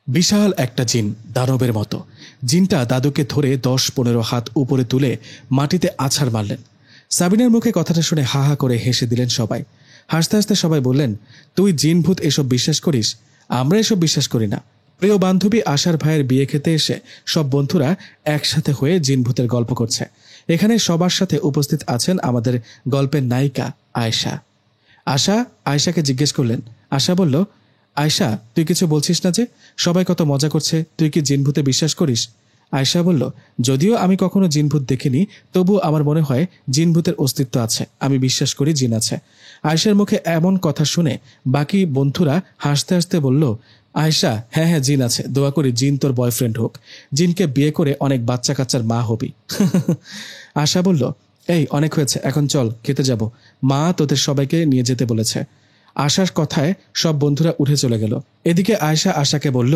বিশাল একটা জিন, দানবের মতো। জিনটা দাদুকে ধরে ১০-১৫ হাত উপরে তুলে মাটিতে আছাড় মারলেন। সাবিনার মুখে কথাটা শুনে হা হা করে হেসে দিলেন সবাই। হাসতে হাসতে সবাই বললেন, তুই জিন ভূত এসব বিশ্বাস করিস? আমরা এসব বিশ্বাস করি না। প্রিয় বান্ধবী আশার ভাইয়ের বিয়ে খেতে এসে সব বন্ধুরা একসাথে হয়ে জিন ভূতের গল্প করছে। এখানে সবার সাথে উপস্থিত আছেন আমাদের গল্পের নায়িকা আয়েশা। আয়েশাকে জিজ্ঞেস করলেন। আশা বলল, আয়েশা, তুই কিছু বলছিস না যে? সবাই কত মজা করছে, তুই কি জিন ভূতে বিশ্বাস করিস? আয়েশা বলল, যদিও আমি কখনো জিন ভূত দেখিনি, তবু আমার মনে হয় জিন ভূতের অস্তিত্ব আছে। আমি বিশ্বাস করি জিন আছে। আয়েশার মুখে এমন কথা শুনে বাকি বন্ধুরা হাসতে হাসতে বলল, আয়েশা, হ্যাঁ হ্যাঁ জিন আছে, দোয়া করি জিন তোর বয়ফ্রেন্ড হোক, জিনকে বিয়ে করে অনেক বাচ্চা কাচ্চার মা হবি। আশা বলল, এই অনেক হয়েছে, এখন চল খেতে যাব, মা তোদের সবাইকে নিয়ে যেতে বলেছে। আশার কথায় সব বন্ধুরা উঠে চলে গেল। এদিকে আয়েশা আশাকে বলল,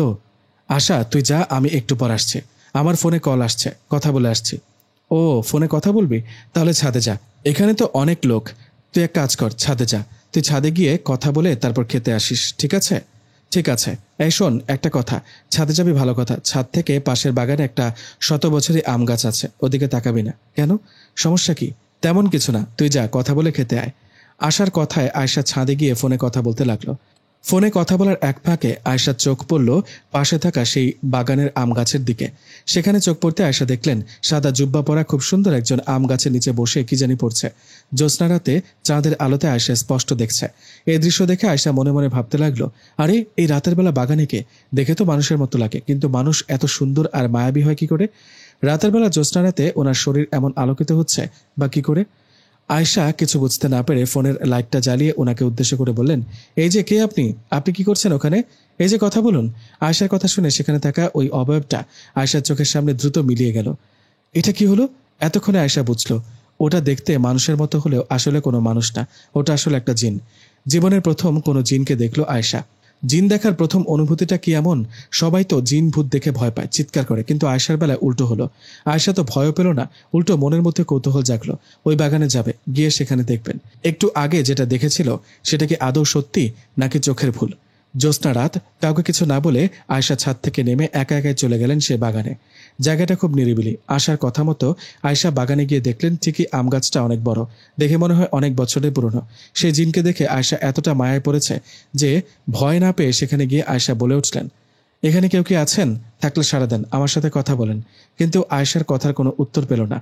আশা তুই যা, আমি একটু পর আসছি, আমার ফোনে কল আসছে, কথা বলে আসছি। ও, ফোনে কথা বলবি? তাহলে ছাদে যা, এখানে তো অনেক লোক। তুই এক কাজ কর, ছাদে যা, তুই ছাদে গিয়ে কথা বলে তারপর খেতে আসিস, ঠিক আছে? ঠিক আছে। এই শোন, একটা কথা, ছাদে যাবি ভালো কথা, ছাদ থেকে পাশের বাগানে একটা ১০০ বছরের আম গাছ আছে, ওদিকে তাকাবি না। কেন, সমস্যা কি? তেমন কিছু না, তুই যা, কথা বলে খেতে আয়। আশার কথায় আয়েশা ছাদে গিয়ে ফোনে কথা বলতে লাগলো। ফোনে কথা বলার এক ফাঁকে আয়েশার চোখ পড়ল পাশে থাকা সেই বাগানের আম গাছের দিকে। সেখানে চোখ পড়তে আয়েশা দেখলেন সাদা জুব্বা পরা খুব সুন্দর একজন আম গাছের নিচে বসে কি জানি পড়ছে। জ্যোৎস্না রাতে চাঁদের আলোতে আয়েশা স্পষ্ট দেখছে। এই দৃশ্য দেখে আয়েশা মনে মনে ভাবতে লাগলো, আরে এই রাতের বেলা বাগানে কে? দেখে তো মানুষের মতো লাগে, কিন্তু মানুষ এত সুন্দর আর মায়াবী হয় কি করে? রাতের বেলা জ্যোৎস্না রাতে ওনার শরীর এমন আলোকিত হচ্ছে বা কি করে? আয়েশা কিছু বুঝতে না পেরে ফোনের লাইটটা জ্বালিয়ে ওনাকে উদ্দেশ্য করে বললেন, এই যে কে আপনি? আপনি কি করছেন ওখানে? এই যে কথা বলুন। আয়েশার কথা শুনে সেখানে থাকা ওই অবয়বটা আয়েশার চোখের সামনে দ্রুত মিলিয়ে গেল। এটা কি হলো? এতক্ষণে আয়েশা বুঝলো, ওটা দেখতে মানুষের মতো হলেও আসলে কোনো মানুষ না, ওটা আসলে একটা জিন। জীবনের প্রথম কোনো জিনকে দেখলো আয়েশা। জিন দেখার প্রথম অনুভূতিটা কি এমন? সবাই তো জিন ভূত দেখে ভয় পায়, চিৎকার করে, কিন্তু আয়েশার বেলায় উল্টো হলো। আয়েশা তো ভয়ও পেল না, উল্টো মনের মধ্যে কৌতূহল জাগলো। ওই বাগানে যাবে, গিয়ে সেখানে দেখবেন একটু আগে যেটা দেখেছিল সেটা কি আদৌ সত্যি নাকি চোখের ভুল। জ্যোৎস্না রাত, কাউকে কিছু না বলে আয়েশা ছাদ থেকে নেমে একা একাই চলে গেলেন সে বাগানে। জায়গাটা খুব নিরিবিলি। আশার কথা মতো আয়েশা বাগানে গিয়ে দেখলেন ঠিকই আম গাছটা অনেক বড়, দেখে মনে হয় অনেক বছরের পুরনো। সেই জিনকে দেখে আয়েশা এতটা মায়ায় পড়েছে যে ভয় না পেয়ে সেখানে গিয়ে আয়েশা বলে উঠলেন, এখানে কেউ কি আছেন? থাকলে সাড়া দেন, আমার সাথে কথা বলেন। কিন্তু আয়েশার কথার কোনো উত্তর পেল না।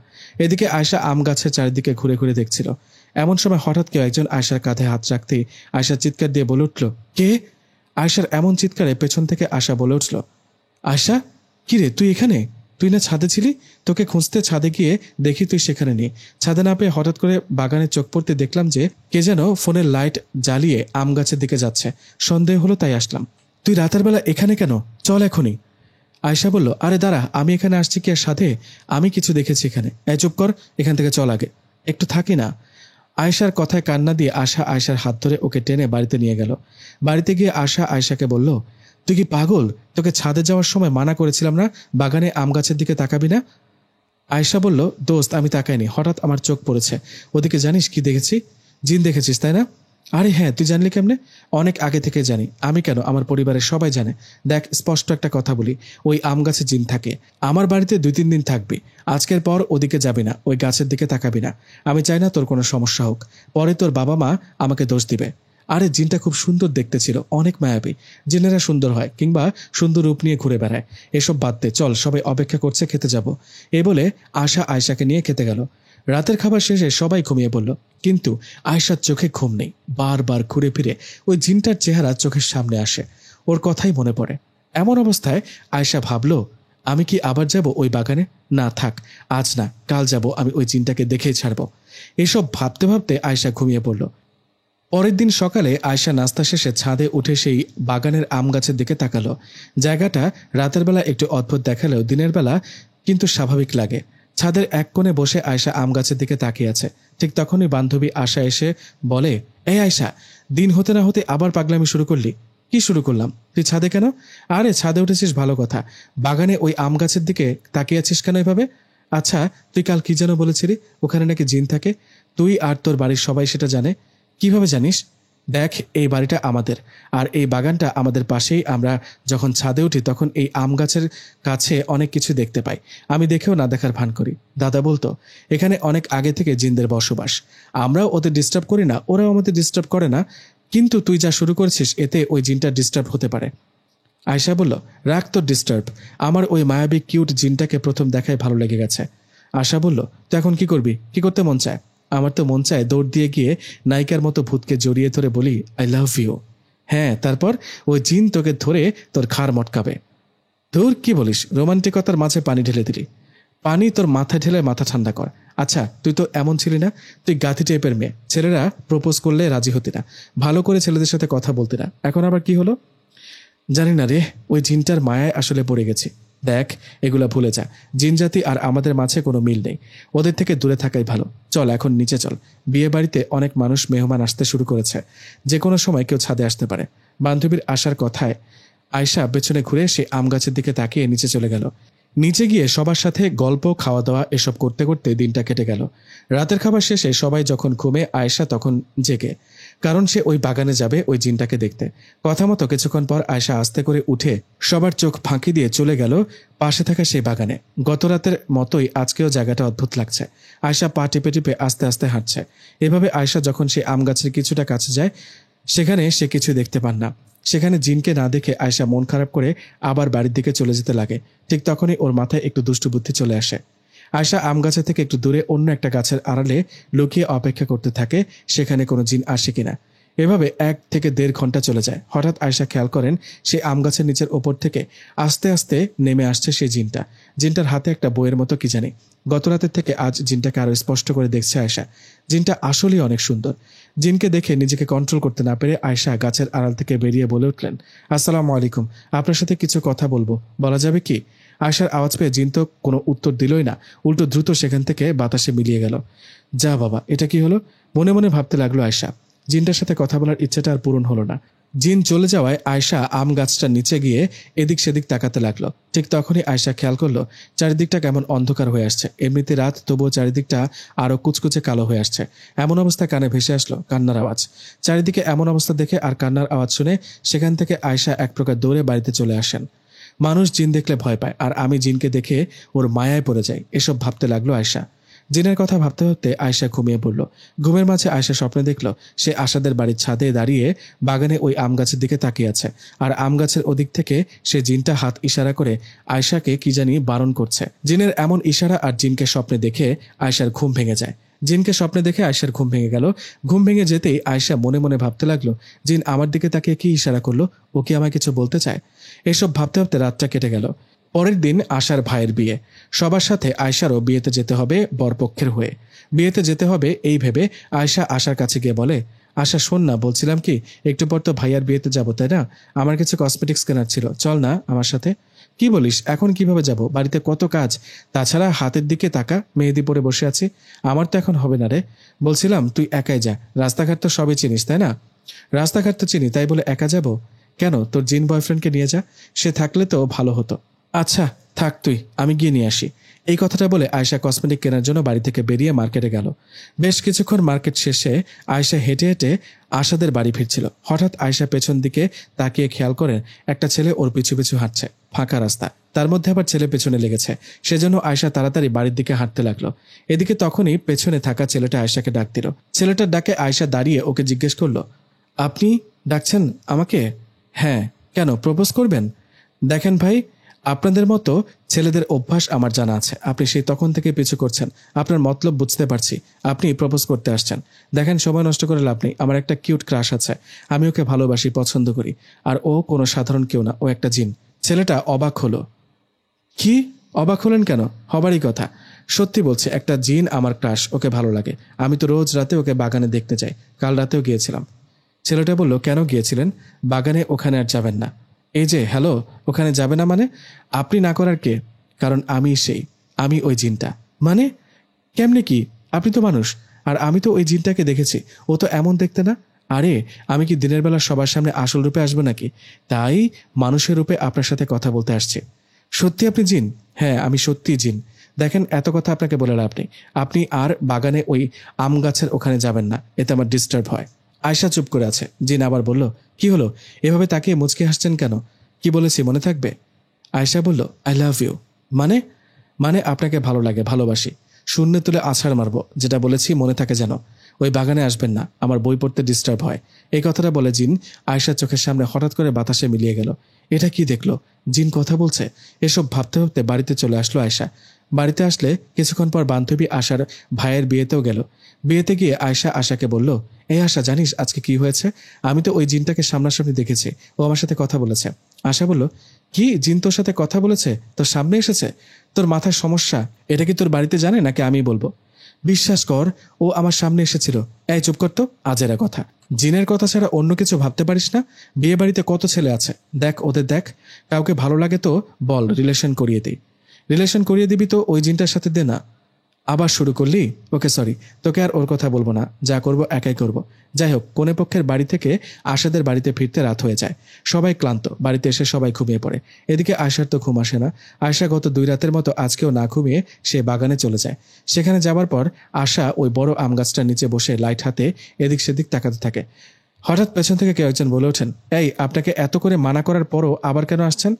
এদিকে আয়েশা আম গাছের চারিদিকে ঘুরে ঘুরে দেখছিল। এমন সময় হঠাৎ কেউ একজন আয়েশার কাঁধে হাত রাখতেই আয়েশা চিৎকার দিয়ে বলে উঠল, কে? আয়েশার এমন চিৎকারে পেছন থেকে আশা বলে উঠল, আয়শা, কিরে তুই এখানে? তুই না ছাদে ছিলি? তোকে খুঁজতে ছাদে গিয়ে দেখি তুই সেখানে নেই। ছাদে না পেয়ে হঠাৎ করে বাগানে চোখ পড়তে দেখলাম যে কে যেন ফোনের লাইট জ্বালিয়ে আম গাছের দিকে যাচ্ছে। সন্দেহ হলো তাই আসলাম। তুই রাতের বেলা এখানে কেন? চল এখনই। আয়শা বলল, আরে দাঁড়া, আমি এখানে আসছি কি আর সাথে? আমি কিছু দেখেছি এখানে। চুপ কর, এখান থেকে চল আগে, একটু থাকি না। আয়েশার কথায় কান্না দিয়ে আশা আয়েশার হাত ধরে ওকে টেনে বাড়িতে নিয়ে গেল। বাড়িতে গিয়ে আশা আয়েশাকে বলল, তুই কি পাগল? তোকে ছাদে যাওয়ার সময় মানা করেছিলাম না বাগানে আম গাছের দিকে তাকাবি না? আয়েশা বলল, দোস্ত আমি তাকাইনি, হঠাৎ আমার চোখ পড়েছে ওদিকে। জানিস কি দেখেছি? জিন দেখেছিস তাই না? আরে হ্যাঁ, তুই জানলি কেমনে? অনেক আগে থেকে জানি। আমি কেন, আমার পরিবারের সবাই জানে। দেখ, স্পষ্ট একটা কথা বলি, ওই আম গাছে জিন থাকে। আমার বাড়িতে ২-৩ দিন থাকবি। আজকের পর ওদিকে যাবি না, ওই গাছের দিকে তাকাবি না। আমি চাই না তোর কোনো সমস্যা হোক, পরে তোর বাবা মা আমাকে দোষ দিবে। আরে জিনটা খুব সুন্দর দেখতে ছিল, অনেক মায়াবী। জিনেরা সুন্দর হয় কিংবা সুন্দর রূপ নিয়ে ঘুরে বেড়ায়। এসব বাদ দে, চল, সবাই অপেক্ষা করছে, খেতে যাব। এ বলে আশা আয়েশাকে নিয়ে খেতে গেল। রাতের খাবার শেষে সবাই ঘুমিয়ে পড়ল, কিন্তু আয়েশার চোখে ঘুম নেই। বারবার ঘুরে ফিরে ওই জিনটার চেহারা চোখের সামনে আসে, ওর কথাই মনে পড়ে। এমন অবস্থায় আয়েশা ভাবল, আমি কি আবার যাব ওই বাগানে? না থাক, আজ না, কাল যাব, আমি ওই জিনটাকে দেখেই ছাড়ব। এসব ভাবতে ভাবতে আয়েশা ঘুমিয়ে পড়ল। পরের দিন সকালে আয়েশা নাস্তা শেষে ছাদে উঠে সেই বাগানের আম গাছের দিকে তাকালো। জায়গাটা রাতের বেলা একটু অদ্ভুত দেখালেও দিনের বেলা কিন্তু স্বাভাবিক লাগে। ছাদের এক কোণে বসে আয়েশা আম গাছের দিকে তাকিয়ে আছে। ঠিক তখনই বান্ধবী আশা এসে বলে, এই আয়েশা, দিন হতে না হতে আবার পাগলামি শুরু করলি? কি শুরু করলাম? তুই ছাদে কেন? আরে ছাদে উঠেছিস ভালো কথা, বাগানে ওই আম গাছের দিকে তাকিয়ে আছিস কেন এভাবে? আচ্ছা, তুই কাল কি যেন বলেছিলি ওখানে নাকি জিন থাকে? তুই আর তোর বাড়ির সবাই সেটা জানে? কিভাবে জানিস? দেখ, এই বাড়িটা আমাদের, আর এই বাগানটা আমাদের পাশেই। আমরা যখন ছাদে উঠি তখন এই আম গাছের কাছে অনেক কিছু দেখতে পাই। আমি দেখেও না দেখার ভান করি। দাদা বলতো এখানে অনেক আগে থেকে জিনদের বসবাস। আমরাও ওদের ডিস্টার্ব করি না, ওরাও আমাদের ডিস্টার্ব করে না, কিন্তু তুই যা শুরু করেছিস এতে ওই জিনটা ডিস্টার্ব হতে পারে। আয়শা বলল, রাখ তোর ডিস্টার্ব, আমার ওই মায়াবী কিউট জিনটাকে প্রথম দেখায় ভালো লেগে গেছে। আশা বলল, তুই এখন কি করবি? কি করতে মন চায়? আমার তো মন চায় দৌড় দিয়ে গিয়ে নায়িকার মতো ভূতকে জড়িয়ে ধরে বলি, আই লাভ ইউ। হ্যাঁ, তারপর ওই জিন তোকে ধরে তোর ঘাড় মটকাবে। ধুর, কি বলিস? রোমান্টিকতার মাঝে পানি ঢেলে দিলি। পানি তোর মাথায় ঢেলে মাথা ঠান্ডা কর। আচ্ছা, তুই তো এমন ছিলি না, তুই গাথি টাইপের মেয়ে, ছেলেরা প্রপোজ করলে রাজি হতি না, ভালো করে ছেলেদের সাথে কথা বলতি না, এখন আবার কি হলো? জানি না রে, ওই জিনটার মায়ায় আসলে পড়ে গেছি। দেখ, এগুলা ভুলে যা। জিন জাতি আর আমাদের মাঝে কোনো মিল নেই, ওদের থেকে দূরে থাকাই ভালো। চল এখন নিচে চল, বিয়ে বাড়িতে অনেক মানুষ মেহমান আসতে শুরু করেছে, যে কোনো সময় কেউ ছাদে আসতে পারে। বান্ধবীর আসার কথায় আয়শা পেছনে ঘুরে সে আম গাছের দিকে তাকিয়ে নিচে চলে গেল। নিচে গিয়ে সবার সাথে গল্প, খাওয়া দাওয়া এসব করতে করতে দিনটা কেটে গেল। রাতের খাবার শেষে সবাই যখন ঘুমে, আয়েশা তখন জেগে, কারণ সে ওই বাগানে যাবে ওই জিনটাকে দেখতে। কথা মতো কিছুক্ষণ পর আয়েশা আস্তে করে উঠে সবার চোখ ফাঁকি দিয়ে চলে গেল পাশে থাকা সেই বাগানে। গত রাতের মতোই আজকেও জায়গাটা অদ্ভুত লাগছে। আয়েশা পা টিপে টিপে আস্তে আস্তে হাঁটছে। এভাবে আয়েশা যখন সে আম গাছের কিছুটা কাছে যায়, সেখানে সে কিছু দেখতে পান না। সেখানে জিনকে না দেখে আয়শা মন খারাপ করে আবার বাড়ির দিকে চলে যেতে লাগে। ঠিক তখনই ওর মাথায় একটু দুষ্টু বুদ্ধি চলে আসে। আয়শা আম গাছের থেকে একটু দূরে অন্য একটা গাছের আড়ালে লুকিয়ে অপেক্ষা করতে থাকে সেখানে কোনো জিন আসে কিনা। এভাবে 1 থেকে 1.5 ঘন্টা চলে যায়। হঠাৎ আয়শা খেয়াল করেন সেই আম গাছের নিচের ওপর থেকে আস্তে আস্তে নেমে আসছে সেই জিনটা। জিনটার হাতে একটা বইয়ের মতো কি জানি। গত রাতের থেকে আজ জিনটাকে আরো স্পষ্ট করে দেখছে আয়শা। জিনটা আসলেই অনেক সুন্দর। জিনকে দেখে নিজেকে কন্ট্রোল করতে না পেরে আয়শা গাছের আড়াল থেকে বেরিয়ে বলে উঠলেন, আসসালামু আলাইকুম, আপনার সাথে কিছু কথা বলবো, বলা যাবে কি? আয়শার আওয়াজ পেয়ে জিন তো কোনো উত্তর দিলই না, উল্টো দ্রুত সেখান থেকে বাতাসে মিলিয়ে গেল। যা বাবা, এটা কি হলো? মনে মনে ভাবতে লাগলো আয়শা। জিনটার সাথে কথা বলার ইচ্ছাটা আর পূরণ হলো না। জিন চলে যাওয়ায় আয়শা আম গাছটার নিচে গিয়ে এদিক সেদিক তাকাতে লাগলো। ঠিক তখনই আয়শা খেয়াল করলো চারিদিকটা কেমন অন্ধকার হয়ে আসছে। এমনিতে রাত, তবুও চারিদিকটা আরো কুচকুচে কালো হয়ে আসছে। এমন অবস্থা কানে ভেসে আসলো কান্নার আওয়াজ। চারিদিকে এমন অবস্থা দেখে আর কান্নার আওয়াজ শুনে সেখান থেকে আয়শা এক প্রকার দৌড়ে বাড়িতে চলে আসেন। মানুষ জিন দেখলে ভয় পায়, আর আমি জিনকে দেখে ওর মায়ায় পড়ে যাই, এসব ভাবতে লাগলো আয়শা। জিনের কথা ভাবতে ভাবতে আয়শা ঘুমিয়ে পড়ল। ঘুমের মাঝে আয়শা স্বপ্নে দেখল সে আশাদের বাড়ির ছাদে দাঁড়িয়ে বাগানে ওই আম গাছের দিকে তাকিয়ে আছে, আর আম গাছের ওদিক থেকে সে জিনটা হাত ইশারা করে আয়শাকে কি জানি বারণ করছে। জিনের এমন ইশারা আর জিনকে স্বপ্নে দেখে আয়শার ঘুম ভেঙে যায়। জিনকে স্বপ্নে দেখে আয়শার ঘুম ভেঙে গেল। ঘুম ভেঙে যেতেই আয়শা মনে মনে ভাবতে লাগলো, জিন আমার দিকে তাকিয়ে কি ইশারা করলো? ও কি আমায় কিছু বলতে চায়? এসব ভাবতে ভাবতে রাতটা কেটে গেল। পরের দিন আশার ভাইয়ের বিয়ে। সবার সাথে আয়শারও বিয়েতে যেতে হবে বরপক্ষের হয়ে। বিয়েতে যেতে হবে এই ভেবে আয়শা আশার কাছে গিয়ে বলে, আশা শোন না, বলছিলাম কি, একটু পর তো ভাইয়ার বিয়েতে যাবো, তাই না? আমার কিছু কসমেটিক্স কেনার ছিল, চল না আমার সাথে। কি বলিস? এখন কিভাবে যাব? বাড়িতে কত কাজ, তাছাড়া হাতের দিকে তাকা, মেহেদি পরে বসে আছি। আমার তো এখন হবে না রে। বলছিলাম তুই একাই যা, রাস্তাঘাট তো সবই চিনিস, তাই না? রাস্তাঘাট তো চিনি, তাই বলে একা যাব কেন? তোর জিন বয়ফ্রেন্ডকে নিয়ে যা, সে থাকলে তো ভালো হতো। আচ্ছা থাক তুই, আমি গিয়ে নিয়ে আসি। এই কথাটা বলে আয়শা কসমেটিক কেনার জন্য বাড়ি থেকে বেরিয়ে মার্কেটে গেল। বেশ কিছুক্ষণ মার্কেট শেষে আয়শা হেঁটে হেঁটে আশাদের বাড়ি ফিরছিল। হঠাৎ আয়শা পেছন দিকে তাকিয়ে খেয়াল করেন একটা ছেলে ওর পিছু পিছু হাঁটছে। ফাঁকা রাস্তা, তার মধ্যে আবার ছেলে পেছনে লেগেছে। সেজন্য আয়শা তাড়াতাড়ি বাড়ির দিকে হাঁটতে লাগলো। এদিকে তখনই পেছনে থাকা ছেলেটা আয়শাকে ডাক দিল। ছেলেটার ডাকে আয়শা দাঁড়িয়ে ওকে জিজ্ঞেস করলো, আপনি ডাকছেন আমাকে? হ্যাঁ, কেন, প্রপোজ করবেন? দেখেন ভাই, আপনাদের মতো ছেলেদের অভ্যাস আমার জানা আছে। আপনি সেই তখন থেকে পিছু করছেন, আপনার মতলব বুঝতে পারছি, আপনি প্রপোজ করতে আসছেন। দেখেন, সময় নষ্ট করে লাভ নেই। আমার একটা কিউট ক্রাশ আছে, আমি ওকে ভালোবাসি, পছন্দ করি। আর ও কোনো সাধারণ কেউ না, ও একটা জিন। ছেলেটা অবাক হলো। কি? অবাক হলেন কেন? হবারই কথা। সত্যি বলছে, একটা জিন আমার ক্রাশ, ওকে ভালো লাগে। আমি তো রোজ রাতে ওকে বাগানে দেখতে যাই, কাল রাতেও গিয়েছিলাম। ছেলেটা বলল, কেন গিয়েছিলেন? বাগানে, ওখানে আর যাবেন না। এই যে হ্যালো, ওখানে যাবে না মানে? আপনি না করার কে? কারণ আমি ওই জিনটা। মানে কেমনে কি? আপনি তো মানুষ, আর আমি তো ওই জিনটাকে দেখেছি। ও তো এমন দেখতে না। আরে, আমি কি দিনের বেলা সবার সামনে আসল রূপে আসবো নাকি? তাই মানুষের রূপে আপনার সাথে কথা বলতে আসছে। সত্যি আপনি জিন? হ্যাঁ, আমি সত্যি জিন। দেখেন, এত কথা আপনাকে বলে লাভ নেই। আপনি আর বাগানে ওই আম গাছের ওখানে যাবেন না, এতে আমার ডিস্টার্ব হয়। আয়শা চুপ করে আছে। জিন আবার বলল, কি হলো, এভাবে তাকিয়ে মুচকে হাসছেন কেন? কি বলেছি মনে থাকবে? আয়শা বলল, আই লাভ ইউ। মানে? মানে আপনাকে ভালো লাগে, ভালোবাসি। শূন্য তুলে আছাড় মারবো, যেটা বলেছি মনে থাকে যেন। ওই বাগানে আসবেন না, আমার বই পড়তে ডিস্টার্ব হয়। এই কথাটা বলে জিন আয়শার চোখের সামনে হঠাৎ করে বাতাসে মিলিয়ে গেল। এটা কি দেখলো? জিন কথা বলছে। এসব ভাবতে ভাবতে বাড়িতে চলে আসলো আয়শা। বাড়িতে আসলে কিছুক্ষণ পর বান্ধবী আশার ভাইয়ের বিয়েতেও গেল। বিয়েতে গিয়ে আয়শা আশাকে বলল, এই আশা, জানিস আজকে কি হয়েছে? আমি তো ওই জিনটাকে সামনাসামনি দেখেছি, ও আমার সাথে কথা বলেছে। আশা বলল, কি, জিন তোর সাথে কথা বলেছে? তোর সামনে এসেছে? তোর মাথার সমস্যা? এটা কি তোর বাড়িতে জানে নাকি আমি বলবো? বিশ্বাস কর, ও আমার সামনে এসেছিল। এই চুপ কর তো, আজেরা কথা। জিনের কথা ছাড়া অন্য কিছু ভাবতে পারিস না? বিয়ে বাড়িতে কত ছেলে আছে, দেখ ওদের দেখ। কাউকে ভালো লাগে তো বল, রিলেশন করিয়ে দিই। রিলেশন করিয়ে দিবি তো ওই জিনটার সাথে দে না। আবার শুরু করলি? ওকে সরি, তোকে আর ওর কথা বলবো না, যা করব একাই করব। যাই হোক, কনে পক্ষের বাড়ি থেকে আশাদের বাড়িতে ফিরতে রাত হয়ে যায়। সবাই ক্লান্ত, বাড়িতে এসে সবাই ঘুমিয়ে পড়ে। এদিকে আয়শার তো ঘুম আসে না। আয়শা গত 2 রাতের মতো আজকেও না ঘুমিয়ে সে বাগানে চলে যায়। সেখানে যাবার পর আশা ওই বড় আম গাছটার নিচে বসে লাইট হাতে এদিক সেদিক তাকাতে থাকে। হঠাৎ পেছন থেকে কেউ একজন বলে ওঠেন, এই, আপনাকে এত করে মানা করার পরও আবার কেন আসছেন?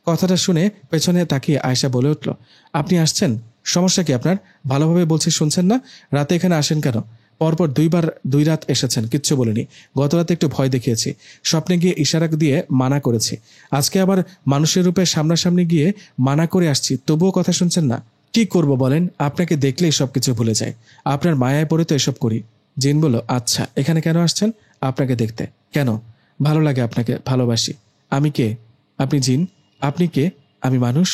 কথাটা শুনে পেছনে তাকিয়ে আয়শা বলে উঠল, আপনি আসছেন? সমস্যা কি আপনার? ভালোভাবে বলছি, শুনছেন না? রাতে এখানে আসেন কেন? পরপর 2 রাত এসেছেন, কিচ্ছু বলিনি। গত রাতে একটু ভয় দেখিয়েছি, স্বপ্নে গিয়ে ইশারা দিয়ে মানা করেছি। আজকে আবার মানুষের রূপে সামনাসামনি গিয়ে মানা করে আসছি, তবুও কথা শুনছেন না। কি করব বলেন? আপনাকে দেখলেই সবকিছু ভুলে যায়। আপনার মায়ায় পড়ে তো এসব করি। জিন বলল, আচ্ছা, এখানে কেন আসছেন? আপনাকে দেখতে। কেন? ভালো লাগে আপনাকে, ভালোবাসি। আমি কে? আপনি জিন। আপনি কে? আমি মানুষ।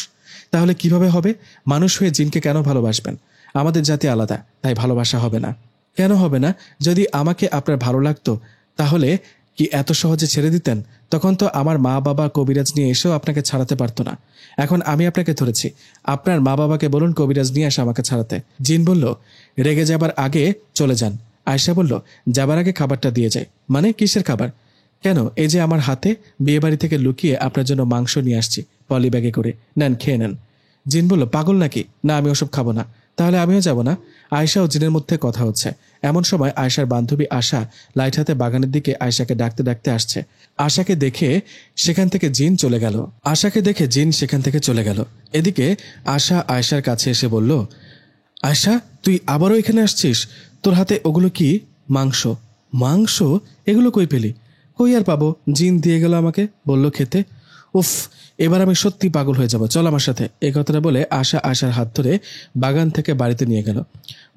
তাহলে কিভাবে হবে? মানুষ হয়ে জিনকে কেন ভালোবাসবেন? আমাদের জাতি আলাদা, তাই ভালোবাসা হবে না। কেন হবে না? যদি আমাকে আপনার ভালো লাগতো তাহলে কি এত সহজে ছেড়ে দিতেন? তখন তো আমার মা বাবা কবিরাজ নিয়ে এসেও আপনাকে ছাড়াতে পারতো না। এখন আমি আপনাকে ধরেছি, আপনার মা বাবাকে বলুন কবিরাজ নিয়ে আসে আমাকে ছাড়াতে। জিন বলল, রেগে যাবার আগে চলে যান। আয়শা বলল, যাবার আগে খাবারটা দিয়ে যায়। মানে কিসের খাবার? কেন, এই যে আমার হাতে বিয়েবাড়ি থেকে লুকিয়ে আপনার জন্য মাংস নিয়ে আসছি পলি ব্যাগে করে, নেন, খেয়ে নেন। জিন বলল, পাগল নাকি? না, আমি ওসব খাবো না। তাহলে আমিও যাব না। আয়শা ও জিনের মধ্যে কথা হচ্ছে। এমন সময় আয়শার বান্ধবী আশা লাইট হাতে বাগানের দিকে আয়শাকে ডাকতে ডাকতে আসছে। আশাকে দেখে সেখান থেকে জিন চলে গেল। এদিকে আশা আয়শার কাছে এসে বলল, আয়শা, তুই আবারও এখানে আসছিস? তোর হাতে ওগুলো কি? মাংস। মাংস? এগুলো কই পেলি? কই আর পাবো, জিন দিয়ে গেল আমাকে, বলল খেতে। উফ, এবার আমি সত্যি পাগল হয়ে যাব, চল আমার সাথে। এই কথাটা বলে আশা আয়শার হাত ধরে বাগান থেকে বাড়িতে নিয়ে গেল।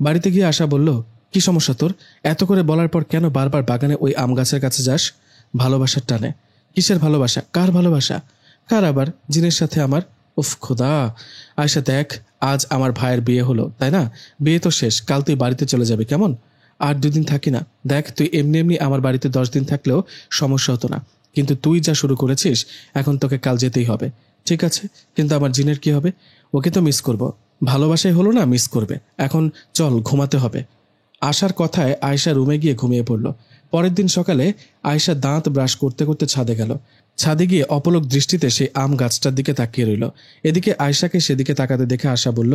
বাড়িতে গিয়ে আশা বলল, কি সমস্যা তোর? এত করে বলার পর কেন বারবার বাগানে ওই আম গাছের কাছে যাস? ভালোবাসার টানে। কিসের ভালোবাসা? কার ভালোবাসা? কার আবার? জিনের সাথে আমার। উফ খোদা। আয়শা দেখ, আজ আমার ভাইয়ের বিয়ে হলো, তাই না? বিয়ে তো শেষ, কাল তুই বাড়িতে চলে যাবি, কেমন? আর 2 দিন থাকি না? দেখ, তুই এমনি এমনি আমার বাড়িতে 10 দিন থাকলেও সমস্যা হতো না, কিন্তু তুই যা শুরু করেছিস, এখন তোকে কাল যেতেই হবে। ঠিক আছে, কিন্তু আমার জিনের কি হবে? ওকে তো মিস করব। ভালোবাসাই হলো না, মিস করবে। এখন চল, ঘুমাতে হবে। আশার কথায় আয়শা রুমে গিয়ে ঘুমিয়ে পড়ল। পরের দিন সকালে আয়শা দাঁত ব্রাশ করতে করতে ছাদে গেল। ছাদে গিয়ে অপলক দৃষ্টিতে সেই আম গাছটার দিকে তাকিয়ে রইল। এদিকে আয়শাকে সেদিকে তাকাতে দেখে আশা বলল,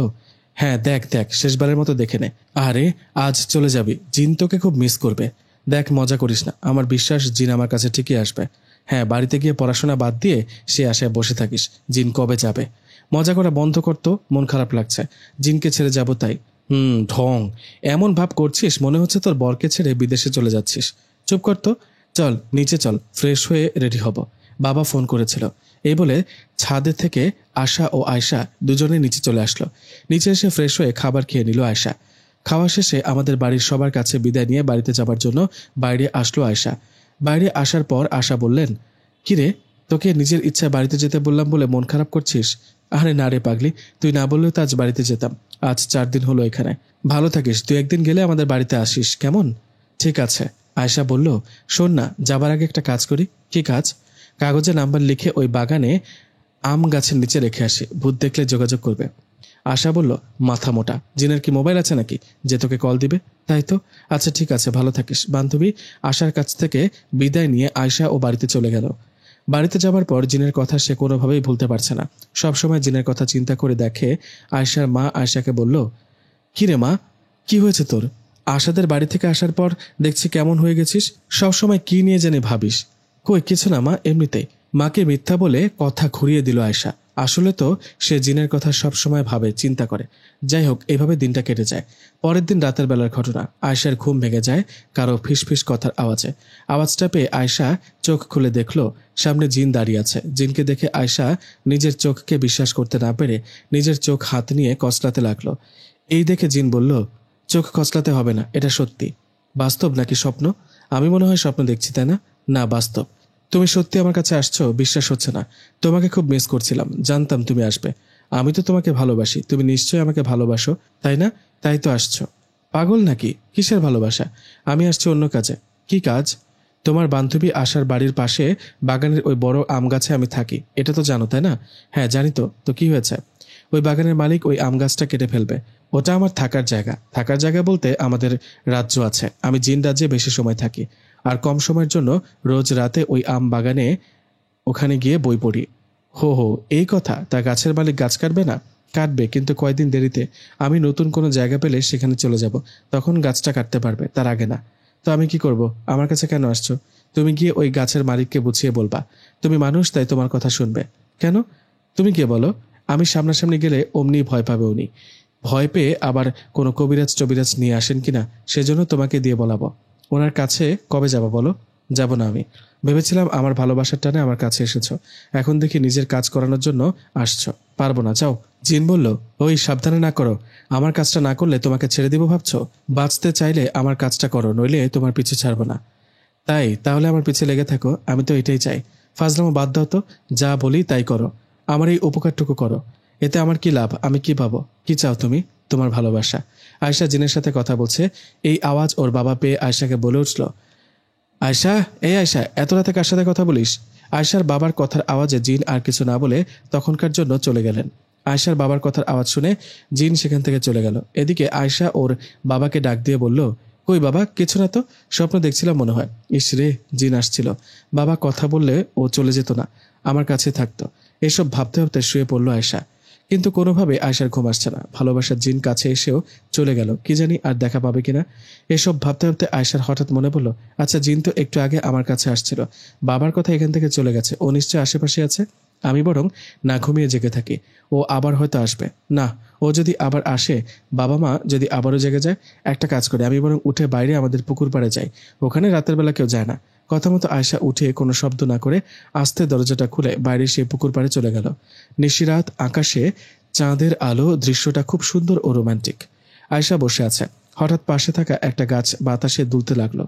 হ্যাঁ দেখ দেখ, শেষবারের মতো দেখে নে। আরে, আজ চলে যাবি, জিন তোকে খুব মিস করবে। দেখ, মজা করিস না, আমার বিশ্বাস জিন আমার কাছে ঠিকই আসবে। হ্যাঁ, বাড়িতে গিয়ে পড়াশোনা বাদ দিয়ে সে আশায় বসে থাকিস। জিন কবে যাবে? মজা করা বন্ধ করতো, মন খারাপ লাগছে। জিনকে ছেড়ে যাব তাই। ঢং। এমন ভাব করছিস মনে হচ্ছে তোর বরকে ছেড়ে বিদেশে চলে যাচ্ছিস। চুপ কর তো। চল নিচে চল, ফ্রেশ হয়ে রেডি হব। বাবা ফোন করেছিল। এই বলে ছাদে থেকে আশা ও আয়শা দুজনে নিচে চলে আসলো। নিচে এসে ফ্রেশ হয়ে খাবার খেয়ে নিল আয়শা। খাওয়া শেষে আমাদের বাড়ির সবার কাছে বিদায় নিয়ে বাড়িতে যাবার জন্য বাইরে আসলো আয়শা। বাইরে আসার পর আশা বললেন, কিরে, তোকে নিজের ইচ্ছা বাড়িতে যেতে বললাম বলে মন খারাপ করছিস? আরে না রে পাগলি, তুই না বললেও তো আজ বাড়িতে যেতাম। আজ 4 দিন হলো এখানে। ভালো থাকিস, তুই একদিন গেলে আমাদের বাড়িতে আসিস, কেমন? ঠিক আছে। আয়শা বলল, শোন না, যাবার আগে একটা কাজ করি। কি কাজ? কাগজে নাম্বার লিখে ওই বাগানে আম গাছের নিচে রেখে আসি, ভূত দেখলে যোগাযোগ করবে। আশা বলল, মাথা মোটা, জিনের কি মোবাইল আছে নাকি যে তোকে কল দিবে? তাই তো। আচ্ছা ঠিক আছে, ভালো থাকিস। বান্ধবী আশার কাছ থেকে বিদায় নিয়ে আয়শা ও বাড়িতে চলে গেল। বাড়িতে যাবার পর জিনের কথা সে কোনোভাবেই ভুলতে পারছে না। সবসময় জিনের কথা চিন্তা করে দেখে। আয়শার মা আয়শাকে বলল, কি রে মা, কি হয়েছে তোর? আশাদের বাড়ি থেকে আসার পর দেখছি কেমন হয়ে গেছিস, সবসময় কি নিয়ে জানি ভাবিস। কই কিছু না মা, এমনিতেই। মাকে মিথ্যা বলে কথা ঘুরিয়ে দিল আয়শা। আসলে তো সে জিনের কথা সব সময় ভাবে, চিন্তা করে। যাই হোক, এভাবে দিনটা কেটে যায়। পরের দিন রাতের বেলার ঘটনা। আয়শার ঘুম ভেঙে যায় কারো ফিসফিস কথার আওয়াজে। আওয়াজটা পেয়ে আয়শা চোখ খুলে দেখল সামনে জিন দাঁড়িয়ে আছে। জিনকে দেখে আয়শা নিজের চোখকে বিশ্বাস করতে না পেরে নিজের চোখ হাত নিয়ে কচলাতে লাগলো। এই দেখে জিন বলল, চোখ কচলাতে হবে না, এটা সত্যি। বাস্তব নাকি স্বপ্ন? আমি মনে হয় স্বপ্ন দেখছি, তাই না? না, বাস্তব। তুমি সত্যি আমার কাছে আসছো? বিশ্বাস হচ্ছে না। তোমাকে খুব মিস করছিলাম, জানতাম তুমি আসবে। আমি তো তোমাকে ভালোবাসি, তুমি নিশ্চয়ই আমাকে ভালোবাসো, তাই না? তাই তো আসছো। পাগল নাকি? কিসের ভালোবাসা? আমি আসছি অন্য কাজে। কি কাজ? তোমার বান্ধবী আশার বাড়ির পাশে বাগানের ওই বড় আম গাছে আমি থাকি, এটা তো জানো, তাই না? হ্যাঁ জানি তো। তো কি হয়েছে? ওই বাগানের মালিক ওই আম গাছটা কেটে ফেলবে। ওটা আমার থাকার জায়গা। থাকার জায়গা বলতে আমাদের রাজ্য আছে, আমি জিন রাজ্যে বেশি সময় থাকি, আর কম সময়ের জন্য রোজ রাতে ওই আম বাগানে ওখানে গিয়ে বই পড়ি। হো হো, এই কথা। তা গাছের মালিক গাছ কাটবে না? কাটবে, কিন্তু কয়দিন দেরিতে। আমি নতুন কোনো জায়গা পেলে সেখানে চলে যাব, তখন গাছটা কাটতে পারবে, তার আগে না। তো আমি কি করব? আমার কাছে কেন আসছো? তুমি গিয়ে ওই গাছের মালিককে বুঝিয়ে বলবা। তুমি মানুষ, তাই তোমার কথা শুনবে। কেন? তুমি কে বলো? আমি সামনাসামনি গেলে অমনি ভয় পাবে উনি। ভয় পেয়ে আবার কোনো কবিরাজ টবিরাজ নিয়ে আসেন কিনা, সেজন্য তোমাকে দিয়ে বলাবো। ওনার কাছে কবে যাব বলো? যাব না আমি। ভেবেছিলাম আমার ভালোবাসার টানে আমার কাছে এসেছো, এখন দেখি নিজের কাজ করানোর জন্য আসছো। পারবো না, যাও। জিন বলল, ওই সাবধানে না করো। আমার কাজটা না করলে তোমাকে ছেড়ে দিব ভাবছো? বাঁচতে চাইলে আমার কাজটা করো, নইলে তোমার পিছু ছাড়বো না। তাই? তাহলে আমার পিছে লেগে থাকো, আমি তো এটাই চাই। ফাজলামো বাদ দাও তো, যা বলি তাই করো। আমার এই উপকারটুকু করো, এতে আমার কি লাভ? আমি কি পাবো? কি চাও তুমি? তোমার ভালোবাসা। আয়শা জিনের সাথে কথা বলছে, এই আওয়াজ ওর বাবা পেয়ে আয়শাকে বলে উঠল, আয়শা, এই আয়শা, এত রাতে কার সাথে কথা বলিস? আয়শার বাবার কথার আওয়াজে জিন আর কিছু না বলে তখনকার জন্য চলে গেলেন। আয়শার বাবার কথার আওয়াজ শুনে জিন সেখান থেকে চলে গেল। এদিকে আয়শা ওর বাবাকে ডাক দিয়ে বলল, কই বাবা, কিছু না তো, স্বপ্ন দেখছিলাম মনে হয়। ইস রে, জিন আসছিল। বাবা কথা বললে ও চলে যেত না, আমার কাছে থাকতো। এসব ভাবতে ভাবতে শুয়ে পড়ল আয়শা। কিন্তু কোনোভাবে আয়শার ঘুম আসছে না। ভালোবাসার জিন কাছে এসেও চলে গেল, কি জানি আর দেখা পাবে কিনা। এসব ভাবতে ভাবতে আয়শার হঠাৎ মনে পড়ল, আচ্ছা জিন তো একটু আগে আমার কাছে আসছিল, বাবার কথা এখান থেকে চলে গেছে, ও নিশ্চয় আশেপাশে আছে। আমি বরং না ঘুমিয়ে জেগে থাকি, ও আবার হয়তো আসবে। না, ও যদি আবার আসে, বাবা মা যদি আবারও জেগে যায়, একটা কাজ করে আমি বরং উঠে বাইরে আমাদের পুকুর পাড়ে যাই, ওখানে রাতের বেলা কেউ যায় না। কথা মতো আয়শা উঠে কোনো শব্দ না করে আস্তে দরজাটা খুলে বাইরে সেই পুকুর পাড়ে চলে গেল। নিশিরাত, আকাশে চাঁদের আলো, দৃশ্যটা খুব সুন্দর ও রোমান্টিক। আয়শা বসে আছে, হঠাৎ পাশে থাকা একটা গাছ বাতাসে দুলতে লাগলো।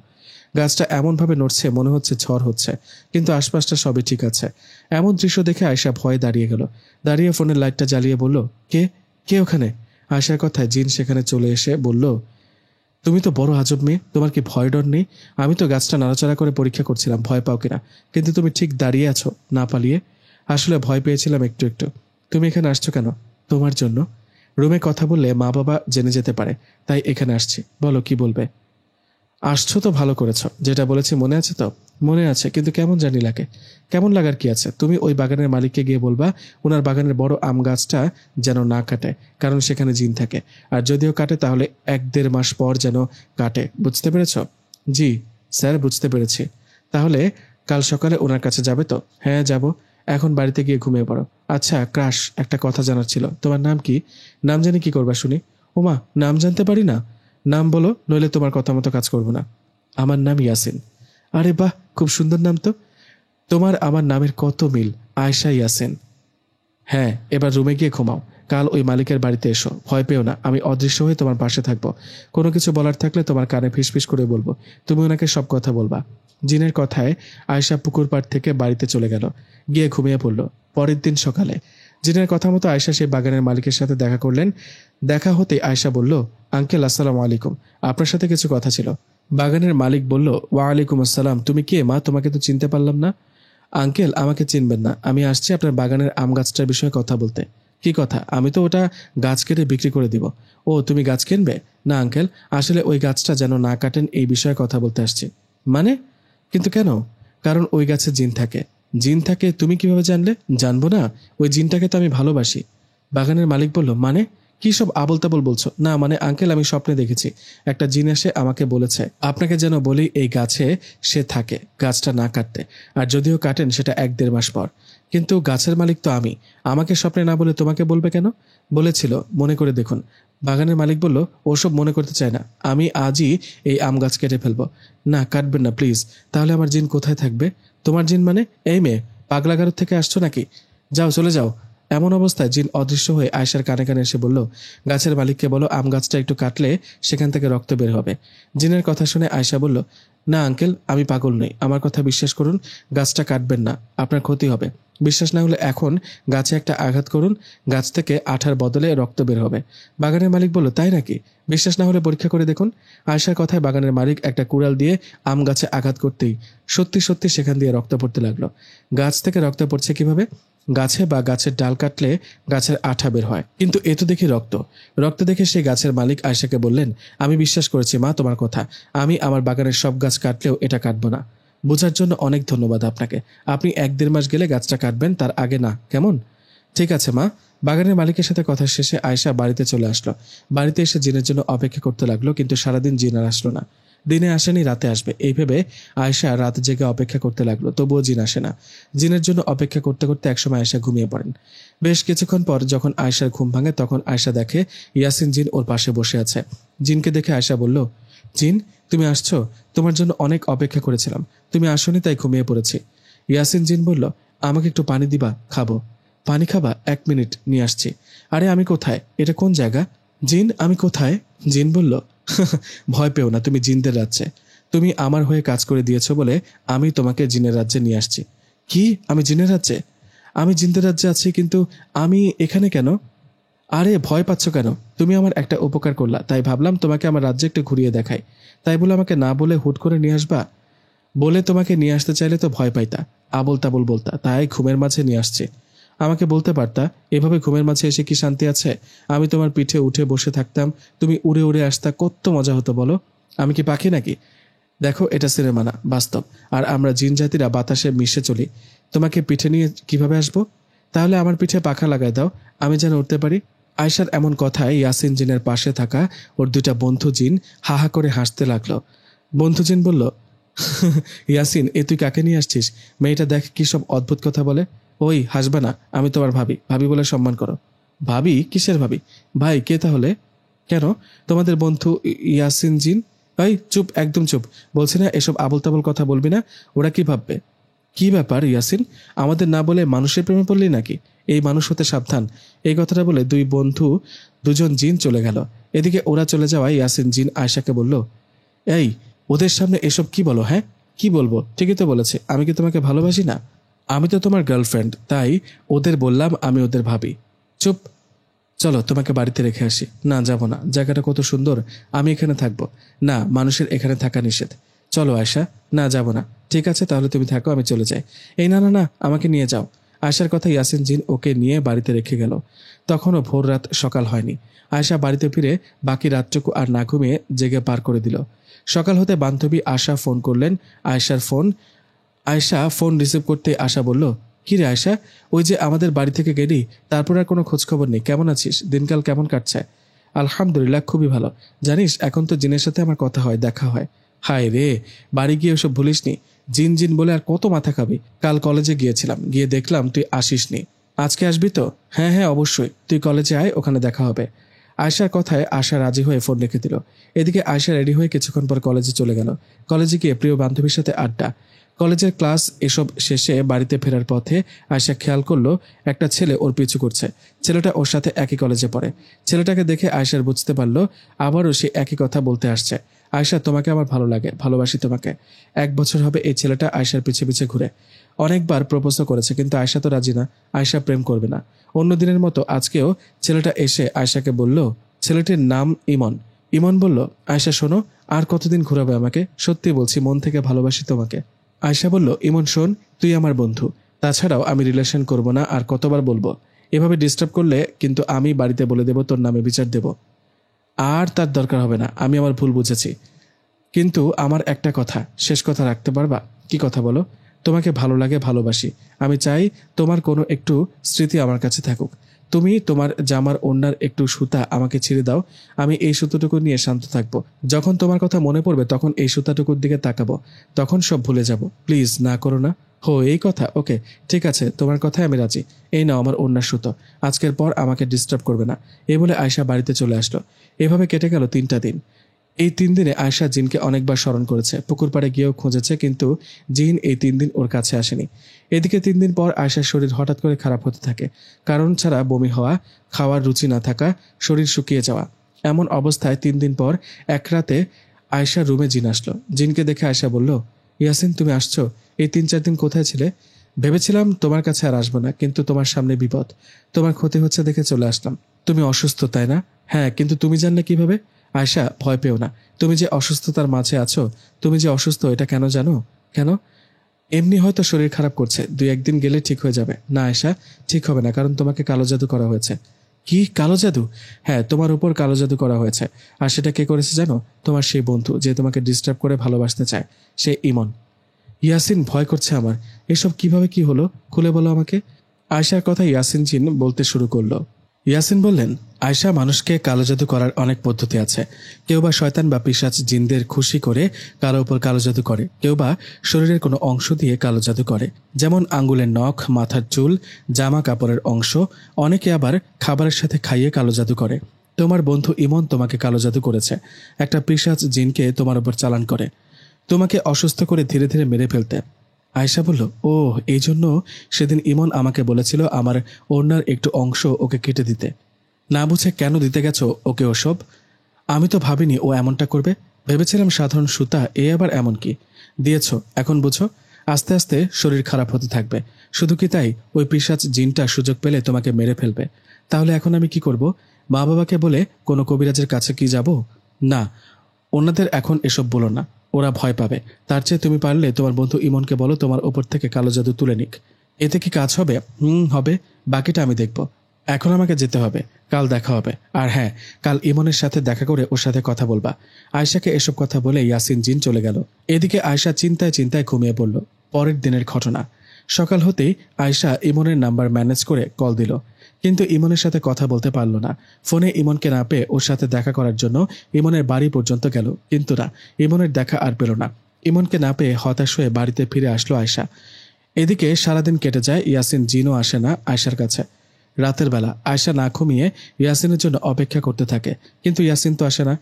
গাছটা এমনভাবে নড়ছে মনে হচ্ছে ঝড় হচ্ছে, কিন্তু আশপাশটা সবই ঠিক আছে। এমন দৃশ্য দেখে আয়শা ভয়ে দাঁড়িয়ে গেল। দাঁড়িয়ে ফোনের লাইটটা জ্বালিয়ে বলল, কে? কে ওখানে? আয়শার কথায় জিন সেখানে চলে এসে বলল, তুমি তো বড় আজব মেয়ে, তোমার কি ভয় ডর নেই? আমি তো গাছটা নাড়াচাড়া করে পরীক্ষা করছিলাম ভয় পাও কিনা, কিন্তু তুমি ঠিক দাঁড়িয়ে আছো না পালিয়ে। আসলে ভয় পেয়েছিলাম একটু একটু। তুমি এখানে আসছো কেন? তোমার জন্য। রুমে কথা বললে মা বাবা জেনে যেতে পারে, তাই এখানে আসছি। বলো, কি বলবে? আসছো তো ভালো করেছো, যেটা বলেছি মনে আছে তো? মনে আছে, কিন্তু কেমন জানি লাগে। কেমন লাগার কি আছে? তুমি ওই বাগানের মালিককে গিয়ে বলবা ওনার বাগানের বড় আম গাছটা যেন না কাটে, কারণ সেখানে জিন থাকে। আর যদিও কাটে তাহলে 1-1.5 মাস পর যেন কাটে। বুঝতে পেরেছ? জি স্যার, বুঝতে পেরেছি। তাহলে কাল সকালে ওনার কাছে যাবে তো? হ্যাঁ যাব। এখন বাড়িতে গিয়ে ঘুমিয়ে পড়ো। আচ্ছা ক্রাশ, একটা কথা জানার ছিল। তোমার নাম কি? নাম জানি কি করবা শুনি? ওমা, নাম জানতে পারি না? নাম বলো, নইলে তোমার কথা মতো কাজ করব না। আমার নাম ইয়াসিন। আরে বাহ, খুব সুন্দর নাম তো। তোমার আমার নামের কত মিল, আয়শা ইয়াসিন। হ্যাঁ, এবার রুমে গিয়ে ঘুমাও। কাল ওই মালিকের বাড়িতে এসো, ভয় পেও না, আমি অদৃশ্য হয়ে তোমার পাশে থাকবো। কোনো কিছু বলার থাকলে তোমার কানে ফিসফিস করে বলবো, তুমি ওনাকে সব কথা বলবা। জিনের কথায় আয়শা পুকুর পাড় থেকে বাড়িতে চলে গেল, গিয়ে ঘুমিয়ে পড়ল। পরের দিন সকালে জিনের কথা মতো আয়শা সেই বাগানের মালিকের সাথে দেখা করলেন। দেখা হতেই আয়শা বলল, আঙ্কেল আসসালামু আলাইকুম, আপনার সাথে কিছু কথা ছিল। বাগানের মালিক বলল, ওয়ালাইকুম আসসালাম, তুমি কে মা? তোমাকে তো চিনতে পারলাম না। আঙ্কেল, আমাকে চিনবেন না, আমি আসছি আপনার বাগানের আম গাছটার বিষয়ে কথা বলতে। কি কথা? আমি তো ওটা গাছ কেটে বিক্রি করে দিব। ও, তুমি গাছ কিনবে? না আঙ্কেল, আসলে ওই গাছটা যেন না কাটেন এই বিষয়ে কথা বলতে আসছি। মানে? কিন্তু কেন? কারণ ওই গাছে জিন থাকে। জিন থাকে? তুমি কিভাবে জানলে? জানবো না, ওই জিনটাকে তো আমি ভালোবাসি। বাগানের মালিক বলল, মানে কি সব আবল তাবল বলছো? না মানে আঙ্কেল, আমি স্বপ্নে দেখেছি একটা জিন এসে আমাকে বলেছে আপনাকে যেন বলি এই গাছে সে থাকে, গাছটা না কাটতে, আর যদিও কাটেন সেটা 1-1.5 মাস পর। কিন্তু গাছের মালিক তো আমি, আমাকে স্বপ্নে না বলে তোমাকে বলবে কেন? বলেছিল মনে করে দেখুন। বাগানের মালিক বলল ওসব মনে করতে চায় না, আমি আজই এই আম গাছ কেটে ফেলবো। না কাটবেন না প্লিজ। তাহলে আমার জিন কোথায় থাকবে? তোমার জিন মানে? এই মেয়ে, পাগলাগারদ থেকে আসছো নাকি? যাও, চলে যাও। এমন অবস্থায় জিন অদৃশ্য হয়ে আয়েশার কানে কানে এসে বলল, গাছের মালিককে বলো আম গাছটা একটু কাটলে সেখান থেকে রক্ত বের হবে। জিনের কথা শুনে আয়েশা বলল, না আঙ্কেল, আমি পাগল নই, আমার কথা বিশ্বাস করুন, গাছটা কাটবেন না, আপনার ক্ষতি হবে। বিশ্বাস না হলে এখন গাছে একটা আঘাত করুন, গাছ থেকে আঠার বদলে রক্ত বের হবে। বাগানের মালিক বলল, তাই নাকি? বিশ্বাস না হলে পরীক্ষা করে দেখুন। আয়েশার কথায় বাগানের মালিক একটা কুড়াল দিয়ে আম গাছে আঘাত করতেই সত্যি সত্যি সেখান দিয়ে রক্ত পড়তে লাগলো। গাছ থেকে রক্ত পড়ছে কিভাবে? গাছে বা গাছের ডাল কাটলে গাছের আঠা বের হয়, কিন্তু এ তো দেখি রক্ত। রক্ত দেখে সেই গাছের মালিক আয়েশাকে বললেন, আমি বিশ্বাস করেছি মা তোমার কথা, আমি আমার বাগানের সব গাছ কাটলেও এটা কাটবো না। বোঝার জন্য অনেক ধন্যবাদ আপনাকে। আপনি 1-1.5 মাস গেলে গাছটা কাটবেন, তার আগে না, কেমন? ঠিক আছে মা। বাগানের মালিকের সাথে কথা শেষে আয়েশা বাড়িতে চলে আসলো। বাড়িতে এসে জিনের জন্য অপেক্ষা করতে লাগলো, কিন্তু সারাদিন জিন আর আসলো না। দিনে আসেনি, রাতে আসবে এই ভেবে আয়েশা রাত জেগে অপেক্ষা করতে লাগলো, তবুও জিন আসে না। জিনের জন্য অপেক্ষা করতে করতে একসময় আয়েশা ঘুমিয়ে পড়েন। বেশ কিছুক্ষণ পর যখন আয়েশার ঘুম ভাঙে তখন আয়েশা দেখে ইয়াসিন জিন ওর পাশে বসে আছে। জিনকে দেখে আয়েশা বলল, জিন তুমি আসছো? তোমার জন্য অনেক অপেক্ষা করেছিলাম, তুমি আসোনি তাই ঘুমিয়ে পড়েছি। ইয়াসিন জিন বলল, আমাকে একটু পানি দিবা, খাবো। পানি খাবা? 1 মিনিট নিয়ে আসছি। আরে আমি কোথায়? এটা কোন জায়গা? জিন আমি কোথায়? জিন বলল, ভয় পেও না, তুমি জিনদের রাজ্যে। তুমি আমার হয়ে কাজ করে দিয়েছো বলে আমি তোমাকে জিনের রাজ্যে নিয়ে আসছি। কি? আমি জিনের রাজ্যে? আমি জিনদের রাজ্যে আছি, কিন্তু আমি এখানে কেন? আরে ভয় পাচ্ছ কেন? তুমি আমার একটা উপকার করলা, তাই ভাবলাম তোমাকে আমার রাজ্যে একটু ঘুরিয়ে দেখাই। তাই বলে আমাকে না বলে হুট করে নিয়ে আসবা? বলে তোমাকে নিয়ে আসতে চাইলে তো ভয় পাইতা, আবল তাবল বলতা, তাই ঘুমের মাঝে নিয়ে আসছি। আমাকে বলতে পারতা এভাবে ঘুমের মাঝে এসে কি শান্তি আছে? আমি তোমার পিঠে উঠে বসে থাকতাম, তুমি উড়ে উড়ে আসতা, কত মজা হতো বলো। আমি কি পাখি নাকি? দেখো এটা সিনেমা না, বাস্তব। আর আমরা জিন জাতিরা বাতাসে মিশে চলি। তোমাকে পিঠে নিয়ে কিভাবে আসবো? তাহলে আমার পিঠে পাখা লাগাই দাও, আমি যেন উঠতে পারি। আয়শার এমন কথায় ইয়াসিন জিনের পাশে থাকা ওর 2টা বন্ধু জিন হা হা করে হাসতে লাগলো। বন্ধু জিন বলল, ইয়াসিন এ তুই কাকে নিয়ে আসছিস? মেয়েটা দেখ কি সব অদ্ভুত কথা বলে। ওই হাসবে না, আমি তোমার ভাবি, ভাবি বলে সম্মান করো। ভাবি? কিসের ভাবি? ভাই কে তাহলে? কেন? তোমাদের বন্ধু ইয়াসিন জিন। এই চুপ, একদম চুপ। বলছি না এসব আবল তাবল কথা বলবি না, ওরা কি ভাববে? কি ব্যাপার ইয়াসিন, আমাদের না বলে মানুষের প্রেমে পড়লি নাকি? এই মানুষ হতে সাবধান। এই কথাটা বলে দুজন জিন চলে গেল। এদিকে ওরা চলে যাওয়ায় ইয়াসিন জিন আয়েশাকে বলল, এই ওদের সামনে এসব কি বলো? হ্যাঁ কি বলবো? ঠিকই তো বলেছে, আমি কি তোমাকে ভালোবাসি না? আমি তো তোমার গার্লফ্রেন্ড, তাই ওদের বললাম আমি ওদের ভাবি। চুপ। চলো তোমাকে বাড়িতে রেখে আসি। না যাব না, জায়গাটা কত সুন্দর, আমি এখানে থাকবো। না, মানুষের এখানে থাকা নিষেধ। চলো আয়শা। না যাব না। ঠিক আছে তাহলে তুমি থাকো, আমি চলে যাই। এই না না না, আমাকে নিয়ে যাও। আয়শার কথা ইয়াসিন জিন ওকে নিয়ে বাড়িতে রেখে গেল। তখনও ভোর রাত সকাল হয়নি। আয়শা বাড়িতে ফিরে বাকি রাতটুকু আর না ঘুমিয়ে জেগে পার করে দিল। সকাল হতে বান্ধবী আশা ফোন করলেন। আয়শা ফোন রিসিভ করতে আশা বলল, কি রে আয়শা, ওই যে আমাদের বাড়ি থেকে গেলি, তারপর আর কোনো খোঁজখবর নেই, কেমন আছিস? দিনকাল কেমন কাটছে? আলহামদুলিল্লাহ খুবই ভালো। জানিস এখন তো জিনের সাথে আমার কথা হয়, দেখা হয়। হায় রে, বাড়ি গিয়ে ওসব ভুলিসনি? জিন জিন বলে আর কত মাথা খাবি। কাল কলেজে গিয়েছিলাম, গিয়ে দেখলাম তুই আসিসনি। আজকে আসবি তো? হ্যাঁ হ্যাঁ অবশ্যই, তুই কলেজে আয়, ওখানে দেখা হবে। আয়শার কথায় আশা রাজি হয়ে ফোন রেখে দিল। এদিকে আয়শা রেডি হয়ে কিছুক্ষণ পর কলেজে চলে গেল। কলেজে গিয়ে প্রিয় বান্ধবীর সাথে আড্ডা। কলেজের ক্লাস এসব শেষে বাড়িতে ফেরার পথে আয়শা খেয়াল করলো একটা ছেলে ওর পিছু করছে। ছেলেটা ওর সাথে একই কলেজে পড়ে। ছেলেটাকে দেখে আয়শার বুঝতে পারলো আবারও সে একই কথা বলতে আসছে। আয়শা তোমাকে আমার ভালো লাগে, ভালোবাসি তোমাকে। 1 বছর হবে এই ছেলেটা আয়শার পিছে পিছে ঘুরে। অনেকবার প্রপোজও করেছে, কিন্তু আয়শা তো রাজি না। আয়শা প্রেম করবে না। অন্য দিনের মতো আজকেও ছেলেটা এসে আয়শাকে বলল, ছেলেটির নাম ইমন। ইমন বলল, আয়শা শোনো, আর কতদিন ঘুরাবে আমাকে? সত্যি বলছি, মন থেকে ভালোবাসি তোমাকে। আয়শা বলল, ইমন শোন, তুই আমার বন্ধু, তাছাড়াও আমি রিলেশন করব না, আর কতবার বলবো? এভাবে ডিস্টার্ব করলে কিন্তু আমি বাড়িতে বলে দেব, তোর নামে বিচার দেব। আর তার দরকার হবে না, আমি আমার ভুল বুঝেছি। কিন্তু আমার একটা কথা, শেষ কথা রাখতে পারবা? কি কথা বলো? তোমাকে ভালো লাগে, ভালোবাসি। আমি চাই তোমার কোনো একটু স্মৃতি আমার কাছে থাকুক। তুমি তোমার জামার ওড়নার একটু সুতা আমাকে ছিঁড়ে দাও, আমি এই সুতোটুকু নিয়ে শান্ত থাকবো। যখন তোমার কথা মনে পড়বে তখন এই সুতাটুকুর দিকে তাকাবো, তখন সব ভুলে যাব। প্লিজ না করো না। হো, এই কথা? ওকে, ঠিক আছে, তোমার কথায় আমি রাজি। এই নাও আমার ওড়নার সুতো, আজকের পর আমাকে ডিস্টার্ব করবে না। এই বলে আয়শা বাড়িতে চলে আসলো। এভাবে কেটে গেল 3টা দিন। এই 3 দিনে আয়শা জিনকে অনেকবার স্মরণ করেছে, পুকুর পাড়ে গিয়েও খুঁজেছে, কিন্তু জিন এই 3 দিন ওর কাছে আসেনি। এদিকে 3 দিন পর আয়শার শরীর হঠাৎ করে খারাপ হতে থাকে। কারণ ছাড়া বমি হওয়া, খাওয়ার রুচি না থাকা, শরীর শুকিয়ে যাওয়া। এমন অবস্থায় 3 দিন পর এক রাতে আয়শার রুমে জিন আসলো। জিনকে দেখে আয়শা বলল, ইয়াসিন তুমি আসছো? এই 3-4 দিন কোথায় ছিলে? ভেবেছিলাম তোমার কাছে আর আসবো না, কিন্তু তোমার সামনে বিপদ, তোমার ক্ষতি হচ্ছে দেখে চলে আসলাম। তুমি অসুস্থ তাই না? হ্যাঁ, কিন্তু তুমি জানলে কিভাবে? আয়শা, ভয় পেও না। তুমি যে অসুস্থতার মাঝে আছো, তুমি যে অসুস্থ এটা কেন জানো? কেন? এমনি হয়তো শরীর খারাপ করছে, 2-1 দিন গেলে ঠিক হয়ে যাবে। না আয়শা, ঠিক হবে না, কারণ তোমাকে কালো জাদু করা হয়েছে। কি কালো জাদু? হ্যাঁ, তোমার উপর কালো জাদু করা হয়েছে। আর সেটা কে করেছে জানো? তোমার সেই বন্ধু যে তোমাকে ডিস্টার্ব করে ভালোবাসতে চায়, সে ইমন। ইয়াসিন, ভয় করছে আমার। এসব কিভাবে কি হলো, খুলে বলো আমাকে। আয়শার কথা ইয়াসিন জিন বলতে শুরু করলো। ইয়াসিন বললেন, আয়শা, মানুষকে কালো জাদু করার অনেক পদ্ধতি আছে। কেউ বা শয়তান বা পিশাচ জিনদের খুশি করে কারো উপর কালো জাদু করে, কেউ বা শরীরের কোনো অংশ দিয়ে কালো জাদু করে, যেমন আঙ্গুলের নখ, মাথার চুল, জামা কাপড়ের অংশ। অনেকে আবার খাবারের সাথে খাইয়ে কালো জাদু করে। তোমার বন্ধু ইমন তোমাকে কালো জাদু করেছে, একটা পিশাচ জিনকে তোমার উপর চালান করে তোমাকে অসুস্থ করে ধীরে ধীরে মেরে ফেলতে। আয়শা বলল, ও, এই জন্য সেদিন ইমন আমাকে বলেছিল আমার ওড়নার একটু অংশ ওকে কেটে দিতে। না বুঝে কেন দিতে গেছো ওকে ওসব? আমি তো ভাবিনি ও এমনটা করবে, ভেবেছিলাম সাধারণ সুতা, এ আবার এমন কি? দিয়েছ, এখন বুঝো। আস্তে আস্তে শরীর খারাপ হতে থাকবে। শুধু কি তাই, ওই পিশাচ জিনটা সুযোগ পেলে তোমাকে মেরে ফেলবে। তাহলে এখন আমি কি করব? মা বাবাকে বলে কোনো কবিরাজের কাছে কি যাব? না, ওনাদের এখন এসব বলো না, ওরা ভয় পাবে। তার চেয়ে তুমি পারলে তোমার বন্ধু ইমনকে বলো তোমার ওপর থেকে কালো জাদু তুলে নিক। এতে কি কাজ হবে? হবে, বাকিটা আমি দেখব। এখন আমাকে যেতে হবে, কাল দেখা হবে। আর হ্যাঁ, কাল ইমনের সাথে দেখা করে ওর সাথে কথা বলবা। আয়শাকে এসব কথা বলে ইয়াসিন জিন চলে গেল। এদিকে আয়শা চিন্তায় চিন্তায় ঘুমিয়ে পড়ল। পরের দিনের ঘটনা। সকাল হতেই আয়শা ইমনের নাম্বার ম্যানেজ করে কল দিল, কিন্তু ইমনের সাথে কথা বলতে পারল না। ফোনে ইমনকে না পেয়ে ওর সাথে দেখা করার জন্য ইমনের বাড়ি পর্যন্ত গেল, কিন্তু না, ইমনের দেখা আর পেল না। ইমনকে না পেয়ে হতাশ হয়ে বাড়িতে ফিরে আসলো আয়শা। এদিকে সারাদিন কেটে যায়, ইয়াসিন জিনও আসে না আয়শার কাছে। রাতের বেলা আয়শা না ঘুমিয়ে ইয়াসিনের জন্য অপেক্ষা করতে থাকে, কিন্তু ইয়াসিন তো আসে না।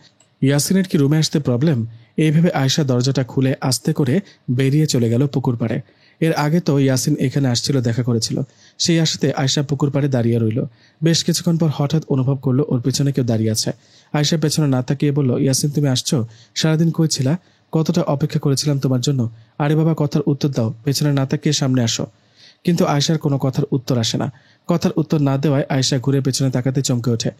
ইয়াসিনের কি রুমে আসতে প্রবলেম? এইভাবে আয়শা দরজাটা খুলে আস্তে করে বেরিয়ে চলে গেল পুকুর পাড়ে। এর আগে তো ইয়াসিন এখানে আসছিল, দেখা করেছিল। সেই আশাতে আয়শা পুকুর পাড়ে দাঁড়িয়ে রইল। বেশ কিছুক্ষণ পর হঠাৎ অনুভব করলো ওর পেছনে কেউ দাঁড়িয়ে আছে। আয়শা পেছনে না তাকিয়ে বলল, ইয়াসিন তুমি আসছো? সারাদিন কই ছিলা? কতটা অপেক্ষা করেছিলাম তোমার জন্য। আরে বাবা, কথার উত্তর দাও, পেছনে না তাকিয়ে সামনে আসো। কিন্তু আয়শার কোনো কথার উত্তর আসে না। কথার উত্তর না দেওয়ায় আয়শা ঘুরে পেছনে তাকাতে চমকে ওঠে।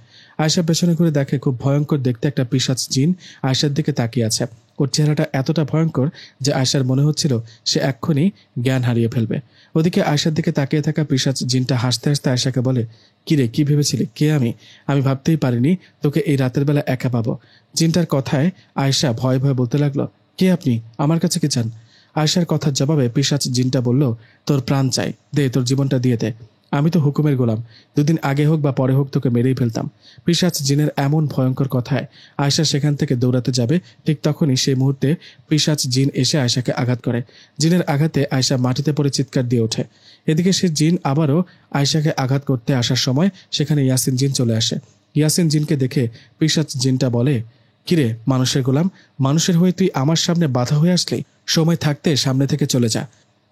আয়শা পেছনে ঘুরে দেখে খুব ভয়ঙ্কর দেখতে একটা পিশাচ জিন আয়শার দিকে তাকিয়ে আছে। ওর চেহারাটা এতটা ভয়ঙ্কর যে আয়শার মনে হচ্ছিল সে এক্ষুনি জ্ঞান হারিয়ে ফেলবে। ওদিকে আয়শার দিকে তাকিয়ে থাকা পিশাচ জিনটা হাসতে হাসতে আয়শাকে বলে, কিরে, কি ভেবেছিলি? কে আমি? আমি ভাবতেই পারিনি তোকে এই রাতের বেলা একা পাবো। জিনটার কথায় আয়শা ভয়ে ভয়ে বলতে লাগলো, কে আপনি? আমার কাছে কি চান? আয়শার কথার জবাবে পিশাচ জিনটা বলল, তোর প্রাণ চাই, দে, তোর জীবনটা দিয়ে দে। আমি তো হুকুমের গোলাম, 2 দিন আগে হোক বা পরে হোক তোকে মেরেই ফেলতাম। পিশাচ জিনের এমন ভয়ঙ্কর কথায় আয়শা সেখান থেকে দৌড়াতে যাবে, ঠিক তখনই সেই মুহূর্তে পিশাচ জিন এসে আয়শাকে আঘাত করে। জিনের আঘাতে আয়শা মাটিতে পড়ে চিৎকার দিয়ে ওঠে। এদিকে সে জিন আবারও আয়শাকে আঘাত করতে আসার সময় সেখানে ইয়াসিন জিন চলে আসে। ইয়াসিন জিনকে দেখে পিশাচ জিনটা বলে, কিরে মানুষের গোলাম, মানুষের হয়ে তুই আমার সামনে বাধা হয়ে আসলি? সময় থাকতে সামনে থেকে চলে যা,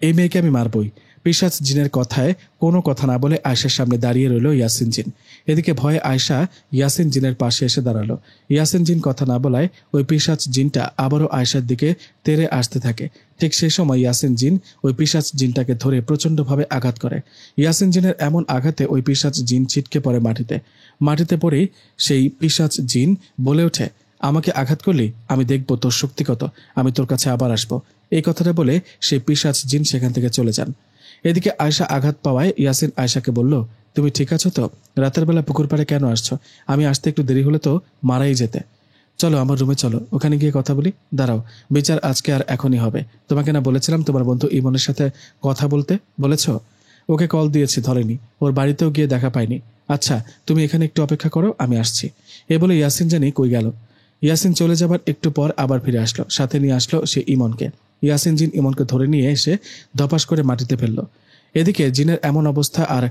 এই মেয়েকে আমি মারবই। পিশাচ জিনের কথায় কোনো কথা না বলে আয়শার সামনে দাঁড়িয়ে রইল ইয়াসিন জিন। এদিকে ভয়ে আয়শা ইয়াসিন জিনের পাশে এসে দাঁড়ালো। ইয়াসিন জিন কথা না বলায় ওই পিশাচ জিনটা আবারও আয়শার দিকে তেড়ে আসতে থাকে। ঠিক সেই সময় ইয়াসিন জিন ওই পিশাচ জিনটাকে ধরে প্রচণ্ডভাবে আঘাত করে। ইয়াসিন জিনের এমন আঘাতে ওই পিশাচ জিন ছিটকে পড়ে মাটিতে। মাটিতে পড়েই সেই পিশাচ জিন বলে ওঠে, আমাকে আঘাত করলি, আমি দেখব তোর শক্তি কত, আমি তোর কাছে আবার আসবো। এই কথাটা বলে সেই পিশাচ জিন সেখান থেকে চলে যান। এদিকে আয়শা আঘাত পাওয়ায় ইয়াসিন আয়শাকে বলল, তুমি ঠিক আছো তো? রাতের বেলা পুকুর পাড়ে কেন আসছো? আমি আসতে একটু দেরি হলে তো মারাই যেতে। চলো আমার রুমে চলো, ওখানে গিয়ে কথা বলি। দাঁড়াও, বিচার আজকে আর এখনই হবে। তোমাকে না বলেছিলাম তোমার বন্ধু ইমনের সাথে কথা বলতে? বলেছ? ওকে কল দিয়েছি, ধরেনি। ওর বাড়িতেও গিয়ে দেখা পাইনি। আচ্ছা, তুমি এখানে একটু অপেক্ষা করো, আমি আসছি। এ বলে ইয়াসিন জানি কই গেল। ইয়াসিন চলে যাবার একটু পর আবার ফিরে আসলো, সাথে নিয়ে আসলো সে ইমনকে। ইয়াসিন জিন ইমনকে ধরে নিয়ে এসে ধপাস করে মাটিতে ফেলল। এদিকে জিনের এমন অবস্থা আর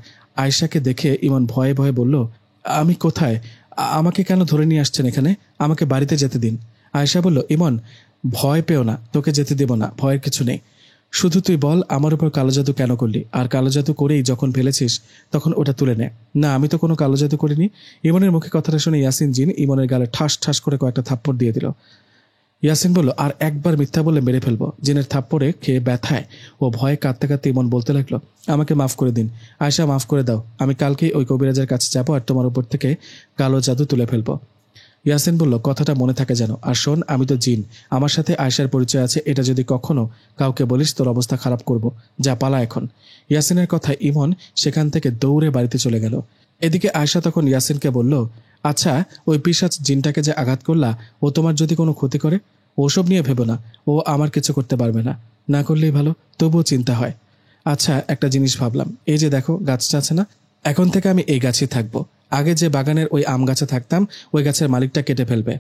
আয়েশাকে দেখে ইমন ভয়ে ভয়ে বলল, আমি কোথায়? আমাকে কেন ধরে নিয়ে আসছেন এখানে? আমাকে বাড়িতে যেতে দিন। আয়েশা বলল, ইমন, ভয় পেও না, তোকে যেতে দেব না, ভয়ের কিছু নেই। শুধু তুই বল আমার উপর কালো জাদু কেন করলি, আর কালো জাদু করেই যখন ফেলেছিস তখন ওটা তুলে নে। না, আমি তো কোনো কালো জাদু করিনি। ইমনের মুখে কথাটা শুনে ইয়াসিন জিন ইমনের গালে ঠাস ঠাস করে কয়েকটা থাপ্পড় দিয়ে দিল। ইয়াসিন বলল, আর একবার মিথ্যা বলে মেরে ফেলবো। জিনের থাপ্পড়ে খেয়ে ব্যথায় ও ভয়ে কাঁদতে কাঁদতে ইমন বলতে লাগলো, আমাকে মাফ করে দিন আয়েশা, মাফ করে দাও। আমি কালকেই ওই কবিরাজের কাছে যাবো আর তোমার উপর থেকে কালো জাদু তুলে ফেলবো। ইয়াসিন বলল, কথাটা মনে থাকে যেন। আর শোন, আমি তো জিন, আমার সাথে আয়েশার পরিচয় আছে, এটা যদি কখনো কাউকে বলিস তোর অবস্থা খারাপ করব। যা, পালা এখন। ইয়াসিনের কথায় ইমন সেখান থেকে দৌড়ে বাড়িতে চলে গেল। এদিকে আয়েশা তখন ইয়াসিনকে বলল, আচ্ছা, ওই পিশাচ জিনটাকে যে আঘাত করলা, ও তোমার যদি কোনো ক্ষতি করে? ওসব নিয়ে ভেবো না, ও আমার কিছু করতে পারবে না। না করলেই ভালো, তবুও চিন্তা হয়। আচ্ছা, একটা জিনিস ভাবলাম, এই যে দেখো গাছটা আছে না, এখন থেকে আমি এই গাছেই থাকবো। আগে যে বাগানের ওই আম গাছে থাকতাম, ওই গাছের মালিকটা কেটে ফেলবে,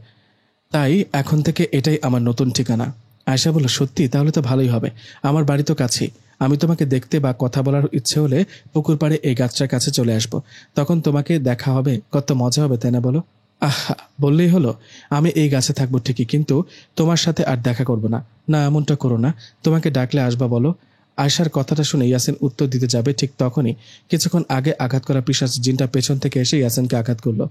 তাই এখন থেকে এটাই আমার নতুন ঠিকানা। আয়েশা বলল, সত্যি? তাহলে তো ভালোই হবে, আমার বাড়ি তো কাছেই। আমি তোমাকে দেখতে বা কথা বলার ইচ্ছে হলে পুকুর পাড়ে এই গাছটার কাছে চলে আসব, তখন তোমাকে দেখা হবে, কত মজা হবে, তাই না বলো? আহা, বললেই হলো। আমি এই গাছে থাকবো ঠিকই, কিন্তু তোমার সাথে আর দেখা করব না। না, এমনটা করো না, তোমাকে ডাকলে আসবা বলো। আয়েশার কথাটা শুনে ইয়াসিন উত্তর দিতে যাবে, ঠিক তখনই কিছুক্ষণ আগে আঘাত করা পিশাচ জিনটা পেছন থেকে এসে ইয়াসিনকে আঘাত করলো।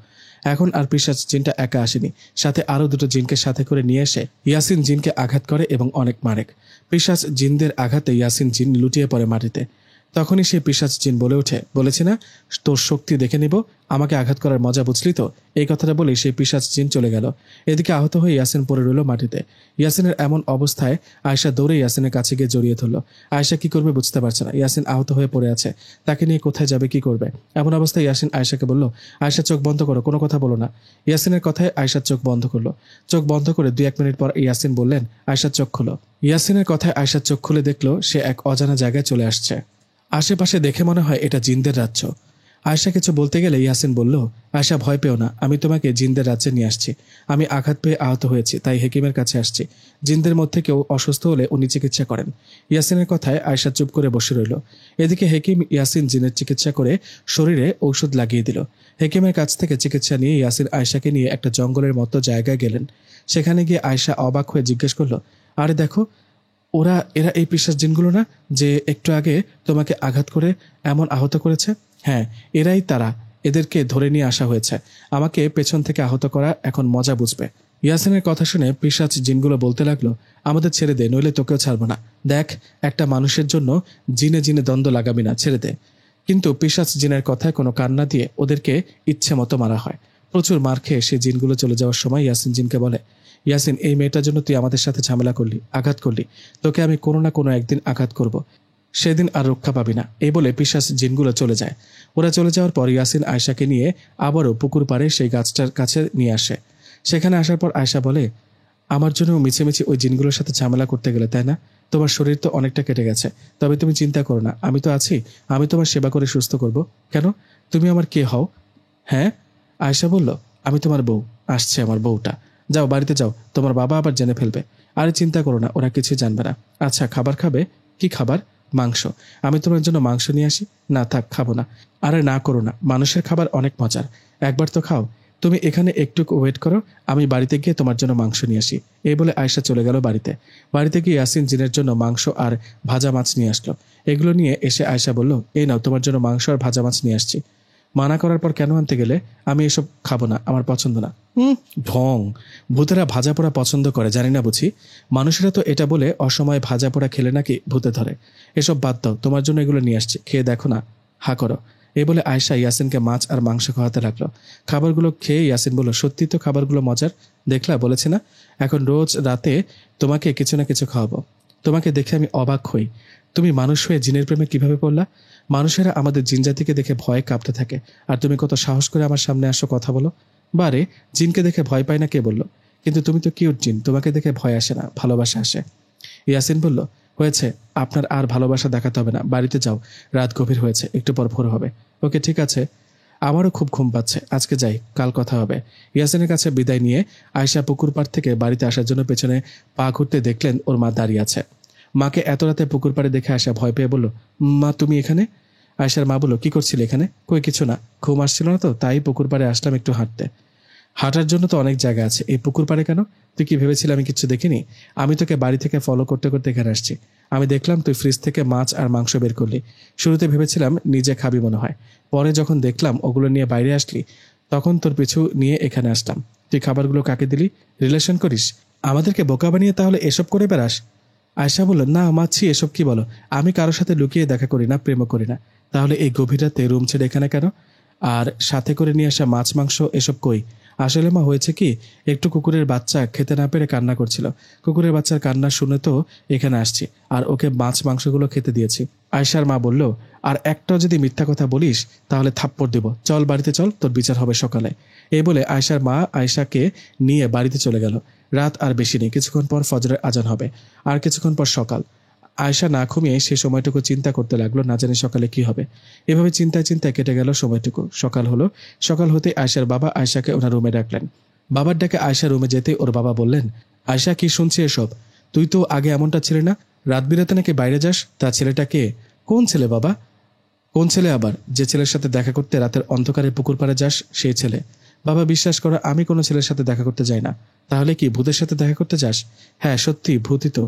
এখন আর পিশাচ জিনটা একা আসেনি, সাথে আরো দুটো জিনকে সাথে করে নিয়ে এসে ইয়াসিন জিনকে আঘাত করে এবং অনেক মারে। পিশাচ জিনদের আঘাতে ইয়াসিন জিন লুটিয়ে পড়ে মাটিতে। তখনই সেই পিশাচ জিন বলে ওঠে, বলেছি না তোর শক্তি দেখে নিব, আমাকে আঘাত করার মজা বুঝলি তো? এই কথাটা বলেই সেই পিশাচ জিন চলে গেল। এদিকে আহত হয়ে ইয়াসিন পড়ে রইল মাটিতে। ইয়াসিনের এমন অবস্থায় আয়েশা দৌড়ে ইয়াসিনের কাছে গিয়ে জড়িয়ে ধরল। আয়েশা কি করবে বুঝতে পারছে না, ইয়াসিন আহত হয়ে পড়ে আছে, তাকে নিয়ে কোথায় যাবে, কি করবে? এমন অবস্থায় ইয়াসিন আয়েশাকে বলল, আয়েশা চোখ বন্ধ করো, কোনো কথা বলো না। ইয়াসিনের কথায় আয়েশার চোখ বন্ধ করলো। চোখ বন্ধ করে 2-1 মিনিট পর ইয়াসিন বললেন, আয়েশার চোখ খোলো। ইয়াসিনের কথায় আয়েশার চোখ খুলে দেখলো সে এক অজানা জায়গায় চলে আসছে। আশেপাশে দেখে মনে হয় এটা জিনদের রাজ্য। আয়েশা কিছু বলতে গেলে ইয়াসিন বলল, আয়েশা ভয় পেও না, আমি তোমাকে জিনদের রাজ্যে নিয়ে আসছি। আমি আঘাত পেয়ে আহত হয়েছি, তাই হেকিমের কাছে আসছি। জিনদের মধ্যে কেউ অসুস্থ হলে উনি চিকিৎসা করেন। ইয়াসিনের কথায় আয়েশা চুপ করে বসে রইল। এদিকে হেকিম ইয়াসিন জিনের চিকিৎসা করে শরীরে ঔষধ লাগিয়ে দিল। হেকিমের কাছ থেকে চিকিৎসা নিয়ে ইয়াসিন আয়েশাকে নিয়ে একটা জঙ্গলের মতো জায়গায় গেলেন। সেখানে গিয়ে আয়েশা অবাক হয়ে জিজ্ঞেস করলো, আরে দেখো, এরা এই পিশাচ জিনগুলো না, যে একটু আগে তোমাকে আঘাত করে এমন আহত করেছে? হ্যাঁ, এরাই তারা, এদেরকে ধরে নিয়ে আসা হয়েছে। আমাকে পেছন থেকে আহত করা, এখন মজা বুঝবে। ইয়াসিনের কথা শুনে পিশাচ জিনগুলো বলতে লাগলো, আমাদের ছেড়ে দে, নইলে তোকেও ছাড়বো না। দেখ, একটা মানুষের জন্য জিনে জিনে দ্বন্দ্ব লাগাবি না, ছেড়ে দে। কিন্তু পিশাচ জিনের কথায় কোনো কান না দিয়ে ওদেরকে ইচ্ছে মতো মারা হয়। প্রচুর মার খেয়ে সে জিনগুলো চলে যাওয়ার সময় ইয়াসিন জিনকে বলে, ইয়াসিন, এই মেয়েটার জন্য তুই আমাদের সাথে ঝামেলা করলি, আঘাত করলি, তোকে আমি কোনো না কোনো একদিন আঘাত করব, সেদিন আর রক্ষা পাবি না। এই বলে পিশাচ জিনগুলো চলে যায়। ওরা চলে যাওয়ার পর ইয়াসিন আয়েশাকে নিয়ে আবারও পুকুর পাড়ে সেই গাছটার কাছে নিয়ে আসে। সেখানে আসার পর আয়েশা বলে, আমার জন্য মিছিমিছি ওই জিনগুলোর সাথে ঝামেলা করতে গেলে, তাই না? তোমার শরীর তো অনেকটা কেটে গেছে, তবে তুমি চিন্তা করো না, আমি তো আছি, আমি তোমার সেবা করে সুস্থ করব। কেন, তুমি আমার কে হও? হ্যাঁ, আয়েশা বলল, আমি তোমার বউ, আসছে আমার বউটা। যাও, বাড়িতে যাও, তোমার বাবা আবার জেনে ফেলবে। আরে চিন্তা করো না, ওরা কিছুই জানবে না। আচ্ছা, খাবার খাবে? কি খাবার? মাংস। আমি তোমার জন্য মাংস নিয়ে আসি? না থাক, খাবো না। আরে না করো না, মানুষের খাবার অনেক মজার, একবার তো খাও। তুমি এখানে একটু ওয়েট করো, আমি বাড়িতে গিয়ে তোমার জন্য মাংস নিয়ে আসি। এই বলে আয়েশা চলে গেল বাড়িতে। বাড়িতে গিয়ে ইয়াসিন জিনের জন্য মাংস আর ভাজা মাছ নিয়ে আসলো। এগুলো নিয়ে এসে আয়েশা বলল, এই নাও, তোমার জন্য মাংস আর ভাজা মাছ নিয়ে আসছি। মানা করার পর কেন আনতে গেলে? আমি এসব খাবো না, আমার পছন্দ না। ঢং, ভূতেরা ভাজা পোড়া পছন্দ করে, জানি না বুঝি? মানুষেরা তো এটা বলে অসময়ে ভাজা পোড়া খেলে নাকি ভূতে ধরে। এসব বাদ দাও, তোমার জন্য এগুলো নিয়ে আসছি, খেয়ে দেখো না, হা করো। এই বলে আয়েশা ইয়াসিনকে মাছ আর মাংস খাওয়াতে লাগলো। খাবারগুলো খেয়ে ইয়াসিন বলল, সত্যি তো খাবারগুলো মজার, দেখলা, বলেছি না? এখন রোজ রাতে তোমাকে কিছু না কিছু খাওয়াবো। তোমাকে দেখে আমি অবাক হই, তুমি মানুষ হয়ে জিনের প্রেমে কিভাবে পড়লা? মানুষেরা আমাদের জিন জাতিকে দেখে ভয়ে কাঁপতে থাকে, আর তুমি কত সাহস করে আমার সামনে আসো, কথা বলো। বারে, জিনকে দেখে ভয় পায় না কে বললো? কিন্তু তুমি তো কিউট জিন, তোমাকে দেখে ভয় আসে না, ভালোবাসা আসে। ইয়াসিন বলল, হয়েছে, আপনার আর ভালোবাসা দেখাতে হবে না, বাড়িতে যাও, রাত গভীর হয়েছে, একটু পর ভোর হবে। ওকে ঠিক আছে, আমারও খুব ঘুম পাচ্ছে, আজকে যাই, কাল কথা হবে। ইয়াসিনের কাছে বিদায় নিয়ে আয়শা পুকুর পাড় থেকে বাড়িতে আসার জন্য পেছনে পা ঘুরতে দেখলেন ওর মা দাঁড়িয়ে আছে। মাকে এত রাতে পুকুর পাড়ে দেখে আয়শা ভয় পেয়ে বলল, মা তুমি এখানে? আয়শার মা বলল, কি করছিলে এখানে? কই কিছু না, ঘুম আসছিল না তো, তাই পুকুর পাড়ে আসলাম একটু হাঁটতে। হাঁটার জন্য তো অনেক জায়গা আছে, এই পুকুর পাড়ে কেন? তুই কি ভেবেছিলি আমি কিছু দেখিনি? আমি তোকে বাড়ি থেকে ফলো করতে করতে এখানে আসছি। আমি দেখলাম তুই ফ্রিজ থেকে মাছ আর মাংস বের করলি। শুরুতে ভেবেছিলাম নিজে খাবি মনে হয়, পরে যখন দেখলাম ওগুলো নিয়ে বাইরে আসলি, তখন তোর পিছু নিয়ে এখানে আসলাম। তুই খাবারগুলো কাকে দিলি? রিলেশন করিস? আমাদেরকে বোকা বানিয়ে তাহলে এসব করে বেড়াস? আয়শা বলল, না মাছি, এসব কি বলো? আমি কারোর সাথে লুকিয়ে দেখা করি না, প্রেমও করি না। তাহলে এই গভীর রাতে রুম ছেড়ে এখানে কেন? আর সাথে করে নিয়ে আসা মাছ মাংস এসব কই? আসলে মা হয়েছে কি, একটু কুকুরের বাচ্চা খেতে না পেরে কান্না করছিল, কুকুরের বাচ্চার কান্না শুনে তো এখানে আসছি, আর ওকে মাছ মাংসগুলো খেতে দিয়েছি। আয়শার মা বলল, আর একটাও যদি মিথ্যা কথা বলিস তাহলে থাপ্পড় দেব, চল বাড়িতে চল, তোর বিচার হবে সকালে। এই বলে আয়শার মা আয়শাকে নিয়ে বাড়িতে চলে গেল। রাত আর বেশি নেই, কিছুক্ষণ পর ফজরের আজান হবে, আর কিছুক্ষণ পর সকাল। আয়শা না ঘুমিয়ে সে সময়টুকু চিন্তা করতে লাগলো, না জানি সকালে কি হবে। এভাবে চিন্তায় চিন্তায় কেটে গেল সময়টুকু। সকাল হলো। সকাল হতে আয়শার বাবা আয়শাকে ওনার রুমে ডাকলেন। বাবার ডাকে আয়শা রুমে যেতে ওর বাবা বললেন, আয়শা কি শুনছি এসব? তুই তো আগে এমনটা ছিলে না, রাত বিরাতে নাকি বাইরে যাস। তা ছেলেটা কে? কোন ছেলে বাবা? কোন ছেলে আবার? যে ছেলের সাথে দেখা করতে রাতের অন্ধকারে পুকুর পাড়ে যাস, সেই ছেলে। বাবা বিশ্বাস করো, আমি কোনো ছেলের সাথে দেখা করতে যাই না। তাহলে কি ভূতের সাথে দেখা করতে যাস? হ্যাঁ সত্যি, ভূতই তো।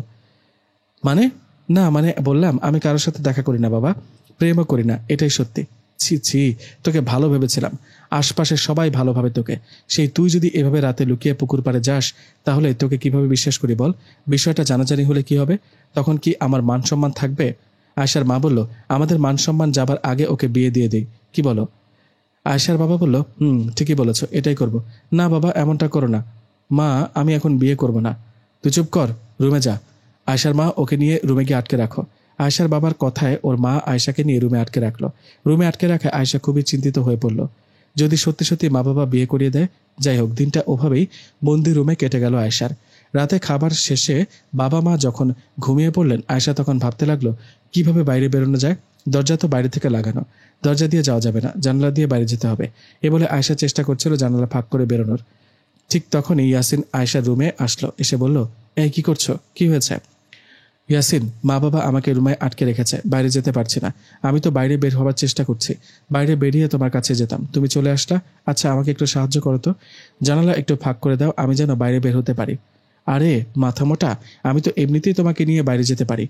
মানে? না মানে বললাম আমি কারোর সাথে দেখা করি না বাবা, প্রেমও করি না, এটাই সত্যি। ছি ছি, তোকে ভালো ভেবেছিলাম, আশপাশে সবাই ভালো ভাবে তোকে। সেই তুই যদি এভাবে রাতে লুকিয়ে পুকুর পাড়ে যাস, তাহলে তোকে কিভাবে বিশ্বাস করি বল? বিষয়টা জানাজানি হলে কি হবে? তখন কি আমার মান সম্মান থাকবে? আয়শার মা বলল, আমাদের মান সম্মান যাবার আগে ওকে বিয়ে দিয়ে দিই, কি বলো? আয়শার বাবা বলল, ঠিকই বলেছ, এটাই করব। না বাবা, এমনটা করো না। মা, আমি এখন বিয়ে করব না। তুই চুপ কর, রুমে যা। আয়শার মা, ওকে নিয়ে রুমে গিয়ে আটকে রাখো। আয়শার বাবার কথায় ওর মা আয়শাকে নিয়ে রুমে আটকে রাখলো। রুমে আটকে রাখায় আয়শা খুবই চিন্তিত হয়ে পড়ল। যদি সত্যি সত্যি মা বাবা বিয়ে করিয়ে দেয়? যাই হোক, দিনটা ওভাবেই বন্দি রুমে কেটে গেল আয়শার। রাতে খাবার শেষে বাবা মা যখন ঘুমিয়ে পড়লেন, আয়শা তখন ভাবতে লাগলো কিভাবে বাইরে বেরোনো যায়। দরজা তো বাইরে থেকে লাগানো, দরজা দিয়ে যাওয়া যাবে না, জানালা দিয়ে বাইরে যেতে হবে। এ বলে আয়শা চেষ্টা করছিল জানালা ফাঁক করে বেরোনোর। ঠিক তখনই ইয়াসিন আয়শার রুমে আসলো। এসে বলল, এই কি করছো, কি হয়েছে? ইয়াসিন, মা বাবা আমাকে রুমে আটকে রেখেছে, বাইরে যেতে পারছি না। আমি তো বাইরে বের হওয়ার চেষ্টা করছি, বাইরে বেরিয়ে তোমার কাছে যেতাম, তুমি চলে আসলা। আচ্ছা আমাকে একটু সাহায্য করো তো, জানালা একটু ফাঁক করে দাও, আমি যেন বাইরে বের হতে পারি। আরে মাথা মোটা, আমি তো এমনিতেই তোমাকে নিয়ে বাইরে যেতে পারি।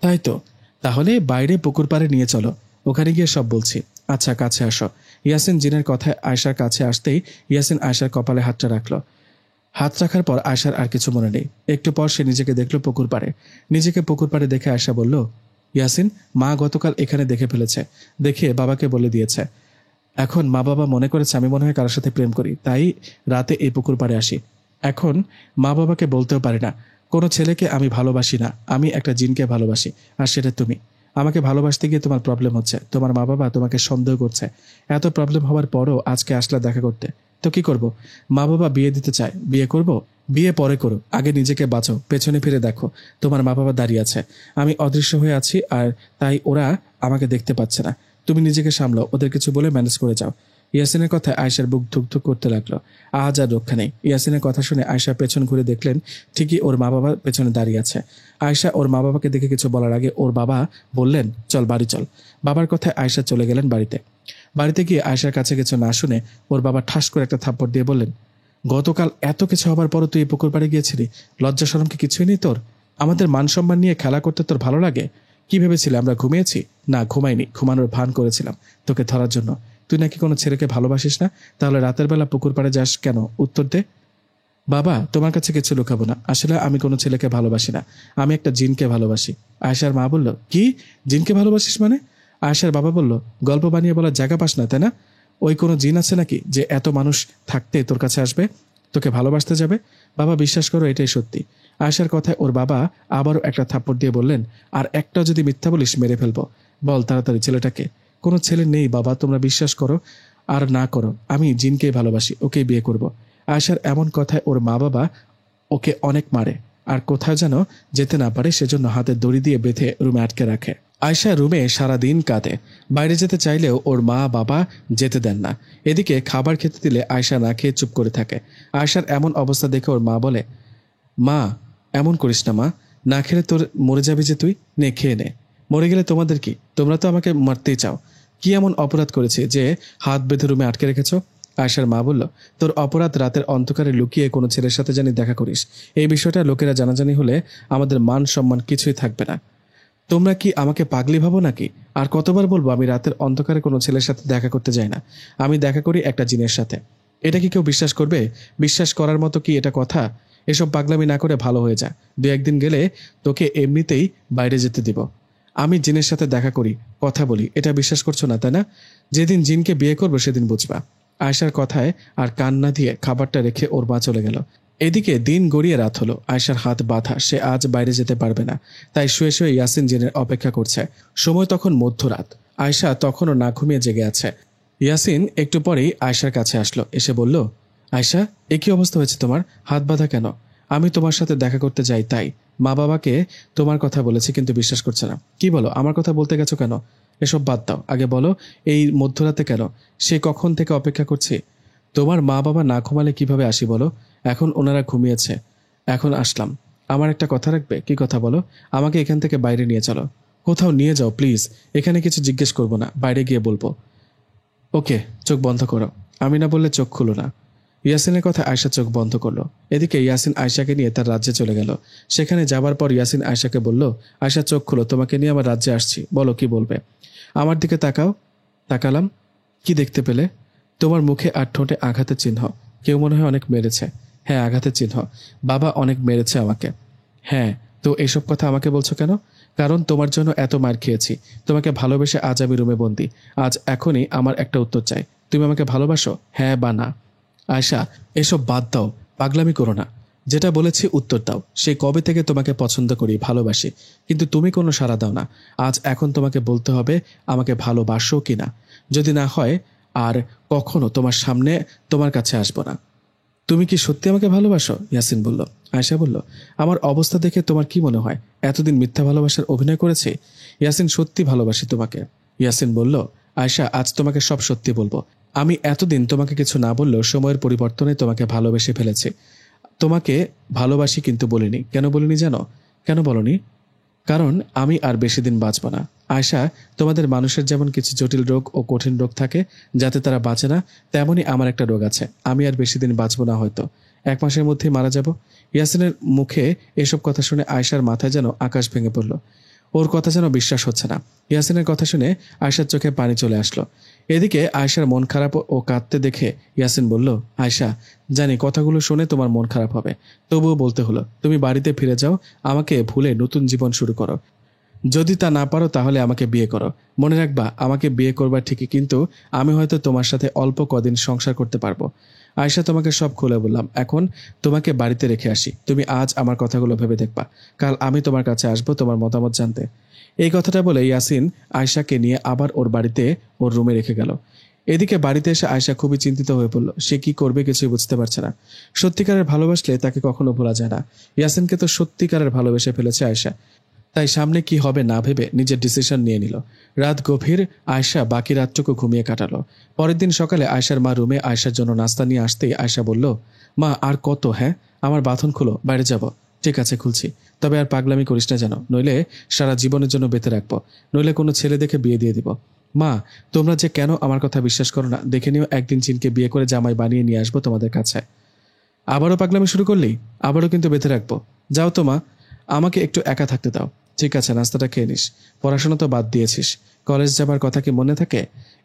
তাই তো, তাহলে বাইরে পুকুর পাড়ে নিয়ে চলো, ওখানে গিয়ে সব বলছি। আচ্ছা কাছে আসো। ইয়াসিন জিনের কথায় আয়শার কাছে আসতেই ইয়াসিন আয়শার কপালে হাতটা রাখলো। হাত রাখার পর আয়শার আর কিছু মনে নেই। একটু পর সে নিজেকে দেখলো পুকুর পাড়ে। নিজেকে পুকুর পাড়ে দেখে আয়শা বলল, ইয়াসিন, মা গতকাল এখানে দেখে ফেলেছে, দেখে বাবাকে বলে দিয়েছে। এখন মা বাবা মনে করেছে আমি মনে হয় কারোর সাথে প্রেম করি, তাই রাতে এই পুকুর পাড়ে আসি। এখন মা বাবাকে বলতেও পারি না কোনো ছেলেকে আমি ভালোবাসি না, আমি একটা জিনকে ভালোবাসি, আর সেটা তুমি। আমাকে ভালোবাসতে গিয়ে তোমার প্রবলেম হচ্ছে, তোমার মা বাবা তোমাকে সন্দেহ করছে। এত প্রবলেম হওয়ার পরও আজকে আসলা দেখা করতে, তো কি করব? মা বাবা বিয়ে দিতে চায়, বিয়ে করব? বিয়ে পরে করো, আগে নিজেকে বাঁচো, পেছনে ফিরে দেখো, তোমার মা বাবা দাঁড়িয়ে আছে, আমি অদৃশ্য হয়ে আছি, আর তাই ওরা আমাকে দেখতে পাচ্ছে না। তুমি নিজেকে সামলাও, ওদের কিছু বলে ম্যানেজ করে যাও। ইয়াসিনের কথায় আয়শার বুক ধুকধুক করতে লাগলো। আজ আর রক্ষা নেই। ইয়াসিনের কথা শুনে আয়শা পেছন ঘুরে দেখলেন ঠিকই ওর মা বাবা পেছনে দাঁড়িয়ে আছে। আয়শা ওর মা বাবাকে দেখে কিছু বলার আগে ওর বাবা বললেন, চল বাড়ি চল। বাবার কথায় আয়শা চলে গেলেন বাড়িতে। বাড়িতে গিয়ে আয়শার কাছে কিছু না শুনে ওর বাবা ঠাস করে একটা থাপ্পড় দিয়ে বললেন, গতকাল এত কিছু হবার পরও তুই এই পুকুর পাড়ে গিয়েছিলি, লজ্জা শরম কি কিছুই নেই তোর? আমাদের মান সম্মান নিয়ে খেলা করতে তোর ভালো লাগে? কি ভেবেছিলে আমরা ঘুমিয়েছি? না, ঘুমাইনি, ঘুমানোর ভান করেছিলাম তোকে ধরার জন্য। তুই নাকি কোনো ছেলেকে ভালোবাসিস না, তাহলে রাতের বেলা পুকুর পাড়ে যাস কেন? উত্তর দে। বাবা, তোমার কাছে কিছু লুকাবো না, আসলে আমি কোনো ছেলেকে ভালোবাসি না, আমি একটা জিনকে ভালোবাসি। আয়শার মা বলল, কি? জিনকে ভালোবাসিস মানে? আয়শার বাবা বলল, গল্প বানিয়ে বলার জায়গা পাস না তাই না? ওই কোনো জিন আছে নাকি যে এত মানুষ থাকতে তোর কাছে আসবে, তোকে ভালোবাসতে যাবে? বাবা বিশ্বাস করো, এটাই সত্যি। আয়শার কথায় ওর বাবা আবারও একটা থাপ্পড় দিয়ে বললেন, আর একটাও যদি মিথ্যা বলিস মেরে ফেলবো। বল তাড়াতাড়ি ছেলেটাকে। কোনো ছেলে নেই বাবা, তোমরা বিশ্বাস করো আর না করো, আমি জিনকেই ভালোবাসি, ওকেই বিয়ে করব। আয়শার এমন কথায় ওর মা বাবা ওকে অনেক মারে। আর কোথাও যেন যেতে না পারে, সেজন্য হাতে দড়ি দিয়ে বেঁধে রুমে আটকে রাখে। আয়শা রুমে সারাদিন কাঁদে। বাইরে যেতে চাইলেও ওর মা বাবা যেতে দেন না। এদিকে খাবার খেতে দিলে আয়শা না খেয়ে চুপ করে থাকে। আয়শার এমন অবস্থা দেখে ওর মা বলে, মা এমন করিস না মা, না খেলে তোর মরে যাবি যে, তুই নে খেয়ে নে। মরে গেলে তোমাদের কি? তোমরা তো আমাকে মারতেই চাও। কি এমন অপরাধ করেছি যে হাত বেঁধে রুমে আটকে রেখেছ? আয়শার মা বলল, তোর অপরাধ রাতের অন্ধকারে লুকিয়ে কোনো ছেলের সাথে জানি দেখা করিস। এই বিষয়টা লোকেরা জানাজানি হলে আমাদের মান সম্মান কিছুই থাকবে না। তোমরা কি আমাকে পাগলি ভাবো নাকি? আর কতবার বলবো আমি রাতের অন্ধকারে কোনো ছেলের সাথে দেখা করতে যাই না। আমি দেখা করি একটা জিনের সাথে। এটা কি কেউ বিশ্বাস করবে? বিশ্বাস করার মতো কি এটা কথা? এসব পাগলামি না করে ভালো হয়ে যা। 2-1 দিন গেলে তোকে এমনিতেই বাইরে যেতে দিব। আমি জিনের সাথে দেখা করি, কথা বলি, এটা বিশ্বাস করছো না তাই না? যেদিন জিনকে বিয়ে করবো সেদিন বুঝবা। আয়শার কথায় আর কান না দিয়ে খাবারটা রেখে ওর মা চলে গেল। এদিকে দিন গড়িয়ে রাত হলো। আয়শার হাত বাঁধা, সে আজ বাইরে যেতে পারবে না। তাই শুয়ে শুয়ে ইয়াসিন জিনের অপেক্ষা করছে। সময় তখন মধ্যরাত। আয়শা তখনও না ঘুমিয়ে জেগে আছে। ইয়াসিন একটু পরেই আয়শার কাছে আসলো, এসে বলল, আয়শা, এ কি অবস্থা হয়েছে তোমার? হাত বাঁধা কেন? আমি তোমার সাথে দেখা করতে যাই তাই। মা বাবাকে তোমার কথা বলেছি কিন্তু বিশ্বাস করছে না। কি বলো, আমার কথা বলতে গেছো কেন? এসব বাদ দাও, আগে বলো এই মধ্যরাতে কেন? সে কখন থেকে অপেক্ষা করছি। তোমার মা বাবা না ঘুমালে কিভাবে আসি বলো? এখন ওনারা ঘুমিয়েছে, এখন আসলাম। আমার একটা কথা রাখবে? কি কথা বলো? আমাকে এখান থেকে বাইরে নিয়ে চলো। কোথাও নিয়ে যাও প্লিজ। এখানে কিছু জিজ্ঞেস করবো না, বাইরে গিয়ে বলবো। ওকে, চোখ বন্ধ করো। আমি না বললে চোখ খুলো না। ইয়াসিনের কথা আয়শা চোখ বন্ধ করলো। এদিকে ইয়াসিন আয়শাকে নিয়ে তার রাজ্যে চলে গেল। সেখানে যাবার পর ইয়াসিন আয়শাকে বলল, আয়শা চোখ খুলো, তোমাকে নিয়ে আমার রাজ্যে আসছি, বলো কি বলবে। আমার দিকে তাকাও। তাকালাম। কি দেখতে পেলে? তোমার মুখে আর ঠোঁটে আঘাতের চিহ্ন। কেউ মনে হয় অনেক মেরেছে। হ্যাঁ, আঘাতের চিহ্ন। বাবা অনেক মেরেছে আমাকে। হ্যাঁ, তো এসব কথা আমাকে বলছো কেন? কারণ তোমার জন্য এত মার খেয়েছি। তোমাকে ভালোবেসে আজ আমি রুমে বন্দি। আজ এখনই আমার একটা উত্তর চাই। তুমি আমাকে ভালোবাসো, হ্যাঁ বা না? আয়শা, এসব বাদ দাও, পাগলামি করো না। যেটা বলেছি উত্তর দাও। সেই কবে থেকে তোমাকে পছন্দ করি, ভালোবাসি, কিন্তু তুমি কোনো সাড়া দাও না। আজ এখন তোমাকে বলতে হবে আমাকে ভালোবাসো কি না। যদি না হয় আর কখনো তোমার সামনে তোমার কাছে আসবো না। তুমি কি সত্যি আমাকে ভালোবাসো? ইয়াসিন বলল। আয়শা বলল, আমার অবস্থা দেখে তোমার কি মনে হয় এতদিন মিথ্যা ভালোবাসার অভিনয় করেছি? ইয়াসিন, সত্যি ভালোবাসি তোমাকে। ইয়াসিন বলল, আয়শা, আজ তোমাকে সব সত্যি বলবো। আমি এতদিন তোমাকে কিছু না বললেও সময়ের পরিবর্তনে তোমাকে ভালোবেসে ফেলেছি। তোমাকে ভালোবাসি কিন্তু বলিনি। কেন বলিনি জানো? কেন বলনি? কারণ আমি আর বেশি দিন বাঁচব না। আয়শা, তোমাদের মানুষের যেমন কিছু জটিল রোগ ও কঠিন রোগ থাকে যাতে তারা বাঁচে না, তেমনই আমার একটা রোগ আছে। আমি আর বেশি দিন বাঁচব না, হয়তো 1 মাসের মধ্যেই মারা যাব। ইয়াসিনের মুখে এসব কথা শুনে আয়শার মাথায় যেন আকাশ ভেঙে পড়ল। ওর কথা যেন বিশ্বাস হচ্ছে না। ইয়াসিনের কথা শুনে আয়শার চোখে পানি চলে আসলো। এদিকে আয়শার মন খারাপ ও কাঁদতে দেখে ইয়াসিন বলল, আয়শা, জানি কথাগুলো শুনে তোমার মন খারাপ হবে, তবুও বলতে হলো, তুমি বাড়িতে ফিরে যাও, আমাকে ভুলে নতুন জীবন শুরু করো। যদি তা না পারো তাহলে আমাকে বিয়ে করো। মনে রাখবা, আমাকে বিয়ে করবা ঠিকই, কিন্তু আমি হয়তো তোমার সাথে অল্প কদিন সংসার করতে পারবো। আয়শা, তোমাকে সব খুলে বললাম, এখন তোমাকে বাড়িতে রেখে আসি। তুমি আজ আমার কথাগুলো ভেবে দেখবা। কাল আমি তোমার কাছে আসবো তোমার মতামত জানতে। এই কথাটা বলে ইয়াসিন আয়শাকে নিয়ে আবার ওর বাড়িতে ওর রুমে রেখে গেল। এদিকে বাড়িতে এসে আয়শা খুবই চিন্তিত হয়ে পড়ল। সে কি করবে কিছুই বুঝতে পারছে না। সত্যিকারের ভালোবাসলে তাকে কখনো ভোলা যায় না। ইয়াসিনকে তো সত্যিকারের ভালোবেসে ফেলেছে আয়শা। তাই সামনে কি হবে না ভেবে নিজের ডিসিশন নিয়ে নিল। রাত গভীর। আয়শা বাকি রাতটুকু ঘুমিয়ে কাটালো। পরের দিন সকালে আয়শার মা রুমে আয়শার জন্য নাস্তা নিয়ে আসতেই আয়শা বলল, মা আর কত, হ্যাঁ, আমার বাঁধন খুলো, বাইরে যাব। ঠিক আছে, খুলছি, তবে আর পাগলামি করিস না যেন, নইলে সারা জীবনের জন্য বেঁধে রাখবো, নইলে কোনো ছেলে দেখে বিয়ে দিয়ে দিব। মা, তোমরা যে কেন আমার কথা বিশ্বাস করো না, দেখে নিও একদিন চিনকে বিয়ে করে জামাই বানিয়ে নিয়ে আসবো তোমাদের কাছে। আবারও পাগলামি শুরু করলি? আবারও কিন্তু বেঁধে রাখবো। যাও তো মা, আমাকে একটু একা থাকতে দাও। ঠিক আছে, নাস্তাটা খেয়ে নিস। পড়াশোনা তো বাদ দিয়েছিস, কলেজ যাবার কথা কি মনে থাকে?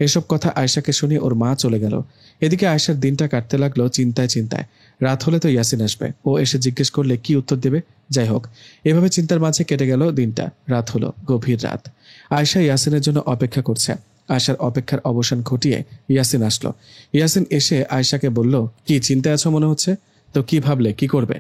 এসব কথা আয়শাকে শুনিয়ে ওর মা চলে গেল। এদিকে আয়শার দিনটা কাটতে লাগলো চিন্তায় চিন্তায়। রাত হলে তো ইয়াসিন আসবে, ও এসে জিজ্ঞেস করলে কি উত্তর দেবে? যাই হোক, এভাবে চিন্তার মাঝে কেটে গেল দিনটা। রাত হলো, গভীর রাত। আয়শা ইয়াসিনের জন্য অপেক্ষা করছে। আয়শার অপেক্ষার অবসান ঘটিয়ে ইয়াসিন আসলো। ইয়াসিন এসে আয়শাকে বলল, কি চিন্তায় আছো মনে হচ্ছে? তো কি ভাবলে, কি করবে?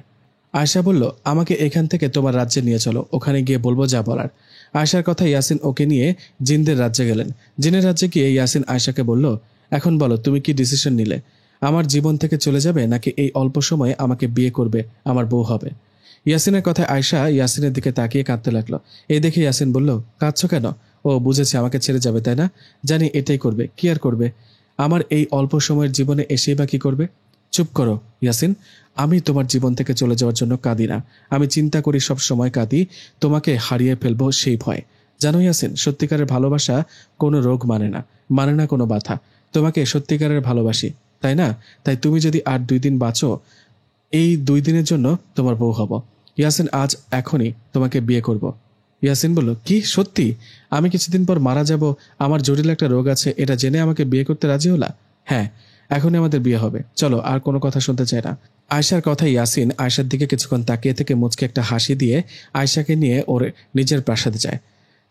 আয়শা বলল, আমাকে এখান থেকে তোমার রাজ্যে নিয়ে চলো, ওখানে গিয়ে বলবো যা বলার। আয়শার কথা ইয়াসিন ওকে নিয়ে জিনদের রাজ্যে গেলেন। জিনের রাজ্যে গিয়ে ইয়াসিন আয়শাকে বলল, এখন বলো তুমি কি ডিসিশন নিলে? আমার জীবন থেকে চলে যাবে নাকি এই অল্প সময়ে আমাকে বিয়ে করবে, আমার বউ হবে? ইয়াসিনের কথায় আয়শা ইয়াসিনের দিকে তাকিয়ে কাঁদতে লাগলো। এই দেখে ইয়াসিন বলল, কাঁদছো কেন? ও বুঝেছে আমাকে ছেড়ে যাবে, তাই না? জানি এটাই করবে, কি আর করবে? আমার এই অল্প সময়ের জীবনে এসেই বা কি করবে? চুপ করো ইয়াসিন, আমি তোমার জীবন থেকে চলে যাওয়ার জন্য কাঁদি না। আমি চিন্তা করি, সব সময় কাঁদি তোমাকে হারিয়ে ফেলবো সেই ভয়। জানো ইয়াসিন, সত্যিকারের ভালোবাসা কোনো রোগ মানে না, মানে না কোনো ব্যথা। তোমাকে সত্যিকারের ভালোবাসি, তাই না? তাই তুমি যদি আর 2 দিন বাঁচো, এই 2 দিনের জন্য তোমার বউ হব। ইয়াসিন, আজ এখনই তোমাকে বিয়ে করব। ইয়াসিন বলল, কি সত্যি? আমি কিছুদিন পর মারা যাব, আমার জটিল একটা রোগ আছে, এটা জেনে আমাকে বিয়ে করতে রাজি হলা? হ্যাঁ, এখনই আমাদের বিয়ে হবে, চলো, আর কোনো কথা শুনতে চাই না। আয়শার কথায় ইয়াসিন আয়শার দিকে কিছুক্ষণ তাকিয়ে থেকে মুচকে একটা হাসি দিয়ে আয়শাকে নিয়ে ওর নিজের প্রাসাদে যায়।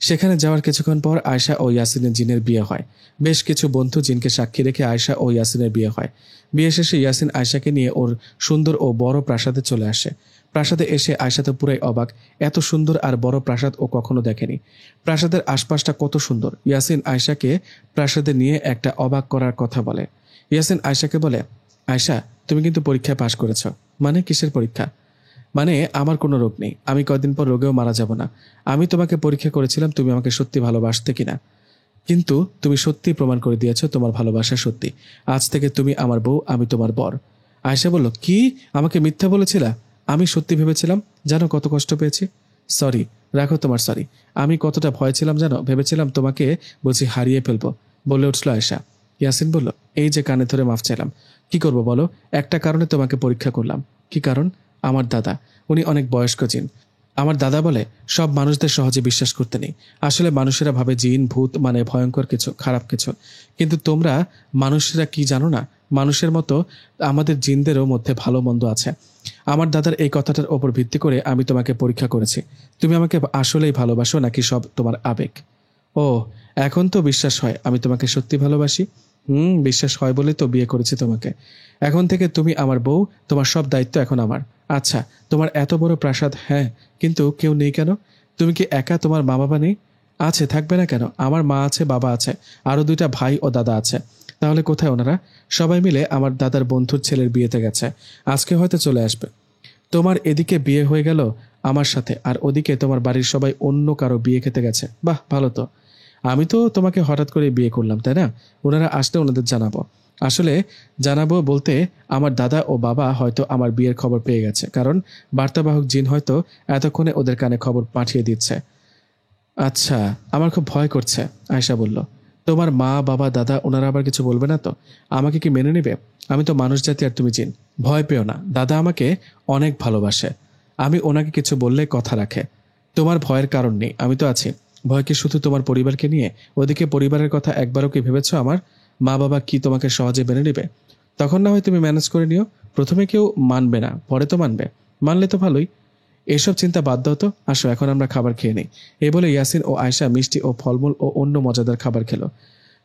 সেখানে যাওয়ার কিছুক্ষণ পর আয়শা ও ইয়াসিনের জিনের বিয়ে হয়। বেশ কিছু বন্ধু জিনকে সাক্ষী রেখে আয়শা ও ইয়াসিনের বিয়ে হয়। বিয়ে শেষে ইয়াসিন আয়শাকে নিয়ে ওর সুন্দর ও বড় প্রাসাদে চলে আসে। প্রাসাদে এসে আয়শা তো পুরাই অবাক, এত সুন্দর আর বড় প্রাসাদ ও কখনো দেখেনি। প্রাসাদের আশপাশটা কত সুন্দর। ইয়াসিন আয়শাকে প্রাসাদে নিয়ে একটা অবাক করার কথা বলে। ইয়াসিন আয়শাকে বলে, আয়শা, তুমি কিন্তু পরীক্ষায় পাশ করেছ। মানে কিসের পরীক্ষা? মানে আমার কোনো রোগ নেই, আমি কয়দিন পর রোগেও মারা যাব না। আমি তোমাকে পরীক্ষা করেছিলাম তুমি আমাকে সত্যি ভালোবাসতে কিনা, কিন্তু তুমি সত্যি প্রমাণ করে দিয়েছ তোমার ভালোবাসা সত্যি। আজ থেকে তুমি আমার বউ, আমি তোমার বর। আয়শা বলল, কি? আমাকে মিথ্যা বলেছিলা? আমি সত্যি ভেবেছিলাম। জানো কত কষ্ট পেয়েছি? সরি, রাখো তোমার সরি। আমি কতটা ভয় ছিলাম জানো, ভেবেছিলাম তোমাকে বুঝি হারিয়ে ফেলবো, বলে উঠল আয়শা। ইয়াসিন বলল, এই যে কানে ধরে মাফ চাইলাম। কি করব বলো? একটা কারণে তোমাকে পরীক্ষা করলাম। কি কারণ? আমার দাদা, উনি অনেক বয়স্ক জিন। আমার দাদা বলে সব মানুষদের সহজে বিশ্বাস করতে নেই। আসলে মানুষেরা ভাবে জিন ভূত মানে ভয়ঙ্কর কিছু, খারাপ কিছু। কিন্তু তোমরা মানুষেরা কি জানো না, মানুষের মতো আমাদের জিনদেরও মধ্যে ভালো মন্দ আছে। আমার দাদার এই কথাটার ওপর ভিত্তি করে আমি তোমাকে পরীক্ষা করেছি। তুমি আমাকে আসলেই ভালোবাসো নাকি সব তোমার আবেগ? ও, এখন তো বিশ্বাস হয় আমি তোমাকে সত্যি ভালোবাসি। বিশ্বাস হয় বলে তো বিয়ে করেছি তোমাকে। এখন থেকে তুমি আমার বউ, তোমার সব দায়িত্ব এখন আমার। আচ্ছা, তোমার এত বড় প্রাসাদ, হ্যাঁ, কিন্তু কেউ নেই কেন? তুমি কি একা? তোমার মা বাবা নেই? আছে, থাকবে না কেন? আমার মা আছে, বাবা আছে, আরো 2টা ভাই ও দাদা আছে। তাহলে কোথায় ওনারা? সবাই মিলে আমার দাদার বন্ধুর ছেলের বিয়েতে গেছে, আজকে হয়তো চলে আসবে। তোমার এদিকে বিয়ে হয়ে গেল আমার সাথে, আর ওদিকে তোমার বাড়ির সবাই অন্য কারো বিয়ে খেতে গেছে। বাহ, ভালো তো। আমি তো তোমাকে হঠাৎ করে বিয়ে করলাম, তাই না? ওনারা আসলে ওনাদের জানাবো। আসলে জানাবো বলতে, আমার দাদা ও বাবা হয়তো আমার বিয়ের খবর পেয়ে গেছে, কারণ বার্তাবাহক জিন হয়তো এতক্ষণে ওদের কানে খবর পাঠিয়ে দিচ্ছে। আচ্ছা, আমার খুব ভয় করছে, আয়শা বলল। তোমার মা বাবা দাদা ওনারা আবার কিছু বলবে না তো? আমাকে কি মেনে নেবে? আমি তো মানুষ জাতি আর তুমি জিন। ভয় পেও না, দাদা আমাকে অনেক ভালোবাসে। আমি ওনাকে কিছু বললে কথা রাখে। তোমার ভয়ের কারণ নেই, আমি তো আছি। ভয় কি শুধু তোমার পরিবারকে নিয়ে? ওদিকে পরিবারের কথা একবারও কি ভেবেছ? আমার মা বাবা কি তোমাকে সহজে মেনে নেবে? তখন না হয় তুমি ম্যানেজ করে নিও। প্রথমে কেউ মানবে না, পরে তো মানবে। মানলে তো ভালোই। এসব চিন্তা বাদ দাও তো, আসো এখন আমরা খাবার খেয়ে নিই। এই বলে ইয়াসিন ও আয়শা মিষ্টি ও ফলমূল ও অন্য মজাদার খাবার খেলো।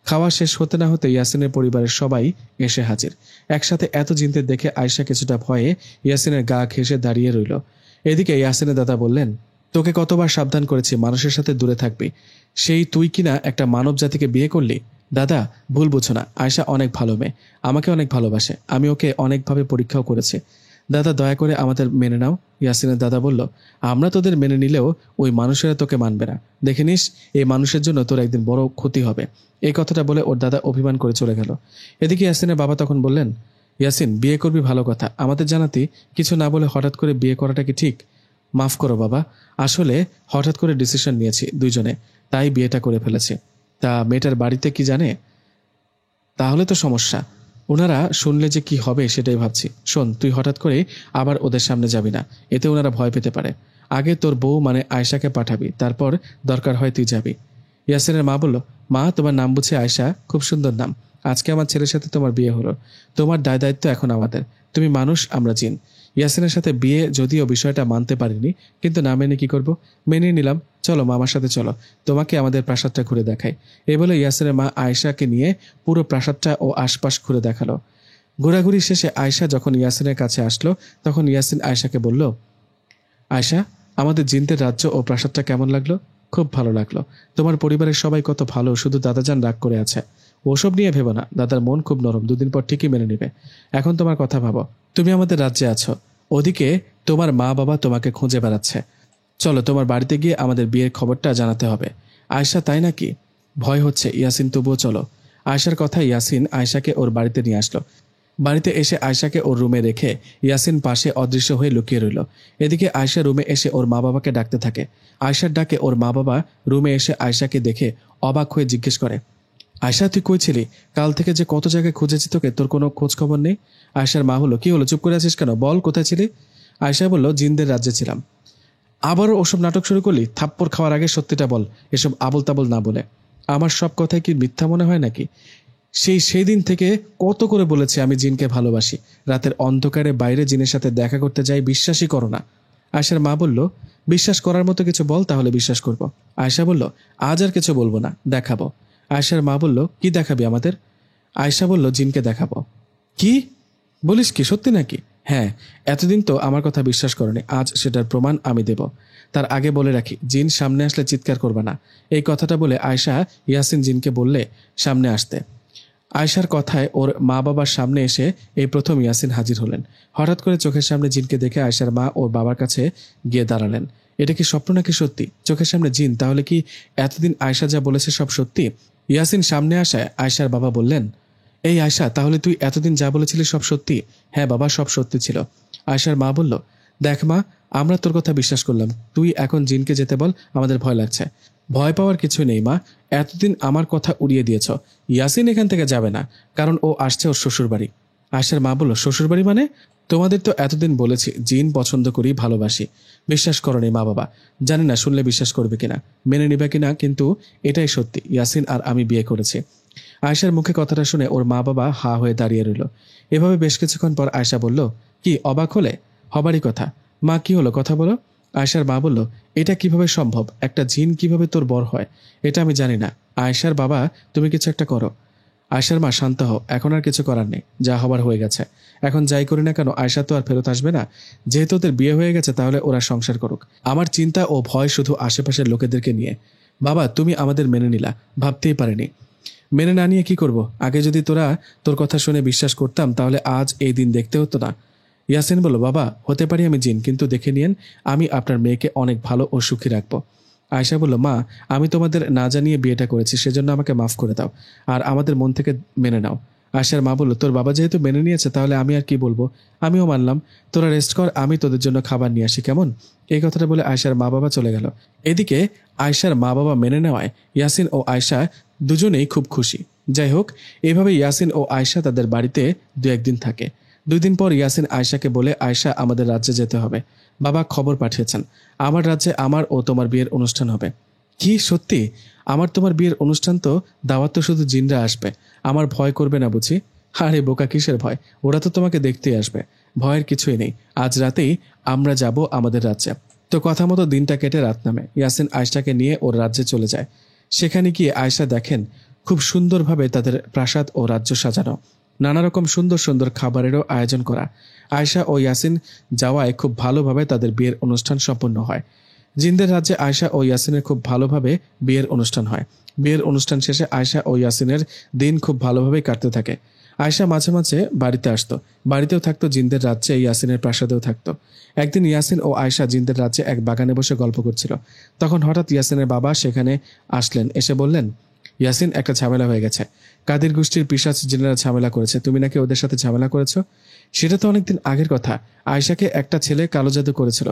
খাওয়া শেষ হতে না হতে ইয়াসিনের পরিবারের সবাই এসে হাজির। একসাথে এত জিনদের দেখে আয়শা কিছুটা ভয়ে ইয়াসিনের গা ঘেঁষে দাঁড়িয়ে রইল। এদিকে ইয়াসিনের দাদা বললেন, তোকে কতবার সাবধান করেছি মানুষের সাথে দূরে থাকবি, সেই তুই কিনা একটা মানব জাতিকে বিয়ে করলি। দাদা, ভুল বুঝো না, আয়শা অনেক ভালো মেয়ে, আমাকে অনেক ভালোবাসে। আমি ওকে অনেকভাবে পরীক্ষাও করেছি। দাদা, দয়া করে আমাদের মেনে নাও। ইয়াসিনের দাদা বলল, আমরা তোদের মেনে নিলেও ওই মানুষেরা তোকে মানবে না। দেখে নিস, এই মানুষের জন্য তোর একদিন বড় ক্ষতি হবে। এই কথাটা বলে ওর দাদা অভিমান করে চলে গেল। এদিকে ইয়াসিনের বাবা তখন বললেন, ইয়াসিন, বিয়ে করবি ভালো কথা, আমাদের জানাতি কিছু না বলে হঠাৎ করে বিয়ে করাটা কি ঠিক? মাফ করো বাবা, আসলে হঠাৎ করে ডিসিশন নিয়েছি দুইজনে, তাই বিয়েটা করে ফেলেছি। তা মেয়েটার বাড়িতে কি জানে? তাহলে তো সমস্যা, ওনারা শুনলে যে কি হবে সেটাই ভাবছি। শোন, তুই হঠাৎ করে আবার ওদের সামনে যাবি না, এতে ওনারা ভয় পেতে পারে। আগে তোর বউ মানে আয়শাকে পাঠাবি, তারপর দরকার হয় তুই যাবি। ইয়াসিনের মা বলল, মা, তোমার নাম বুঝি আয়শা? খুব সুন্দর নাম। আজকে আমার ছেলের সাথে তোমার বিয়ে হলো, তোমার দায় দায়িত্ব এখন আমাদের। তুমি মানুষ, আমরা জিন। ইয়াসিনের সাথে বিয়ে যদিও বিষয়টা মানতে পারিনি, কিন্তু না মেনে কি করব? মেনে নিলাম। চলো মা, আমার সাথে চলো, তোমাকে আমাদের প্রাসাদটা ঘুরে দেখাই। এই বলে ইয়াসিনের মা আয়শাকে নিয়ে পুরো প্রাসাদটা ও আশপাশ ঘুরে দেখালো। ঘোরাঘুরি শেষে আয়শা যখন ইয়াসিনের কাছে আসলো, তখন ইয়াসিন আয়শাকে বলল, আয়শা, আমাদের জিনদের রাজ্য ও প্রাসাদটা কেমন লাগলো? খুব ভালো লাগলো। তোমার পরিবারের সবাই কত ভালো, শুধু দাদাজান রাগ করে আছে। ওসব নিয়ে ভেবো না, দাদার মন খুব নরম, 2 দিন পর ঠিকই মেনে নেবে। এখন তোমার কথা ভাবো, তুমি আমাদের রাজ্যে আছো, ওদিকে তোমার মা বাবা তোমাকে খুঁজে বেড়াচ্ছে। চলো তোমার বাড়িতে গিয়ে আমাদের বিয়ের খবরটা জানাতে হবে। আয়শা, তাই নাকি? ভয় হচ্ছে ইয়াসিন, তবুও চলো। আয়শার কথা ইয়াসিন আয়শাকে ওর বাড়িতে নিয়ে আসলো। বাড়িতে এসে আয়শাকে ওর রুমে রেখে ইয়াসিন পাশে অদৃশ্য হয়ে লুকিয়ে রইল। এদিকে আয়শা রুমে এসে ওর মা বাবাকে ডাকতে থাকে। আয়শার ডাকে ওর মা বাবা রুমে এসে আয়শাকে দেখে অবাক হয়ে জিজ্ঞেস করে, আয়শা, তুই কই ছিলি? কাল থেকে যে কত জায়গায় খুঁজেছি তোকে, তোর কোনো খোঁজ খবর নেই। আয়শার মা হলো, কি হলো, চুপ করে আছিস কেন? বল, কোথায় ছিলি? আয়শা বলল, জিনদের রাজ্যে ছিলাম। আবারও ওসব নাটক শুরু করলি? থাপ্পড় খাওয়ার আগে সত্যিটা বল, এসব আবল তাবল না বলে। আমার সব কথাই কি মিথ্যা মনে হয় নাকি? সেই দিন থেকে কত করে বলেছি আমি জিনকে ভালোবাসি। রাতের অন্ধকারে বাইরে জিনের সাথে দেখা করতে যাই, বিশ্বাসই করো না। আয়শার মা বলল, বিশ্বাস করার মতো কিছু বল, তাহলে বিশ্বাস করব। আয়শা বলল, আজ আর কিছু বলবো না, দেখাবো। আয়শার মা বলল, কি দেখাবি আমাদের? আয়শা বলল, জিনকে দেখাবো। কি বলিস কি, সত্যি নাকি? হ্যাঁ, এতদিন তো আমার কথা বিশ্বাস করনি, আজ সেটার প্রমাণ আমি দেব। তার আগে বলে রাখি, জিন সামনে আসলে চিৎকার করবে না। এই কথাটা বলে আয়শা ইয়াসিন জিনকে বললে সামনে আসতে। আয়শার কথায় ওর মা বাবার সামনে এসে এই প্রথম ইয়াসিন হাজির হলেন। হঠাৎ করে চোখের সামনে জিনকে দেখে আয়শার মা ওর বাবার কাছে গিয়ে দাঁড়ালেন। এটা কি স্বপ্ন নাকি সত্যি? চোখের সামনে জিন, তাহলে কি এতদিন আয়শা যা বলেছে সব সত্যি? ইয়াসিন সামনে আসায় আয়শার বাবা বললেন, এই আয়শা, তাহলে তুই এতদিন যা বলেছিলি সব সত্যি? হ্যাঁ বাবা, সব সত্যি ছিল। আয়শার মা বলল, দেখ মা, আমরা তোর কথা বিশ্বাস করলাম, তুই এখন জিনকে যেতে বল, আমাদের ভয় লাগছে। ভয় পাওয়ার কিছু নেই মা, এতদিন আমার কথা উড়িয়ে দিয়েছ। ইয়াসিন এখান থেকে যাবে না, কারণ ও আসছে ওর শ্বশুরবাড়ি। আয়শার মা বলল, শ্বশুরবাড়ি মানে? তোমাদের তো এতদিন বলেছি জিন পছন্দ করি, ভালোবাসি। বিশ্বাস করনি মা বাবা। জানি না শুনলে বিশ্বাস করবে কিনা, মেনে নিবে কিনা, কিন্তু এটাই সত্যি, ইয়াসিন আর আমি বিয়ে করেছি। আয়শার মুখে কথাটা শুনে ওর মা বাবা হা হয়ে দাঁড়িয়ে রইল। এভাবে বেশ কিছুক্ষণ পর আয়শা বলল, কি অবাক হলে? হবারই কথা। মা, কি হলো, কথা বলো। আয়শার মা বলল, এটা কিভাবে সম্ভব? একটা জিন কিভাবে তোর বর হয়, এটা আমি জানি না। আয়শার বাবা, তুমি কিছু একটা করো। আয়শার মা, শান্ত হও, এখন আর কিছু করার নেই, যা হবার হয়ে গেছে। এখন যাই করি না কেন, আয়শা তো আর ফেরত আসবে না। যেহেতু ওদের বিয়ে হয়ে গেছে, তাহলে ওরা সংসার করুক। আমার চিন্তা ও ভয় শুধু আশেপাশের লোকেদেরকে নিয়ে। বাবা, তুমি আমাদের মেনে নিলা, ভাবতেই পারিনি। মেনে না নিয়ে কি করব? আগে যদি তোর কথা শুনে বিশ্বাস করতাম, তাহলে আজ এই দিন দেখতে হতো না। ইয়াসিন বলল, বাবা, হতে পারি আমি জিন, কিন্তু দেখে নিয়েন আমি আপনার মেয়েকে অনেক ভালো ও সুখী রাখবো। আয়শা বলল, মা, আমি তোমাদের না জানিয়ে বিয়েটা করেছি, সেজন্য আমাকে মাফ করে দাও, আর আমাদের মন থেকে মেনে নাও। আয়শার মা বলল, তোর বাবা যেহেতু মেনে নিয়েছে, তাহলে আমি আর কি বলবো, আমিও মানলাম। তোরা রেস্ট কর, আমি তোদের জন্য খাবার নিয়ে আসি, কেমন? এই কথাটা বলে আয়শার মা বাবা চলে গেল। এদিকে আয়শার মা বাবা মেনে নেওয়ায় ইয়াসিন ও আয়শা দুজনেই খুব খুশি। যাই হোক, এভাবে ইয়াসিন ও আয়শা তাদের বাড়িতে 2-1 দিন থাকে। 2 দিন পর ইয়াসিন আয়শাকে বলে, আয়শা, আমাদের রাজ্যে যেতে হবে। বাবা খবর পাঠিয়েছেন, আমার রাজ্যে আমার ও তোমার বিয়ের অনুষ্ঠান হবে। কি সত্যি? আমার তোমার বিয়ের অনুষ্ঠান তো? দাওয়াত তো শুধু জিনরা আসবে, আমার ভয় করবে না বুঝি? আরে বোকা, কিসের ভয়? ওরা তো তোমাকে দেখতেই আসবে, ভয়ের কিছুই নেই। আজ রাতেই আমরা যাব আমাদের রাজ্যে। তো কথা মতো দিনটা কেটে রাত নামে। ইয়াসিন আয়শাকে নিয়ে ওর রাজ্যে চলে যায়। সেখানে গিয়ে আয়শা দেখেন খুব সুন্দরভাবে তাদের প্রাসাদ ও রাজ্য সাজানো, নানা রকম সুন্দর সুন্দর খাবারেরও আয়োজন করা। আয়শা ও ইয়াসিন যাওয়ায় খুব ভালোভাবে তাদের বিয়ের অনুষ্ঠান সম্পন্ন হয়। জিনদের রাজ্যে আয়শা ও ইয়াসিনের খুব ভালোভাবে বিয়ের অনুষ্ঠান হয়। বিয়ের অনুষ্ঠান শেষে আয়শা ও ইয়াসিনের দিন খুব ভালোভাবেই কাটতে থাকে। আয়শা মাঝে মাঝে বাড়িতে আসতো, বাড়িতেও থাকতো, জিনদের রাজ্যে ইয়াসিনের প্রাসাদেও থাকতো। একদিন ইয়াসিন ও আয়শা জিনদের রাজ্যে এক বাগানে বসে গল্প করছিল। তখন হঠাৎ ইয়াসিনের বাবা সেখানে আসলেন। এসে বললেন, ইয়াসিন, একটা ঝামেলা হয়ে গেছে। কাদের গোষ্ঠীর পিশাচ জিনেরা ঝামেলা করেছে, তুমি নাকি ওদের সাথে ঝামেলা করেছো। সেটা তো অনেকদিন আগের কথা। আয়শাকে একটা ছেলে কালো জাদু করেছিল,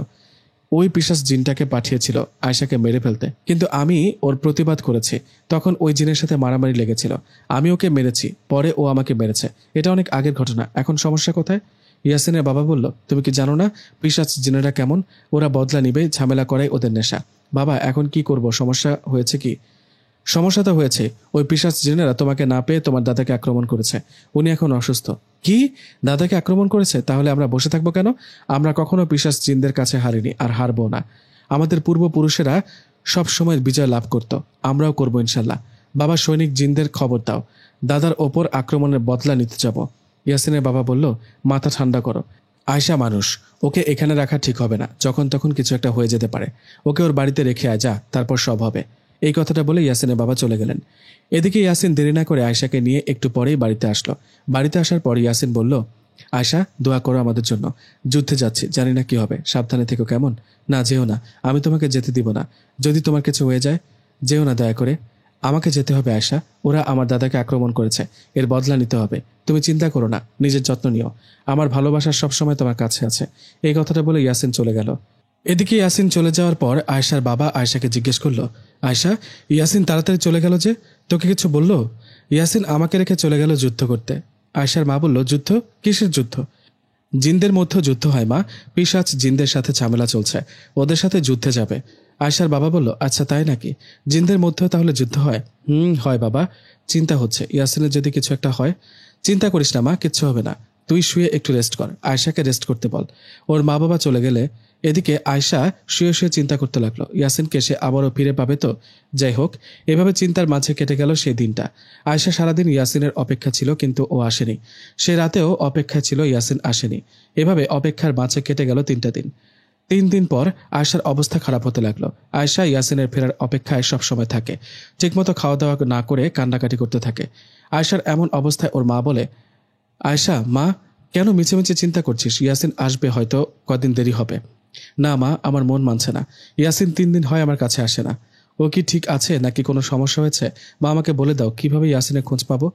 ওই পিশাচ জিনটাকে পাঠিয়েছিল আয়শাকে মেরে ফেলতে, কিন্তু আমি ওর প্রতিবাদ করেছি। তখন ওই জিনের সাথে মারামারি লেগেছিল, আমি ওকে মেরেছি, পরে ও আমাকে মেরেছে। এটা অনেক আগের ঘটনা, এখন সমস্যা কোথায়? ইয়াসিনের বাবা বলল, তুমি কি জানো না পিশাচ জিনেরা কেমন? ওরা বদলা নিবে, ঝামেলা করাই ওদের নেশা। বাবা, এখন কি করব? সমস্যা হয়েছে কি? সমস্যা তো হয়েছে, ওই পিশাচ জিনেরা তোমাকে না পেয়ে তোমার দাদাকে আক্রমণ করেছে। উনি এখন অসুস্থ। কি? দাদাকে আক্রমণ করেছে? তাহলে আমরা বসে থাকবো কেন? আমরা কখনো পিশাচ জিনদের কাছে হারিনি, আর হারবো না। আমাদের পূর্বপুরুষেরা সব সময় বিজয় লাভ করত, আমরাও করবো ইনশাল্লাহ। বাবা, সৈনিক জিনদের খবর দাও, দাদার ওপর আক্রমণের বদলা নিতে যাব। ইয়াসিনের বাবা বলল, মাথা ঠান্ডা করো, আয়শা মানুষ, ওকে এখানে রাখা ঠিক হবে না, যখন তখন কিছু একটা হয়ে যেতে পারে। ওকে ওর বাড়িতে রেখে আয় যা, তারপর সব হবে। এই কথাটা বলে ইয়াসিনের বাবা চলে গেলেন। এদিকে ইয়াসিন দেরি না করে আয়শাকে নিয়ে একটু পরেই বাড়িতে আসলো। বাড়িতে আসার পর ইয়াসিন বলল, আয়শা, দোয়া করো আমাদের জন্য। যুদ্ধে যাচ্ছি, জানি না কি হবে, সাবধানে থেকো কেমন? না, যেও না, আমি তোমাকে যেতে দিব না। যদি তোমার কিছু হয়ে যায়, যেও না দয়া করে। আমাকে যেতে হবে আয়শা, ওরা আমার দাদাকে আক্রমণ করেছে, এর বদলা নিতে হবে। তুমি চিন্তা করো না, নিজের যত্ন নিও। আমার ভালোবাসা সবসময় তোমার কাছে আছে। এই কথাটা বলে ইয়াসিন চলে গেল। এদিকে ইয়াসিন চলে যাওয়ার পর আয়শার বাবা আয়শাকে জিজ্ঞেস করলো, আয়শা, ইয়াসিন তাড়াতাড়ি চলে গেল যে, তোকে কিছু বললো? ইয়াসিন আমাকে রেখে চলে গেল যুদ্ধ করতে। আয়শার মা বলল, যুদ্ধ? কিসের যুদ্ধ? জিনদের মধ্যে যুদ্ধ হয় মা, পিশাচ জিনদের সাথে ঝামেলা চলছে, ওদের সাথে যুদ্ধে যাবে। আয়শার বাবা বলল, আচ্ছা তাই নাকি? জিনদের মধ্যেও তাহলে যুদ্ধ হয়? হয় বাবা। চিন্তা হচ্ছে ইয়াসিনের যদি কিছু একটা হয়। চিন্তা করিস না মা, কিচ্ছু হবে না। তুই শুয়ে একটু রেস্ট কর, আয়শাকে রেস্ট করতে বল। ওর মা বাবা চলে গেলে এদিকে আয়শা শুয়ে শুয়ে চিন্তা করতে লাগলো, ইয়াসিনকে সে আবারও ফিরে পাবে তো? যাই হোক, এভাবে চিন্তার মাঝে কেটে গেল সেই দিনটা। আয়শা সারাদিন ইয়াসিনের অপেক্ষা ছিল, কিন্তু ও আসেনি। সে রাতেও অপেক্ষায় ছিল, ইয়াসিন আসেনি। এভাবে অপেক্ষার মাঝে কেটে গেল 3টা দিন। 3 দিন পর আয়শার অবস্থা খারাপ হতে লাগলো। আয়শা ইয়াসিনের ফেরার অপেক্ষায় সবসময় থাকে, ঠিকমতো খাওয়া দাওয়া না করে কান্নাকাটি করতে থাকে। আয়শার এমন অবস্থায় ওর মা বলে, আয়শা মা, কেন মিছেমিছে চিন্তা করছিস? ইয়াসিন আসবে, হয়তো কদিন দেরি হবে। না মা, আমার মন মানছে না। ইয়াসিন 3 দিন হয় আমার কাছে আসে না। ও কি ঠিক আছে নাকি কোনো সমস্যা হয়েছে? মা, আমাকে বলে দাও কিভাবে ইয়াসিনের খোঁজ পাবো।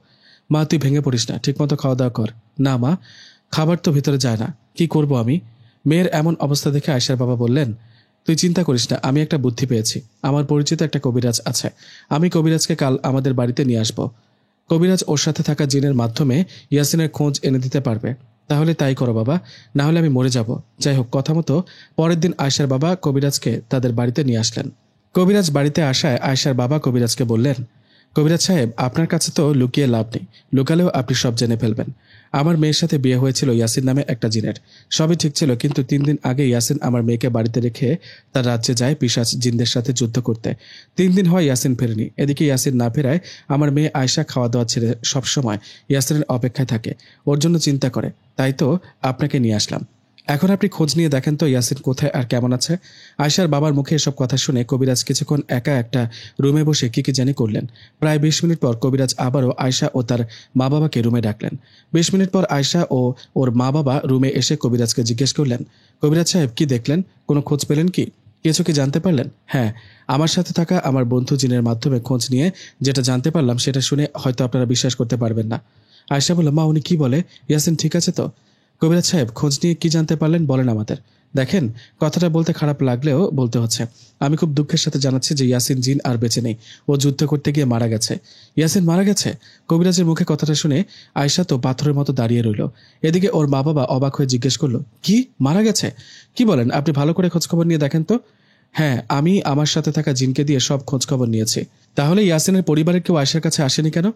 মা, তুই ভেঙে পড়িস না, ঠিকমতো খাওয়া দাওয়া কর। না মা, খাবার তো ভিতরে যায় না, কি করব আমি? মেয়ের এমন অবস্থা দেখে আয়শার বাবা বললেন, তুই চিন্তা করিস না, আমি একটা বুদ্ধি পেয়েছি। আমার পরিচিত একটা কবিরাজ আছে, আমি কবিরাজকে কাল আমাদের বাড়িতে নিয়ে আসবো। কবিরাজ ওর সাথে থাকা জিনের মাধ্যমে ইয়াসিনের খোঁজ এনে দিতে পারবে। তাহলে তাই করো বাবা, না হলে আমি মরে যাব। যাই হোক, কথা মতো পরের দিন আয়শার বাবা কবিরাজকে তাদের বাড়িতে নিয়ে আসলেন। কবিরাজ বাড়িতে আসায় আয়শার বাবা কবিরাজকে বললেন, কবিরাজ সাহেব, আপনার কাছে তো লুকিয়ে লাভ নেই, লুকালেও আপনি সব জেনে ফেলবেন। আমার মেয়ের সাথে বিয়ে হয়েছিল ইয়াসিন নামে একটা জিনের। সবই ঠিক ছিল, কিন্তু 3 দিন আগে ইয়াসিন আমার মেয়েকে বাড়িতে রেখে তার রাজ্যে যায় পিশাচ জিনদের সাথে যুদ্ধ করতে। 3 দিন হয় ইয়াসিন ফেরেনি। এদিকে ইয়াসিন না ফেরায় আমার মেয়ে আয়শা খাওয়া দাওয়া ছেড়ে সবসময় ইয়াসিনের অপেক্ষায় থাকে, ওর জন্য চিন্তা করে। তাই তো আপনাকে নিয়ে আসলাম। এখন আপনি খোঁজ নিয়ে দেখেন তো ইয়াসিন কোথায় আর কেমন আছে। আয়শার বাবার মুখে এসব কথা শুনে কবিরাজ কিছুক্ষণ একা একটা রুমে বসে কি জানি করলেন। প্রায় 20 মিনিট পর কবিরাজ আবারও আয়শা ও তার মা বাবাকে রুমে ডাকলেন। 20 মিনিট পর আয়শা ও ওর মা বাবা রুমে এসে কবিরাজকে জিজ্ঞেস করলেন, কবিরাজ সাহেব, কি দেখলেন? কোনো খোঁজ পেলেন কি? কিছু কি জানতে পারলেন? হ্যাঁ, আমার সাথে থাকা আমার বন্ধু জিনের মাধ্যমে খোঁজ নিয়ে যেটা জানতে পারলাম সেটা শুনে হয়তো আপনারা বিশ্বাস করতে পারবেন না। আয়শা বলল, মা, উনি কি বলে? ইয়াসিন ঠিক আছে তো? কবিরাজ সাহেব, খোঁজ নিয়ে কি জানতে পারলেন বলেন আমাদের। দেখেন, কথাটা বলতে খারাপ লাগলেও বলতে হচ্ছে। আমি খুব দুঃখের সাথে জানাচ্ছি যে ইয়াসিন জিন আর বেঁচে নেই, ও যুদ্ধ করতে গিয়ে মারা গেছে। ইয়াসিন মারা গেছে? কবিরাজের মুখে কথাটা শুনে আয়শা তো পাথরের মতো দাঁড়িয়ে রইল। এদিকে ওর মা বাবা অবাক হয়ে জিজ্ঞেস করলো, কি, মারা গেছে? কি বলেন? আপনি ভালো করে খোঁজখবর নিয়ে দেখেন তো। হ্যাঁ, আমি আমার সাথে থাকা জিনকে দিয়ে সব খোঁজখবর নিয়েছি। তাহলে ইয়াসিনের পরিবারের কেউ আয়শার কাছে আসেনি কেন?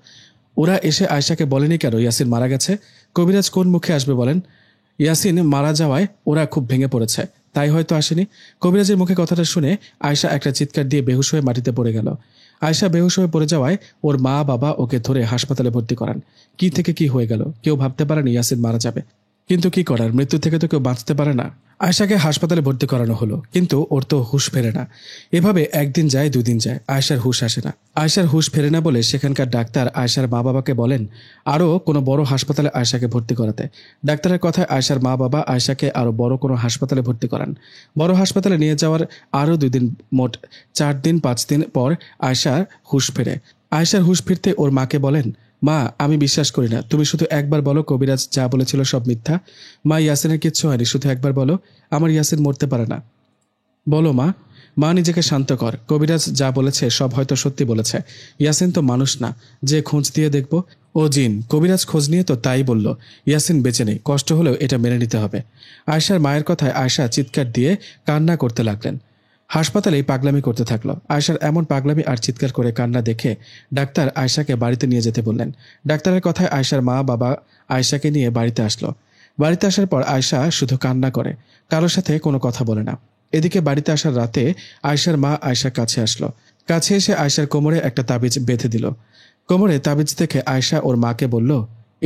ওরা এসে আয়শাকে বলেনি কেন ইয়াসিন মারা গেছে? কবিরাজ কোন মুখে আসবে বলেন? ইয়াসিন মারা যাওয়ায় ওরা খুব ভেঙে পড়েছে, তাই হয়তো আসেনি। কবিরাজের মুখে কথাটা শুনে আয়শা একটা চিৎকার দিয়ে বেহুশ হয়ে মাটিতে পড়ে গেল। আয়শা বেহুশ হয়ে পড়ে যাওয়ায় ওর মা বাবা ওকে ধরে হাসপাতালে ভর্তি করান। কি থেকে কি হয়ে গেল কেউ ভাবতে পারেনি ইয়াসিন মারা যাবে, কিন্তু কি করার, মৃত্যু থেকে তো কেউ বাঁচতে পারে না। আয়শাকে হাসপাতালে ভর্তি করানো হলো, কিন্তু ওর তো হুঁশ ফেরে না। এভাবে 1 দিন যায়, 2 দিন যায়, আয়শার হুঁশ আসে না। আয়শার হুঁশ ফেরে না বলে সেখানকার ডাক্তার আয়শার মা বাবাকে বলেন আরও কোনো বড় হাসপাতালে আয়শাকে ভর্তি করাতে। ডাক্তারের কথায় আয়শার মা বাবা আয়শাকে আরও বড় কোনো হাসপাতালে ভর্তি করান। বড় হাসপাতালে নিয়ে যাওয়ার আরও 2 দিন, মোট 4 দিন 5 দিন পর আয়শার হুঁশ ফেরে। আয়শার হুঁশ ফিরতে ওর মাকে বলেন, মা, আমি বিশ্বাস করি না, তুমি শুধু একবার বলো কবিরাজ যা বলেছিল সব মিথ্যা। মা, ইয়াসিনের কিচ্ছু হয়নি, শুধু একবার বলো, আমার ইয়াসিন মরতে পারে না। বলো মা। মা, নিজেকে শান্ত কর, কবিরাজ যা বলেছে সব হয়তো সত্যি বলেছে। ইয়াসিন তো মানুষ না যে খোঁজ দিয়ে দেখব। ও জিন, কবিরাজ খোঁজ নিয়ে তো তাই বলল। ইয়াসিন বেঁচে নেই, কষ্ট হলেও এটা মেনে নিতে হবে। আয়শার মায়ের কথায় আয়শা চিৎকার দিয়ে কান্না করতে লাগলেন। হাসপাতালেই পাগলামি করতে থাকলো। আয়শার এমন পাগলামি আর চিৎকার করে কান্না দেখে ডাক্তার আয়শাকে বাড়িতে নিয়ে যেতে বললেন। ডাক্তারের কথায় আয়শার মা বাবা আয়শাকে নিয়ে বাড়িতে আসলো। বাড়িতে আসার পর আয়শা শুধু কান্না করে, কারোর সাথে কোনো কথা বলে না। এদিকে বাড়িতে আসার রাতে আয়শার মা আয়শার কাছে আসলো। কাছে এসে আয়শার কোমরে একটা তাবিজ বেঁধে দিল। কোমরে তাবিজ দেখে আয়শা ওর মাকে বলল,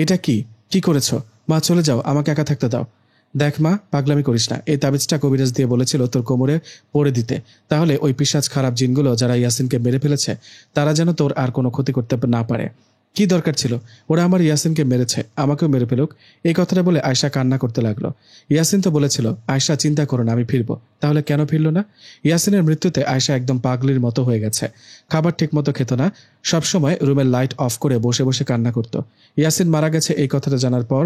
এটা কি, কি করেছো? মা, চলে যাও, আমাকে একা থাকতে দাও। দেখ মা, পাগলামি করিস না, এই তাবিজটা কবিরাজ দিয়ে বলেছিল তোর কোমরে পরে দিতে, তাহলে ওই পিশাচ খারাপ জিনগুলো যারা ইয়াসিনকে মেরে ফেলেছে তারা যেন তোর আর কোনো ক্ষতি করতে না পারে। কি দরকার ছিল? ওরা আমার ইয়াসিনকে মেরেছে, আমাকেও মেরে ফেলুক। এই কথাটা বলে আয়শা কান্না করতে লাগলো। ইয়াসিন তো বলেছিল, আয়শা চিন্তা করো না, আমি ফিরবো। তাহলে কেন ফিরল না? ইয়াসিনের মৃত্যুতে আয়শা একদম পাগলির মতো হয়ে গেছে। খাবার ঠিক মতো খেত না, সবসময় রুমের লাইট অফ করে বসে বসে কান্না করত। ইয়াসিন মারা গেছে এই কথাটা জানার পর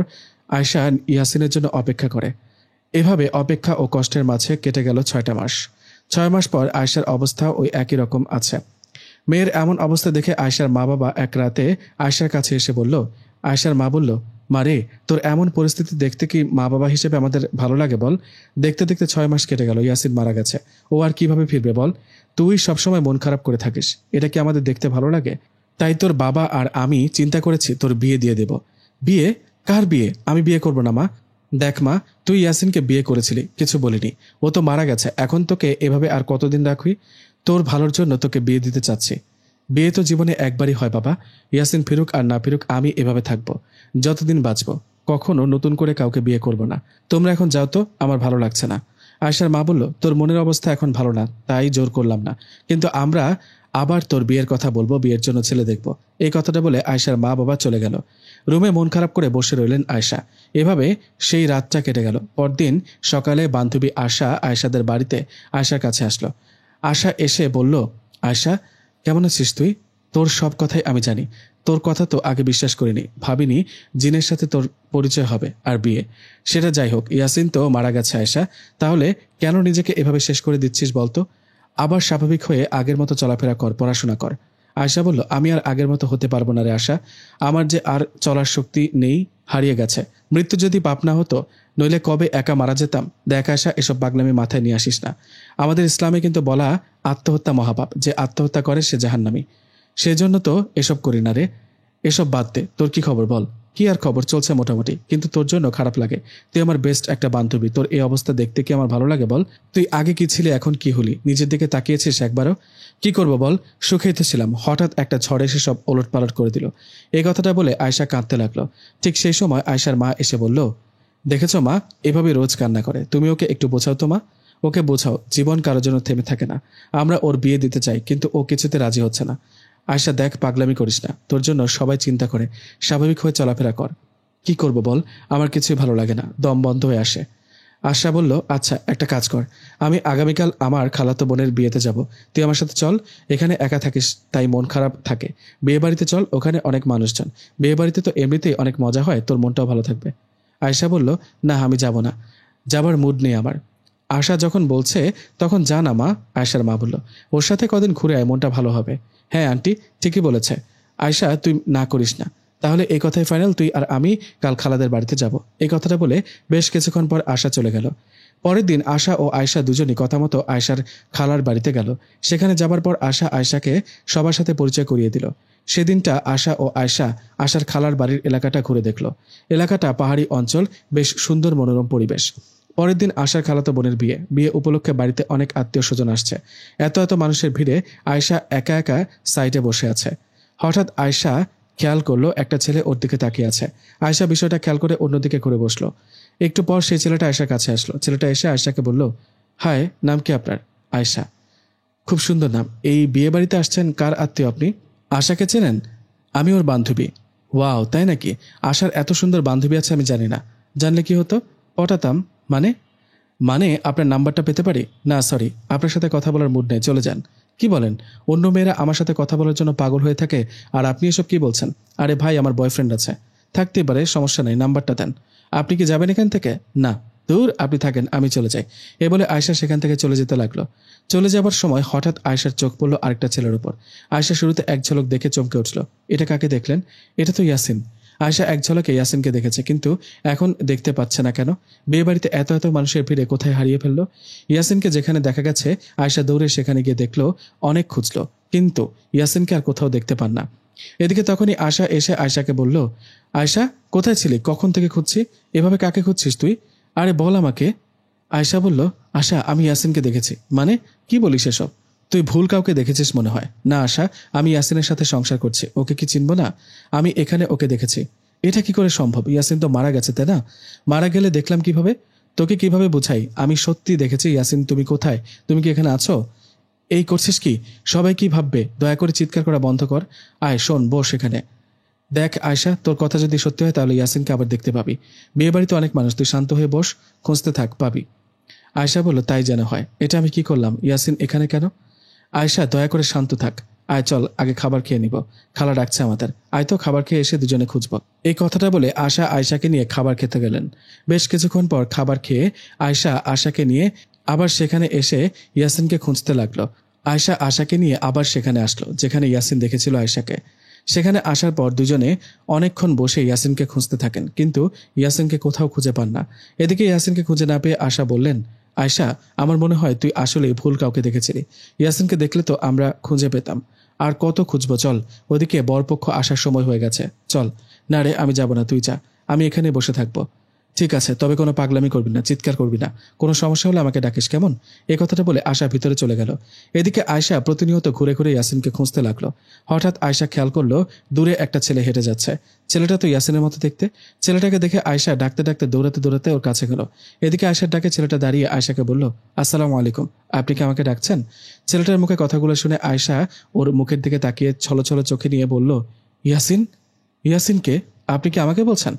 আয়শা ইয়াসিনের জন্য অপেক্ষা করে। এভাবে অপেক্ষা ও কষ্টের মাঝে কেটে গেল 6টা মাস। 6 মাস পর আয়শার অবস্থা ওই একই রকম আছে। মেয়ের এমন অবস্থা দেখে আয়শার মা বাবা এক রাতে আয়শার কাছে এসে বলল। আয়শার মা বলল, মা রে, তোর এমন পরিস্থিতি দেখতে কি মা বাবা হিসেবে আমাদের ভালো লাগে বল? দেখতে দেখতে 6 মাস কেটে গেল, ইয়াসিন মারা গেছে, ও আর কিভাবে ফিরবে বল? তুই সবসময় মন খারাপ করে থাকিস, এটা কি আমাদের দেখতে ভালো লাগে? তাই তোর বাবা আর আমি চিন্তা করেছি তোর বিয়ে দিয়ে দেব। বিয়ে? কার বিয়ে? আমি বিয়ে করব না মা। দেখ মা, তুই ইয়াসিনকে বিয়ে করেছিলি, কিছু বলিনি, ও তো মারা গেছে, এখন তোকে এভাবে আর কতদিন রাখবি? তোর ভালোর জন্য তোকে বিয়ে দিতে চাচ্ছি। বিয়ে তো জীবনে একবারই হয় বাবা, ইয়াসিন ফিরুক আর না ফিরুক আমি এভাবে থাকবো যতদিন বাঁচবো, কখনো নতুন করে কাউকে বিয়ে করব না। তোমরা এখন যাও তো, আমার ভালো লাগছে না। আয়শার মা বলল, তোর মনের অবস্থা এখন ভালো না, তাই জোর করলাম না, কিন্তু আমরা আবার তোর বিয়ের কথা বলবো, বিয়ের জন্য ছেলে দেখব। এই কথাটা বলে আয়শার মা বাবা চলে গেল। রুমে মন খারাপ করে বসে রইলেন আয়শা। এভাবে সেই রাতটা কেটে গেল। পরদিন সকালে বান্ধবী আশা আয়শাদের বাড়িতে আয়শার কাছে আসলো। আশা এসে বলল, আয়শা কেমন আছিস তুই? তোর সব কথাই আমি জানি, তোর কথা তো আগে বিশ্বাস করিনি, ভাবিনি জিনের সাথে তোর পরিচয় হবে আর বিয়ে। সেটা যাই হোক, ইয়াসিন তো মারা গেছে আয়শা, তাহলে কেন নিজেকে এভাবে শেষ করে দিচ্ছিস বলতো? আবার স্বাভাবিক হয়ে আগের মতো চলাফেরা কর, পড়াশোনা কর। আয়শা বলল, আমি আর আগের মতো হতে পারবো না রে আশা, আমার যে আর চলার শক্তি নেই, হারিয়ে গেছে। মৃত্যু যদি পাপ না হতো, নইলে কবে একা মারা যেতাম। দেখ আয়শা, এসব পাগলামি মাথায় নিয়ে আসিস না। আমাদের ইসলামে কিন্তু বলা আত্মহত্যা মহাপাপ, যে আত্মহত্যা করে সে জাহান্নামী। সেজন্য তো এসব করি না রে। এসব বাদ দে, তোর কি খবর বল? কি আর খবর, চলছে মোটামুটি, কিন্তু তোর জন্য খারাপ লাগে। তুই আমার বেস্ট একটা বান্ধবী, তোর এই অবস্থা দেখতে কি আমার ভালো লাগে বল? তুই আগে কি ছিলি, এখন কি হলি? নিজের দিকে তাকিয়েছিস একবারও? কি করব বল, সুখেই তো ছিলাম, হঠাৎ একটা ঝড় এসে সব ওলট পালট করে দিল। এই কথাটা বলে আয়শা কাঁদতে লাগলো। ঠিক সেই সময় আয়শার মা এসে বলল, দেখেছো মা, এভাবে রোজ কান্না করে, তুমি ওকে একটু বোঝাও তো মা। ওকে বোঝাও, জীবন কারোর জন্য থেমে থাকে না। আমরা ওর বিয়ে দিতে চাই, কিন্তু ও কিছুতে রাজি হচ্ছে না। আয়শা দেখ, পাগলামি করিস না, তোর জন্য সবাই চিন্তা করে, স্বাভাবিক হয়ে চলাফেরা কর। কি করব বল, আমার কিছুই ভালো লাগে না, দম বন্ধ হয়ে আসে। আশা বলল, আচ্ছা একটা কাজ কর, আমি আগামীকাল আমার খালাতো বোনের বিয়েতে যাব, তুই আমার সাথে চল। এখানে একা থাকিস তাই মন খারাপ থাকে, বিয়ে বাড়িতে চল, ওখানে অনেক মানুষজন, বিয়ে বাড়িতে তো এমনিতেই অনেক মজা হয়, তোর মনটাও ভালো থাকবে। আয়শা বলল, না আমি যাব না, যাবার মুড নেই আমার। আশা যখন বলছে তখন যা না মা, আয়শার মা বলল, ওর সাথে কদিন ঘুরে আয়, মনটা ভালো হবে। হ্যাঁ আন্টি, ঠিকই বলেছে। আয়শা তুই না করিস না, তাহলে এই কথাই ফাইনাল, তুই আর আমি কাল খালাদের বাড়িতে যাব। এই কথাটা বলে বেশ কিছুক্ষণ পর আশা চলে গেল। পরের দিন আশা ও আয়শা দুজনই কথা মতো আয়শার খালার বাড়িতে গেল। সেখানে যাবার পর আশা আয়শাকে সবার সাথে পরিচয় করিয়ে দিল। সেদিনটা আশা ও আয়শা আশার খালার বাড়ির এলাকাটা ঘুরে দেখল। এলাকাটা পাহাড়ি অঞ্চল, বেশ সুন্দর মনোরম পরিবেশ। পরের দিন আশার খালাতো বোনের বিয়ে। বিয়ে উপলক্ষে বাড়িতে অনেক আত্মীয় স্বজন আসছে। এত এত মানুষের ভিড়ে আয়শা একা একা সাইডে বসে আছে। হঠাৎ আয়শা খেয়াল করলো একটা ছেলে ওর দিকে তাকিয়ে আছে। আয়শা বিষয়টা খেয়াল করে অন্যদিকে ঘুরে বসলো। একটু পর সেই ছেলেটা আয়শার কাছে আসলো। ছেলেটা এসে আয়শাকে বলল, হাই, নাম কি আপনার? আয়শা। খুব সুন্দর নাম। এই বিয়ে বাড়িতে আসছেন, কার আত্মীয় আপনি? আশাকে চেনেন? আমি ওর বান্ধবী। ওয়াও, তাই নাকি? আশার এত সুন্দর বান্ধবী আছে আমি জানি না। জানলে কি হতো? পটাতাম। মানে? মানে আপনার নাম্বারটা পেতে পারি? না সরি, আপনার সাথে কথা বলার মুড নেই, চলে যান। কি বলেন? অন্য মেয়েরা আমার সাথে কথা বলার জন্য পাগল হয়ে থাকে, আর আপনি এসব কি বলছেন? আরে ভাই, আমার বয়ফ্রেন্ড আছে। থাকতেই পারে, সমস্যা নেই, নাম্বারটা দেন। আপনি কি যাবেন এখান থেকে? না। দূর, আপনি থাকেন, আমি চলে যাই। এ বলে আয়শা সেখান থেকে চলে যেতে লাগলো। চলে যাবার সময় হঠাৎ আয়শার চোখ পড়ল আরেকটা ছেলের উপর। আয়শা শুরুতে এক ঝলক দেখে চমকে উঠল। এটা কাকে দেখলেন? এটা তো ইয়াসিন। আয়শা এক ঝলকে ইয়াসিনকে দেখেছে, কিন্তু এখন দেখতে পাচ্ছে না কেন? বিয়ে বাড়িতে এত এত মানুষের ভিড়ে কোথায় হারিয়ে ফেললো? ইয়াসিনকে যেখানে দেখা গেছে আয়শা দৌড়ে সেখানে গিয়ে দেখলো, অনেক খুঁজলো, কিন্তু ইয়াসিনকে আর কোথাও দেখতে পান না। এদিকে তখনই আশা এসে আয়শাকে বলল, আয়শা কোথায় ছিলি, কখন থেকে খুঁজছি, এভাবে কাকে খুঁজছিস তুই? আরে বল আমাকে। আয়শা বলল, আশা আমি ইয়াসিনকে দেখেছি। মানে কি বলিস এসব? তুই ভুল কাউকে দেখেছিস মনে হয়। না আশা, আমি ইয়াসিনের সাথে সংসার করছি, ওকে কি চিনব না? আমি এখানে ওকে দেখেছি। এটা কি করে সম্ভব? ইয়াসিন তো মারা গেছে, তাই না? মারা গেলে দেখলাম কিভাবে? তোকে কিভাবে বুঝাই? আমি সত্যি দেখেছি। ইয়াসিন তুমি কোথায়? তুমি কি এখানে আছো? এই করছিস কি? সবাই কি ভাববে? দয়া করে চিৎকার করা বন্ধ কর। আয় শোন, বস এখানে। দেখ আয়শা, তোর কথা যদি সত্যি হয় তাহলে ইয়াসিনকে আবার দেখতে পাবি। বিয়ে বাড়িতে অনেক মানুষ, তুই শান্ত হয়ে বস, খুঁজতে থাক, পাবি। আয়শা বলল, তাই যেন হয়। এটা আমি কি করলাম? ইয়াসিন এখানে কেন? আয়শা, দয়া করে শান্ত থাক। আয় চল, আগে খাবার খেয়ে নিব, খালা ডাকছে আমাদের। আয় তো, খাবার খেয়ে এসে দুজনে খুঁজব। এই কথাটা বলে আশা আয়শাকে নিয়ে খাবার খেতে গেলেন। বেশ কিছুক্ষণ পর খাবার খেয়ে আয়শা আশাকে নিয়ে আবার সেখানে এসে ইয়াসিনকে খুঁজতে লাগলো। আয়শা আশাকে নিয়ে আবার সেখানে আসলো যেখানে ইয়াসিন দেখেছিল আয়শাকে। সেখানে আসার পর দুজনে অনেকক্ষণ বসে ইয়াসিনকে খুঁজতে থাকেন, কিন্তু ইয়াসিনকে কোথাও খুঁজে পান না। এদিকে ইয়াসিনকে খুঁজে না পেয়ে আশা বললেন, আয়শা, আমার মনে হয় তুই আসলে ভুল কাউকে দেখেছিলি। ইয়াসিনকে দেখলে তো আমরা খুঁজে পেতাম। আর কত খুঁজবো, চল। ওদিকে বরপক্ষ আসার সময় হয়ে গেছে, চল। না রে, আমি যাব না, তুই যা, আমি এখানে বসে থাকবো। ঠিক আছে, তবে কোনো পাগলামি করবি না, চিৎকার করবি না। কোনো সমস্যা হলে আমাকে ডাকিস, কেমন? এই কথাটা বলে আশা ভিতরে চলে গেল। এদিকে আয়শা প্রতিনিয়ত ঘুরে ঘুরে ইয়াসিনকে খুঁজতে লাগলো। হঠাৎ আয়শা খেয়াল করলো দূরে একটা ছেলে হেঁটে যাচ্ছে। ছেলেটা তো ইয়াসিনের মতো দেখতে। ছেলেটাকে দেখে আয়শা ডাকতে ডাকতে দৌড়াতে দৌড়াতে ওর কাছে গেল। এদিকে আয়শার ডাকে ছেলেটা দাঁড়িয়ে আয়শাকে বলল, আসসালামু আলাইকুম, আপনি কি আমাকে ডাকছেন? ছেলেটার মুখে কথাগুলো শুনে আয়শা ওর মুখের দিকে তাকিয়ে ছলছল চোখে নিয়ে বলল, ইয়াসিন? ইয়াসিনকে? আপনি কি আমাকে বলছেন?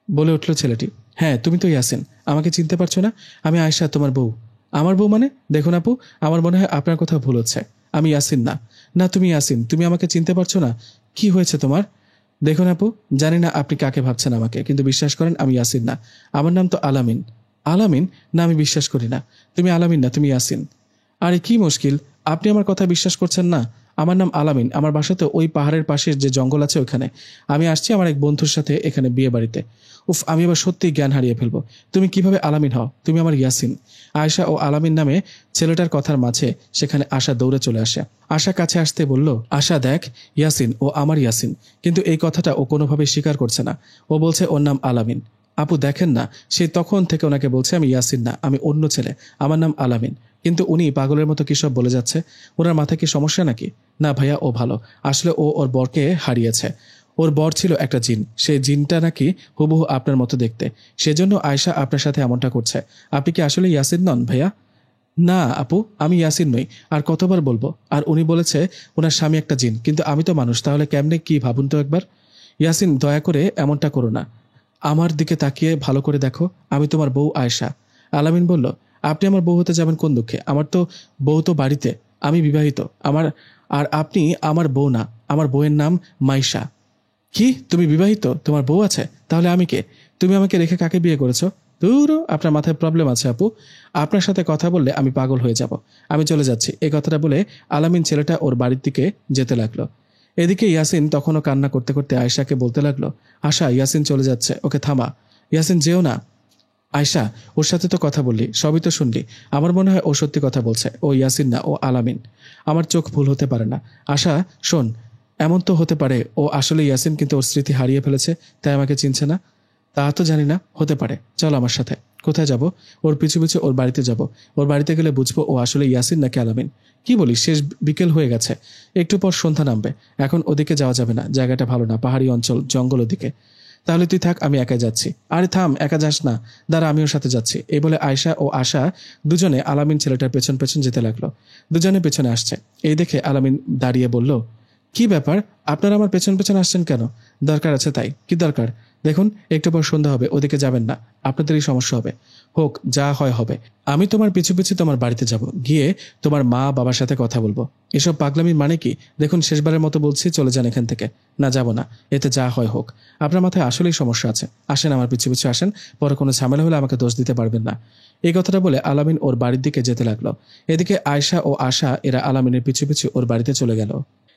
বলে উঠল ছেলেটি। হ্যাঁ, তুমি তো ইয়াসিন, আমাকে চিনতে পারছো না? আমি আয়শা, তোমার বউ। আমার বউ মানে? দেখুন আপু, আমার মনে হয় আপনার কোথাও ভুল হচ্ছে। আমি ইয়াসিন না। না, তুমি ইয়াসিন, তুমি আমাকে চিনতে পারছো না? কি হয়েছে তোমার? দেখুন আপু, জানি না আপনি কাকে ভাবছেন আমাকে, কিন্তু বিশ্বাস করেন আমি ইয়াসিন না। আমার নাম তো আলামিন। আলামিন? না, আমি বিশ্বাস করি না। তুমি আলামিন না, তুমি ইয়াসিন। আরে কি মুশকিল, আপনি আমার কথা বিশ্বাস করছেন না? আমার নাম আলামিন, আমার বাসা তো ওই পাহাড়ের পাশে যে জঙ্গল আছে ওখানে। আমি আসছি আমার এক বন্ধুর সাথে এখানে বিয়ে বাড়িতে। উফ, আমি এবার সত্যিই জ্ঞান হারিয়ে ফেলবো। তুমি কিভাবে আলামিন হও? তুমি আমার ইয়াসিন। আয়শা ও আলামিন নামে ছেলেটার কথার মাঝে সেখানে আশা দৌড়ে চলে আসে। আশা কাছে আসতে বলল, আশা দেখ, ইয়াসিন ও আমার ইয়াসিন। কিন্তু এই কথাটা ও কোনোভাবে স্বীকার করছে না। ও বলছে ওর নাম আলামিন। আপু দেখেন না, সে তখন থেকে ওনাকে বলছে আমি ইয়াসিন না, আমি অন্য ছেলে, আমার নাম আলামিন। কিন্তু উনি পাগলের মতো কিসব বলে যাচ্ছে। ওনার মাথায় কি সমস্যা নাকি? না ভাইয়া, ও ভালো। আসলে ও ওর বরকে হারিয়েছে। ওর বর ছিল একটা জিন, সেই জিনটা নাকি হুবহু আপনার মতো দেখতে। সেজন্য আয়শা আপনার সাথে এমনটা করছে। আপনি কি আসলে ইয়াসিন নন ভাইয়া? না আপু, আমি ইয়াসিন নই। আর কতবার বলবো? আর উনি বলেছে ওনার স্বামী একটা জিন, কিন্তু আমি তো মানুষ, তাহলে কেমনে কি ভাবুন তো একবার। ইয়াসিন, দয়া করে এমনটা করো না। আমার দিকে তাকিয়ে ভালো করে দেখো, আমি তোমার বউ আয়েশা। আলামিন বলল, আপনি আমার বউ হতে যাবেন কোন দুঃখে? আমার তো বউ তো বাড়িতে, আমি বিবাহিত। আর আপনি আমার বউ না, আমার বউয়ের নাম মাইশা। কি, তুমি বিবাহিত? তোমার বউ আছে? তাহলে আমি কে? তুমি আমাকে রেখে কাকে বিয়ে করেছো? দূর, আপনার মাথায় প্রবলেম আছে আপু। আপনার সাথে কথা বললে আমি পাগল হয়ে যাব। আমি চলে যাচ্ছি। এই কথাটা বলে আলামিন ছেলেটা ওর বাড়ির দিকে যেতে লাগলো। এদিকে ইয়াসিন তখনও কান্না করতে করতে আয়শাকে বলতে লাগলো, আশা, ইয়াসিন চলে যাচ্ছে, ওকে থামা। ইয়াসিন, যেও না। আয়শা, ওর সাথে তো কথা বললি, সবই তো শুনলি। আমার মনে হয় ও সত্যি কথা বলছে, ও ইয়াসিন না, ও আলামিন। আমার চোখ ভুল হতে পারে না। আশা শোন, এমন তো হতে পারে ও আসলে ইয়াসিন, কিন্তু ওর স্মৃতি হারিয়ে ফেলেছে, তাই আমাকে চিনছে না। তা তো জানি না, হতে পারে। চল আমার সাথে। কোথায় যাব? ওর পিছু পিছু ওর বাড়িতে যাব। ওর বাড়িতে গেলে বুঝবো ও আসলে ইয়াসিন নাকি আলামিন। কি বলিস? শেষ বিকেল হয়ে গেছে, একটু পর সন্ধ্যা নামবে। এখন ওদিকে যাওয়া যাবে না, জায়গাটা ভালো না, পাহাড়ি অঞ্চল, জঙ্গল ওদিকে। তাহলে তুই থাক, আমি একাই যাচ্ছি। আরে থাম, একা যাস না, দাঁড়া, আমিও সাথে যাচ্ছি। এই বলে আয়শা ও আশা দুজনে আলামিন ছেলেটার পেছন পেছন যেতে লাগলো। দুজনে পেছনে আসছে। এই দেখে আলামিন দাঁড়িয়ে বলল, কি ব্যাপার, আপনারা আমার পেছন পেছন আসছেন কেন? দরকার আছে তাই। কি দরকার? দেখুন, একটু পর সন্ধ্যা হবে, ওদিকে যাবেন না, আপনাদেরই সমস্যা হবে। হোক, যা হয় হবে। আমি তোমার পিছু পিছু তোমার বাড়িতে যাব, গিয়ে তোমার মা বাবার সাথে কথা বলবো। এসব পাগলামির মানে কি? দেখুন, শেষবারের মতো বলছি, চলে যান এখান থেকে। না, যাব না, এতে যা হয় হোক। আপনার মাথায় আসলেই সমস্যা আছে। আসেন, আমার পিছু পিছু আসেন, পরে কোনো ঝামেলা হলে আমাকে দোষ দিতে পারবেন না। এই কথাটা বলে আলামিন ওর বাড়ির দিকে যেতে লাগলো। এদিকে আয়শা ও আশা এরা আলামিনের পিছু পিছু ওর বাড়িতে চলে গেল।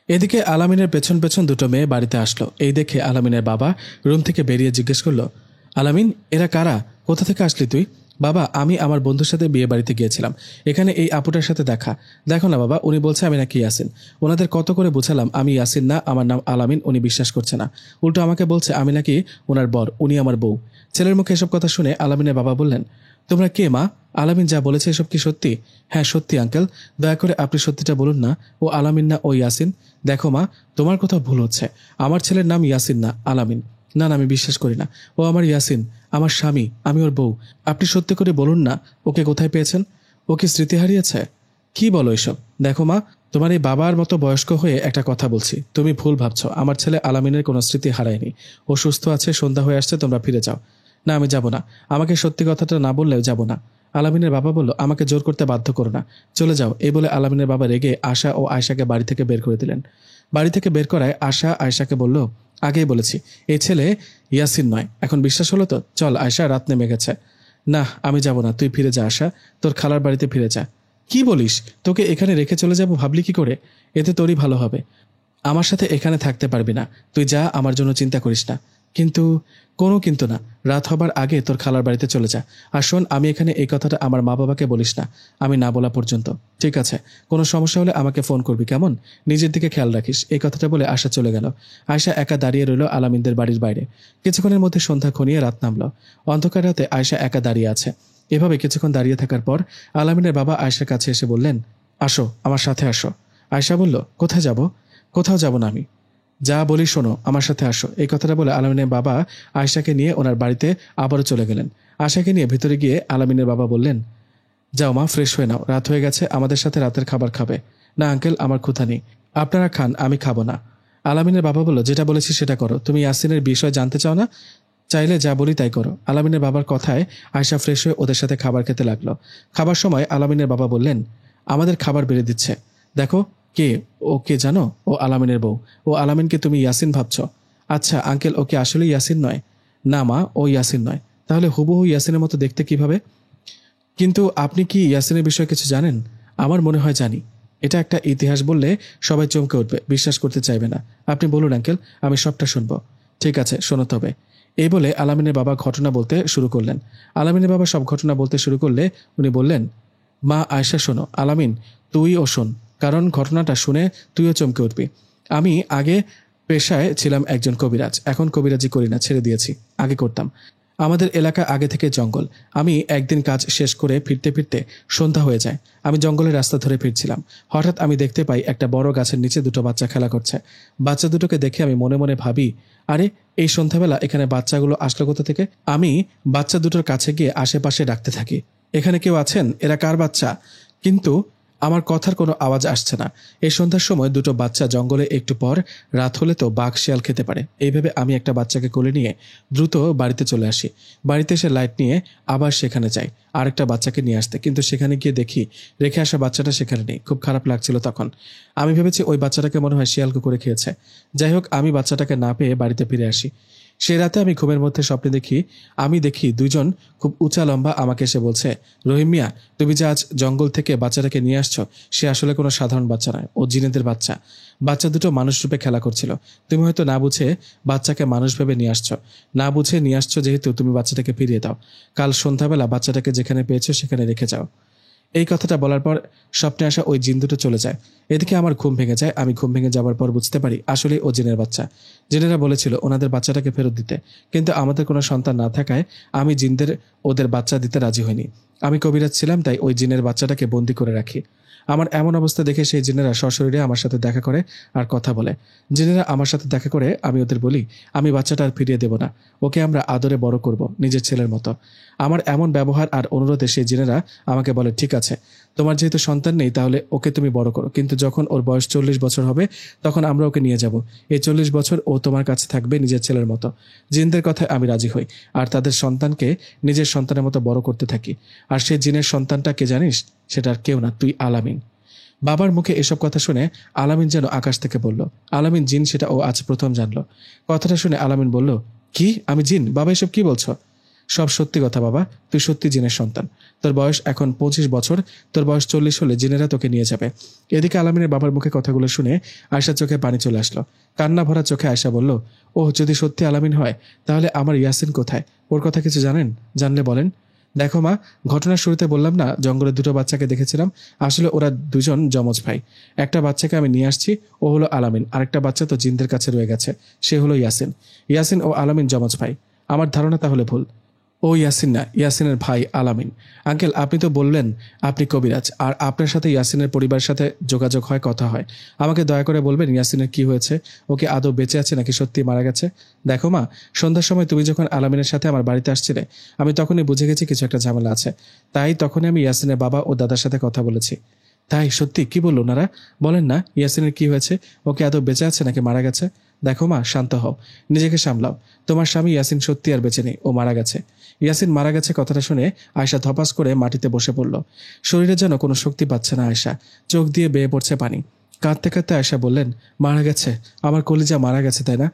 এদিকে আলামিনের পেছন পেছন দুটো মেয়ে বাড়িতে আসলো। এই দেখে আলামিনের বাবা রুম থেকে বেরিয়ে জিজ্ঞেস করলো, আলামিন, এরা কারা? কোথা থেকে আসলি তুই? বাবা, আমি আমার বন্ধুর সাথে বিয়ে বাড়িতে গিয়েছিলাম, এখানে এই আপুটার সাথে দেখা। দেখো না বাবা, উনি বলছে আমি নাকি ইয়াসিন। ওনাদের কত করে বুঝালাম আমি ইয়াসিন না, আমার নাম আলামিন। উনি বিশ্বাস করছে না, উল্টো আমাকে বলছে আমি নাকি ওনার বর, উনি আমার বউ। ছেলের মুখে এসব কথা শুনে আলামিনের বাবা বললেন, তোমরা কে মা? আলামিন যা বলেছে এসব কি সত্যি? হ্যাঁ সত্যি আঙ্কেল, দয়া করে আপনি সত্যিটা বলুন না, ও আলামিন না, ও ইয়াসিন। দেখো মা, তোমার কোথাও ভুল হচ্ছে, আমার ছেলের নাম ইয়াসিন না, আলামিন। না না, আমি বিশ্বাস করি না, ও আমার ইয়াসিন, আমার স্বামী, আমি ওর বউ। আপনি সত্যি করে বলুন না, ওকে কোথায় পেয়েছেন? ও কি স্মৃতি হারিয়েছে? কি বলো এসব? দেখো মা, তোমার এই বাবার মতো বয়স্ক হয়ে একটা কথা বলছি, তুমি ভুল ভাবছো। আমার ছেলে আলামিনের কোনো স্মৃতি হারায়নি। ও সুস্থ আছে, সন্ধ্যা হয়ে আসছে, তোমরা ফিরে যাও। না, আমি যাব না। আমাকে সত্যি কথাটা না বললেও যাব না। আলামিনের বাবা বলল, আমাকে জোর করতে বাধ্য করো না, চলে যাও। এই বলে আলামিনের বাবা রেগে আশা ও আয়শাকে বাড়ি থেকে বের করে দিলেন। বাড়ি থেকে বের করায় আশা আয়শাকে বলল, আগেই বলেছি এই ছেলে ইয়াসিন নয়। এখন বিশ্বাস হলো তো? চল আয়শা, রাত নেমে গেছে। না, আমি যাব না, তুই ফিরে যা আশা, তোর খালার বাড়িতে ফিরে যা। কি বলিস? তোকে এখানে রেখে চলে যাব ভাবলি কি করে? এতে তোরই ভালো হবে। আমার সাথে এখানে থাকতে পারবি না, তুই যা, আমার জন্য চিন্তা করিস না। কিন্তু কোনো কিন্তু না, রাত হবার আগে তোর খালার বাড়িতে চলে যা। আর শোন, আমি এখানে এই কথাটা আমার মা বাবাকে বলিস না, আমি না বলা পর্যন্ত। ঠিক আছে? কোনো সমস্যা হলে আমাকে ফোন করবি, কেমন? নিজের দিকে খেয়াল রাখিস। এই কথাটা বলে আশা চলে গেল। আয়শা একা দাঁড়িয়ে রইল আলামিনদের বাড়ির বাইরে। কিছুক্ষণের মধ্যে সন্ধ্যা ঘনিয়ে রাত নামল। অন্ধকার রাতে আয়শা একা দাঁড়িয়ে আছে। এভাবে কিছুক্ষণ দাঁড়িয়ে থাকার পর আলামিনের বাবা আয়শার কাছে এসে বললেন, আসো, আমার সাথে আসো। আয়শা বলল, কোথায় যাব? কোথাও যাব না আমি। যা বলি শোনো, আমার সাথে আসো। এই কথাটা বলে আলামিনের বাবা আয়শাকে নিয়ে ওনার বাড়িতে আবারও চলে গেলেন। আয়শাকে নিয়ে ভিতরে গিয়ে আলামিনের বাবা বললেন, যাও মা, ফ্রেশ হয়ে নাও, রাত হয়ে গেছে, আমাদের সাথে রাতের খাবার খাবে। না আঙ্কেল, আমার ক্ষুধা নেই। আপনারা খান, আমি খাবো না। আলামিনের বাবা বলল, যেটা বলেছি সেটা করো। তুমি ইয়াসিনের বিষয় জানতে চাও না? চাইলে যা বলি তাই করো। আলামিনের বাবার কথায় আয়শা ফ্রেশ হয়ে ওদের সাথে খাবার খেতে লাগলো। খাবার সময় আলামিনের বাবা বললেন, আমাদের খাবার বেড়ে দিচ্ছে। দেখো কে ও, কে জানো? ও আলামিনের বউ। ও আলামিনকে তুমি ইয়াসিন ভাবছ? আচ্ছা আঙ্কেল, ও কি আসলে ইয়াসিন নয়? না মা, ও ইয়াসিন নয়। তাহলে হুবহু ইয়াসিনের মতো দেখতে কিভাবে? কিন্তু আপনি কি ইয়াসিনের বিষয়ে কিছু জানেন? আমার মনে হয় জানি। এটা একটা ইতিহাস বললে সবাই চমকে উঠবে, বিশ্বাস করতে চাইবে না। আপনি বলুন আঙ্কেল, আমি সবটা শুনবো। ঠিক আছে, শোনো তবে। এই বলে আলামিনের বাবা ঘটনা বলতে শুরু করলেন। আলামিনের বাবা সব ঘটনা বলতে শুরু করলে উনি বললেন, মা আয়শা শোনো, আলামিন তুইও শোন, কারণ ঘটনাটা শুনে তুইও চমকে উঠবি। আমি আগে পেশায় ছিলাম একজন কবিরাজ, এখন কবিরাজি করি না, ছেড়ে দিয়েছি। আগে করতাম। আমাদের এলাকা আগে থেকে জঙ্গল। আমি একদিন কাজ শেষ করে ফিরতে ফিরতে সন্ধ্যা হয়ে যায়। আমি জঙ্গলের রাস্তা ধরে ফিরছিলাম। হঠাৎ আমি দেখতে পাই একটা বড় গাছের নিচে দুটো বাচ্চা খেলা করছে। বাচ্চা দুটোকে দেখে আমি মনে মনে ভাবি, আরে এই সন্ধ্যাবেলা এখানে বাচ্চাগুলো আসলো কোথা থেকে? আমি বাচ্চা দুটোর কাছে গিয়ে আশেপাশে ডাকতে থাকি, এখানে কেউ আছেন? এরা কার বাচ্চা? কিন্তু আমার কথার কোনো আওয়াজ আসছে না। এই সন্ধ্যার সময় দুটো বাচ্চা জঙ্গলে, একটু পর রাত হলে তো বাঘ শিয়াল খেতে পারে। এইভাবে আমি একটা বাচ্চাকে কোলে নিয়ে দ্রুত বাড়িতে চলে আসি। বাড়িতে এসে লাইট নিয়ে আবার সেখানে যাই আরেকটা বাচ্চাকে নিয়ে আসতে, কিন্তু সেখানে গিয়ে দেখি রেখে আসা বাচ্চাটা সেখানে নেই। খুব খারাপ লাগছিল তখন। আমি ভেবেছি ওই বাচ্চাটাকে মনে হয় শিয়াল কুকুরে খেয়েছে। যাই হোক, আমি বাচ্চাটাকে না পেয়ে বাড়িতে ফিরে আসি। সে রাতে আমি ঘুমের মধ্যে স্বপ্নে দেখি দুইজন খুব উঁচা লম্বা আমাকে এসে বলছে, রহিম মিয়া, তুমি যে আজ জঙ্গল থেকে বাচ্চাটাকে নিয়ে আসছো, সে আসলে কোনো সাধারণ বাচ্চা নয়, ও জিনেদের বাচ্চা। বাচ্চা দুটো মানুষ রূপে খেলা করছিল। তুমি হয়তো না বুঝে বাচ্চাকে মানুষ ভেবে নিয়ে আসছো। না বুঝে নিয়ে আসছো যেহেতু, তুমি বাচ্চাটাকে ফিরিয়ে দাও। কাল সন্ধ্যাবেলা বাচ্চাটাকে যেখানে পেয়েছো সেখানে রেখে যাও। এই কথাটা বলার পর স্বপ্নে আসা ওই জিন দুটো চলে যায়। এদিকে আমার ঘুম ভেঙে যায়। আমি ঘুম ভেঙে যাবার পর বুঝতে পারি আসলে ও জিনের বাচ্চা। জিনেরা বলেছিল ওনাদের বাচ্চাটাকে ফেরত দিতে, কিন্তু আমাদের কোনো সন্তান না থাকায় আমি জিনদের ওদের বাচ্চা দিতে রাজি হইনি। আমি কবিরাজ ছিলাম, তাই ওই জিনের বাচ্চাটাকে বন্দি করে রাখি। আমার এমন অবস্থা দেখে সেই জিনেরা সশরীরে আমার সাথে দেখা করে আর কথা বলে। জিনেরা আমার সাথে দেখা করে আমি ওদের বলি, আমি বাচ্চাটা আর ফিরিয়ে দেব না, ওকে আমরা আদরে বড় করব নিজের ছেলের মতো। আমার এমন ব্যবহার আর অনুরোধে সেই জিনেরা আমাকে বলে, ঠিক আছে, তোমার যেহেতু সন্তান নেই তাহলে ওকে তুমি বড় করো, কিন্তু যখন ওর বয়স 40 বছর হবে তখন আমরা ওকে নিয়ে যাব। এই 40 বছর ও তোমার কাছে থাকবে নিজের ছেলের মতো। জিনদের কথায় আমি রাজি হই আর তাদের সন্তানকে নিজের সন্তানের মতো বড় করতে থাকি। আর সেই জিনের সন্তানটা কে জানিস? সেটা আর কেউ না, তুই আলামিন। বাবার মুখে এসব কথা শুনে আলামিন যেন আকাশ থেকে বলল, আলামিন জিন, সেটা ও আজ প্রথম জানলো। কথাটা শুনে আলামিন বলল, কি আমি জিন? বাবা এসব কি বলছো? সব সত্যি কথা বাবা, তুই সত্যি জিনের সন্তান। তোর বয়স এখন 25 বছর, তোর বয়স 40 হলে জিনেরা তোকে নিয়ে যাবে। এদিকে আলামিনের বাবার মুখে কথাগুলো শুনে আয়শার চোখে পানি চলে আসলো। কান্না ভরা চোখে আয়শা বলল, ও যদি সত্যি আলামিন হয় তাহলে আমার ইয়াসিন কোথায়? ওর কথা কিছু জানেন? জানলে বলেন। দেখো মা, ঘটনার শুরুতে বললাম না জঙ্গলে দুটো বাচ্চাকে দেখেছিলাম? আসলে ওরা দুজন যমজ ভাই। একটা বাচ্চাকে আমি নিয়ে আসছি, ও হলো আলামিন। আরেকটা বাচ্চা তো জিনদের কাছে রয়ে গেছে, সে হলো ইয়াসিন। ইয়াসিন ও আলামিন যমজ ভাই। আমার ধারণা তাহলে ভুল। ও ইয়াসিন না, ইয়াসিনের ভাই আলামিন। আঙ্কেল, আপনি তো বললেন আপনি কবিরাজ, আর আপনার সাথে ইয়াসিনের পরিবারের সাথে যোগাযোগ হয়, কথা হয়। আমাকে দয়া করে বলবেন ইয়াসিনের কি হয়েছে? ওকে আদৌ বেঁচে আছে নাকি সত্যি মারা গেছে? দেখো মা, সন্ধ্যার সময় তুমি যখন আলামিনের সাথে আমার বাড়িতে আসছিলে, আমি তখনই বুঝে গেছি কিছু একটা ঝামেলা আছে। তাই তখনই আমি ইয়াসিনের বাবা ও দাদার সাথে কথা বলেছি। তাই সত্যি? কি বললো ওনারা? বলেন না ইয়াসিনের কি হয়েছে, ওকে আদৌ বেঁচে আছে নাকি মারা গেছে? দেখো মা, শান্ত হও, নিজেকে সামলাও। তোমার স্বামী ইয়াসিন সত্যি আর বেঁচে নেই, ও মারা গেছে। ইয়াসিন মারা গেছে কথাটা শুনে আয়শা ধপাস করে মাটিতে বসে পড়ল। শরীরে যেন কোনো শক্তি পাচ্ছে না আয়শা, চোখ দিয়ে বেয়ে পড়ছে পানি। কাঁদতে কাঁদতে আয়শা বললেন, মারা গেছে? আমার কলিজা মারা গেছে তাই না?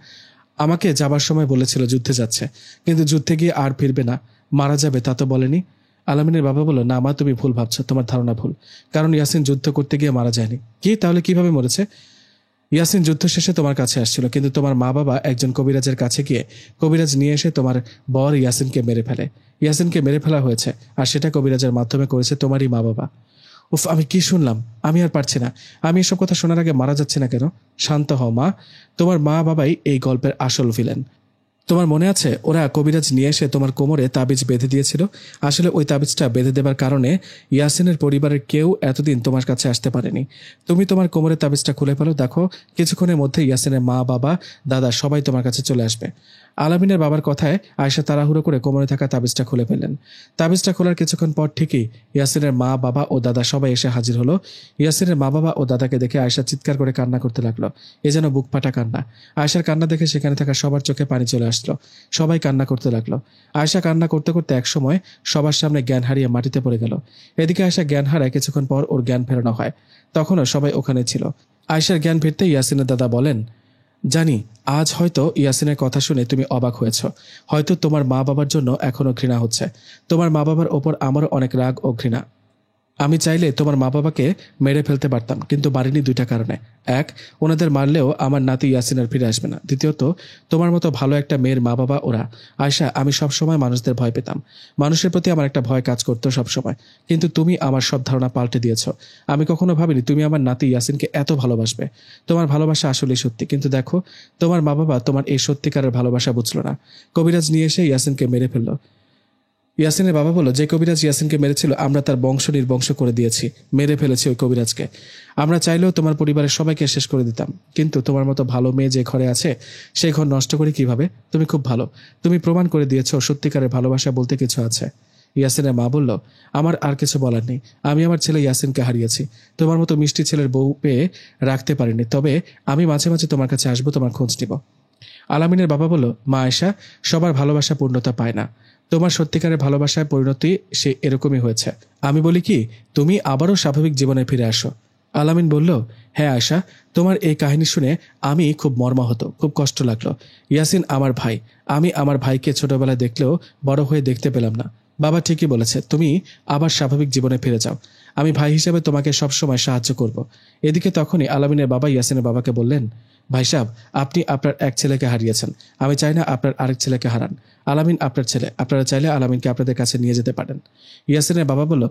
আমাকে যাবার সময় বলেছিল যুদ্ধে যাচ্ছে, কিন্তু যুদ্ধে গিয়ে আর ফিরবে না, মারা যাবে তা তো বলেনি। আলামিনের বাবা বলল, না মা, তুমি ভুল ভাবছো, তোমার ধারণা ভুল। কারণ ইয়াসিন যুদ্ধ করতে গিয়ে মারা যায়নি। কি? তাহলে কিভাবে মরেছে? ইয়াসিন যুদ্ধ শেষে তোমার কাছে আসছিল, কিন্তু তোমার মা বাবা একজন কবিরাজের কাছে গিয়ে কবিরাজ নিয়ে এসে তোমার বর ইয়াসিনকে মেরে ফেলে। ইয়াসিনকে মেরে ফেলা হয়েছে, আর সেটা কবিরাজের মাধ্যমে করেছে তোমারই মা বাবা। উফ, আমি কি শুনলাম? আমি আর পারছি না। আমি এসব কথা শোনার আগে মারা যাচ্ছে না কেন? শান্ত হও মা, তোমার মা বাবাই এই গল্পের আসল ভিলেন। তোমার মনে আছে ওরা কবিরাজ নিয়ে এসে তোমার কোমরে তাবিজ বেঁধে দিয়েছিল? আসলে ওই তাবিজটা বেঁধে দেবার কারণে ইয়াসিনের পরিবারের কেউ এতদিন তোমার কাছে আসতে পারেনি। তুমি তোমার কোমরের তাবিজটা খুলে ফেলো, দেখো কিছুক্ষণের মধ্যে ইয়াসিনের মা বাবা দাদা সবাই তোমার কাছে চলে আসবে। আলামিনের বাবার কথায় আয়শা তাড়াহুড়ো করে কোমরে থাকা তাবিজটা খুলে ফেললেন। তাবিজটা খোলার কিছুক্ষণ পর ঠিকই ইয়াসিনের মা বাবা ও দাদা সবাই এসে হাজির হলো। ইয়াসিনের মা বাবা ও দাদাকে দেখে আয়শা চিৎকার করে কান্না করতে লাগলো। এ যেন বুক ফাটা কান্না। আয়শার কান্না দেখে সেখানে থাকা সবার চোখে পানি চলে আসলো। সবাই কান্না করতে লাগলো। আয়শা কান্না করতে করতে একসময় সবার সামনে জ্ঞান হারিয়ে মাটিতে পড়ে গেল। এদিকে আয়শা জ্ঞান হারায় কিছুক্ষণ পর ওর জ্ঞান ফেরানো হয়। তখনও সবাই ওখানে ছিল। আয়শার জ্ঞান ফিরতে ইয়াসিনের দাদা বলেন, জানি আজ হয়তো ইয়াসিনের কথা শুনে তুমি অবাক হয়েছ। হয়তো তোমার মা বাবার জন্য এখনো ঘৃণা হচ্ছে। তোমার মা বাবার ওপর আমারও অনেক রাগ ও ঘৃণা। আমি চাইলে তোমার মা বাবাকে মেরে ফেলতে পারতাম, কিন্তু পারিনি দুইটা কারণে। এক, ওনাদের মারলেও আমার নাতি ইয়াসিন আর ফিরে আসবে না। দ্বিতীয়ত, তোমার মতো ভালো একটা মেয়ের মা বাবা ওরা। আয়শা, আমি সবসময় মানুষদের ভয় পেতাম, মানুষের প্রতি আমার একটা ভয় কাজ করতো সবসময়, কিন্তু তুমি আমার সব ধারণা পাল্টে দিয়েছ। আমি কখনো ভাবিনি তুমি আমার নাতি ইয়াসিনকে এত ভালোবাসবে। তোমার ভালোবাসা আসলেই সত্যি, কিন্তু দেখো তোমার মা বাবা তোমার এই সত্যিকারের ভালোবাসা বুঝলো না। কবিরাজ নিয়ে এসে ইয়াসিনকে মেরে ফেললো। ইয়াসিনের বাবা বলল, যে কবিরাজ ইয়াসিনকে মেরেছিল আমরা তার বংশ নির্বংশ করে দিয়েছি, মেরে ফেলেছি ওই কবিরাজকে। আমরা চাইলেও তোমার পরিবারের সবাইকে শেষ করে দিতাম, কিন্তু তোমার মতো ভালো মেয়ে যে ঘরে আছে সেই ঘর নষ্ট করি কিভাবে? তুমি খুব ভালো, তুমি প্রমাণ করে দিয়েছ সত্যিকারের ভালোবাসা বলতে কিছু আছে। ইয়াসিনের মা বলল, আমার আর কিছু বলার নেই। আমি আমার ছেলে ইয়াসিনকে হারিয়েছি, তোমার মতো মিষ্টি ছেলের বউ পেয়ে রাখতে পারিনি। তবে আমি মাঝে মাঝে তোমার কাছে আসবো, তোমার খোঁজ নিব। আলামিনের বাবা বলল, মা আয়েশা, সবার ভালোবাসা পূর্ণতা পায় না। তোমার সত্যিকারের ভালোবাসায় পরিণতি সে এরকমই হয়েছে। আমি বলি কি, তুমি আবারও স্বাভাবিক জীবনে ফিরে আসো। আলামিন বলল, হ্যাঁ আয়েশা, তোমার এই কাহিনী শুনে আমি খুব মর্মাহত, খুব কষ্ট লাগলো। ইয়াসিন আমার ভাই, আমি আমার ভাইকে ছোটবেলায় দেখলেও বড় হয়ে দেখতে পেলাম না। বাবা ঠিকই বলেছে, তুমি আবার স্বাভাবিক জীবনে ফিরে যাও। আমি ভাই হিসেবে তোমাকে সবসময় সাহায্য করব। এদিকে তখনই আলামিনের বাবা ইয়াসিনের বাবাকে বললেন, ভাই সাহেব, আপনি আপনার এক ছেলেকে হারিয়েছেন, আমি চাই না আপনার আরেক ছেলেকে হারান। আলামিন আপনার ছেলে, আপনারা চাইলে আলামিনকে আপনাদের কাছে নিয়ে যেতে পারেন। ইয়াসিনের বাবা বলল,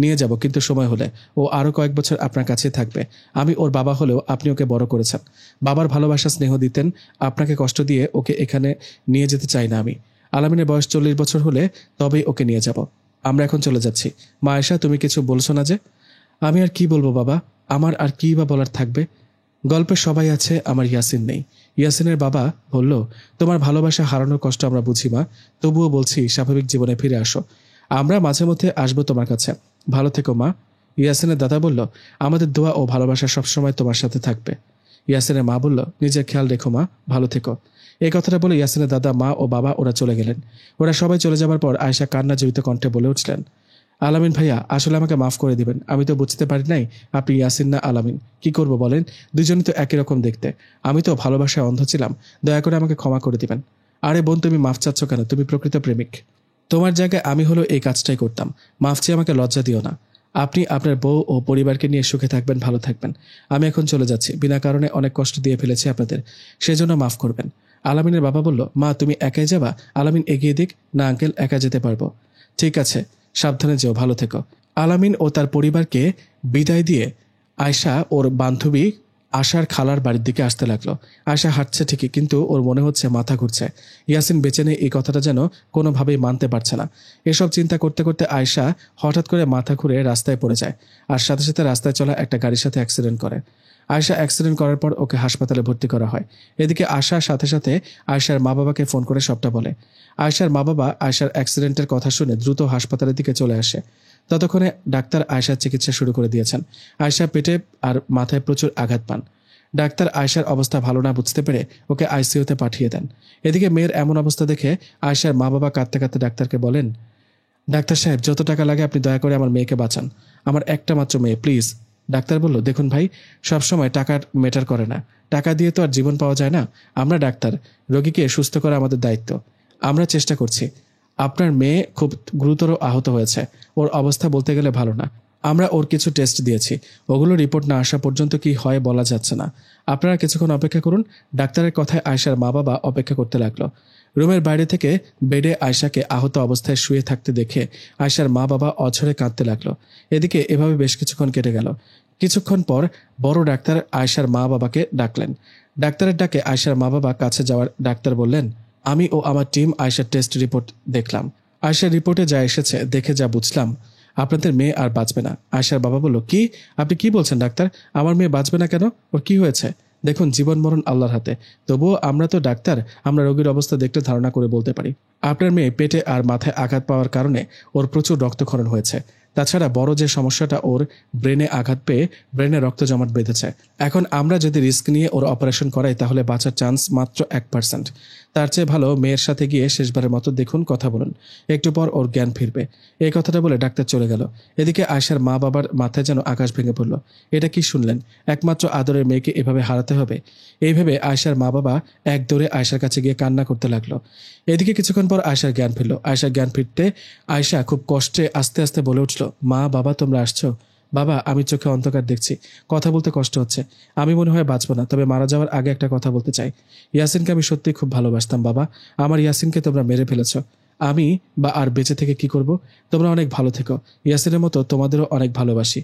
নিয়ে যাব, কিন্তু সময় হলে ও আরো কয়েক বছর আপনার কাছে থাকবে। আমি ওর বাবা হলেও আপনি ওকে বড় করেছেন, বাবার ভালোবাসা স্নেহ দিতেন, আপনাকে কষ্ট দিয়ে ওকে এখানে নিয়ে যেতে চাই না আমি। আলামিনের বয়স 40 বছর হলে তবেই ওকে নিয়ে যাব। আমরা এখন চলে যাচ্ছি। মা আয়েশা, তুমি কিছু বলছো না যে? আমি আর কি বলবো বাবা, আমার আর কি বা বলার থাকবে? গল্পে সবাই আছে, আমার ইয়াসিন নেই। ইয়াসিনের বাবা বলল, তোমার ভালোবাসা হারানোর কষ্ট আমরা বুঝি মা, তবুও বলছি স্বাভাবিক জীবনে ফিরে আসো। আমরা মাঝে মধ্যে আসবো তোমার কাছে। ভালো থেকো মা। ইয়াসিনের দাদা বলল, আমাদের দোয়া ও ভালোবাসা সবসময় তোমার সাথে থাকবে। ইয়াসিনের মা বলল, নিজের খেয়াল রেখো মা, ভালো থেকো। এই কথাটা বলে ইয়াসিনের দাদা, মা ও বাবা ওরা চলে গেলেন। ওরা সবাই চলে যাবার পর আয়েশা কান্না জড়িত কণ্ঠে বলে উঠলেন, আলামিন ভাইয়া, আসলে আমাকে মাফ করে দিবেন, আমি তো বুঝতে পারি নাই আপনি ইয়াসিন না আলামিন। কি করব বলেন, দুজনই তো একই রকম দেখতে। আমি তো ভালোবাসায় অন্ধ ছিলাম, দয়া করে আমাকে ক্ষমা করে দিবেন। আরে বোন, তুমি মাফ চাচ্ছ কেন? তুমি প্রকৃত প্রেমিক, তোমার জায়গায় আমি হলো এই কাজটাই করতাম। মাফ চেয়ে আমাকে লজ্জা দিও না। আপনি আপনার বউ ও পরিবারকে নিয়ে সুখে থাকবেন, ভালো থাকবেন। আমি এখন চলে যাচ্ছি, বিনা কারণে অনেক কষ্ট দিয়ে ফেলেছি আপনাদের, সেজন্য মাফ করবেন। আলামিনের বাবা বলল, মা তুমি একাই যাবা? আলামিন এগিয়ে দিক। না আঙ্কেল, একা যেতে পারবো। ঠিক আছে, সাবধানে যেও, ভালো থেকো। আলামিন ও তার পরিবারকে বিদায় দিয়ে আয়শা ওর বান্ধবী আশার খালার বাড়ির দিকে আসতে লাগলো। আয়শা হাঁটছে ঠিকই, কিন্তু ওর মনে হচ্ছে মাথা ঘুরছে। ইয়াসিন বেঁচে নেই এই কথাটা যেন কোনোভাবেই মানতে পারছে না। এসব চিন্তা করতে করতে আয়শা হঠাৎ করে মাথা ঘুরে রাস্তায় পড়ে যায়, আর সাথে সাথে রাস্তায় চলা একটা গাড়ির সাথে অ্যাক্সিডেন্ট করে। আয়শা অ্যাক্সিডেন্ট করার পর ওকে হাসপাতালে ভর্তি করা হয়। এদিকে আশার সাথে সাথে আয়শার মা বাবাকে ফোন করে সবটা বলে। আয়শার মা বাবা আয়শার অ্যাক্সিডেন্টের কথা শুনে দ্রুত হাসপাতালের দিকে চলে আসে। ততক্ষণে ডাক্তার আয়েশার চিকিৎসা শুরু করে দিয়েছেন। আয়েশা পেটে আর মাথায় প্রচুর আঘাত পান। ডাক্তার আয়েশার অবস্থা ভালো না বুঝতে পেরে ওকে আইসিইউতে পাঠিয়ে দেন। এদিকে মেয়ের এমন অবস্থা দেখে আয়েশার মা বাবা কাঁদতে কাঁদতে ডাক্তারকে বলেন, ডাক্তার সাহেব, যত টাকা লাগে আপনি দয়া করে আমার মেয়েকে বাঁচান, আমার একটা মাত্র মেয়ে, প্লিজ। ডাক্তার বলল, দেখুন ভাই, সবসময় টাকার ম্যাটার করে না, টাকা দিয়ে তো আর জীবন পাওয়া যায় না। আমরা ডাক্তার, রোগীকে সুস্থ করা আমাদের দায়িত্ব, আমরা চেষ্টা করছি। আপনার মেয়ে খুব গুরুতর আহত হয়েছে, ওর অবস্থা বলতে গেলে ভালো না। আমরা ওর কিছু টেস্ট দিয়েছি, ওগুলো রিপোর্ট না আসা পর্যন্ত কি হয় বলা যাচ্ছে না। আপনারা কিছুক্ষণ অপেক্ষা করুন। ডাক্তারের কথায় আয়েশার মা বাবা অপেক্ষা করতে লাগলো। রুমের বাইরে থেকে বেডে আয়েশাকে আহত অবস্থায় শুয়ে থাকতে দেখে আয়েশার মা বাবা অঝরে কাঁদতে লাগলো। এদিকে এভাবে বেশ কিছুক্ষণ কেটে গেল। কিছুক্ষণ পর বড় ডাক্তার আয়েশার মা বাবাকে ডাকলেন। ডাক্তারের ডাকে আয়েশার মা বাবা কাছে যাওয়ার ডাক্তার বললেন, আমি ও আমার টিম আয়েশার টেস্ট রিপোর্ট দেখলাম। আয়েশার রিপোর্টে যা এসেছে দেখে যা বুঝলাম, আপনাদের মেয়ে আর বাঁচবে না। আয়েশার বাবা বলল, কি? আপনি কি বলছেন ডাক্তার? আমার মেয়ে বাঁচবে না কেন? ওর কি হয়েছে? দেখুন, জীবন মরণ আল্লাহর হাতে, তবুও আমরা তো ডাক্তার, আমরা রোগীর অবস্থা দেখলে ধারণা করে বলতে পারি। আপনার মেয়ে পেটে আর মাথায় আঘাত পাওয়ার কারণে ওর প্রচুর রক্তক্ষরণ হয়েছে। তাছাড়া বড় যে সমস্যাটা, ওর ব্রেনে আঘাত পেয়ে ব্রেনে রক্ত জমাট বেঁধেছে। এখন আমরা যদি রিস্ক নিয়ে ওর অপারেশন করাই তাহলে বাঁচার চান্স মাত্র 1%। তার চেয়ে ভালো মেয়ের সাথে গিয়ে শেষবারের মতো দেখুন, কথা বলুন, একটু পর ওর জ্ঞান ফিরবে। এই কথাটা বলে ডাক্তার চলে গেল। এদিকে আয়েশার মা বাবার মাথায় যেন আকাশ ভেঙে পড়ল। এটা কি শুনলেন? একমাত্র আদরের মেয়েকে এভাবে হারাতে হবে? এই ভেবে আয়েশার মা বাবা এক দৌড়ে আয়েশার কাছে গিয়ে কান্না করতে লাগলো। এদিকে কিছুক্ষণ পর আয়েশার জ্ঞান ফিরল। আয়েশার জ্ঞান ফিরতে আয়েশা খুব কষ্টে আস্তে আস্তে বলে উঠল, মা, বাবা, তোমরা আসছো? বাবা, আমি চোখে অন্ধকার দেখছি, কথা বলতে কষ্ট হচ্ছে, আমি মনে হয় বাঁচবো না, তবে মারা যাওয়ার আগে একটা কথা বলতে চাই। ইয়াসিনকে আমি সত্যি খুব ভালোবাসতাম বাবা, আমার ইয়াসিনকে তোমরা মেরে ফেলেছ। আমি বা আর বেঁচে থেকে কি করব? তোমরা অনেক ভালো থেকো, ইয়াসিনের মতো তোমাদেরও অনেক ভালোবাসি।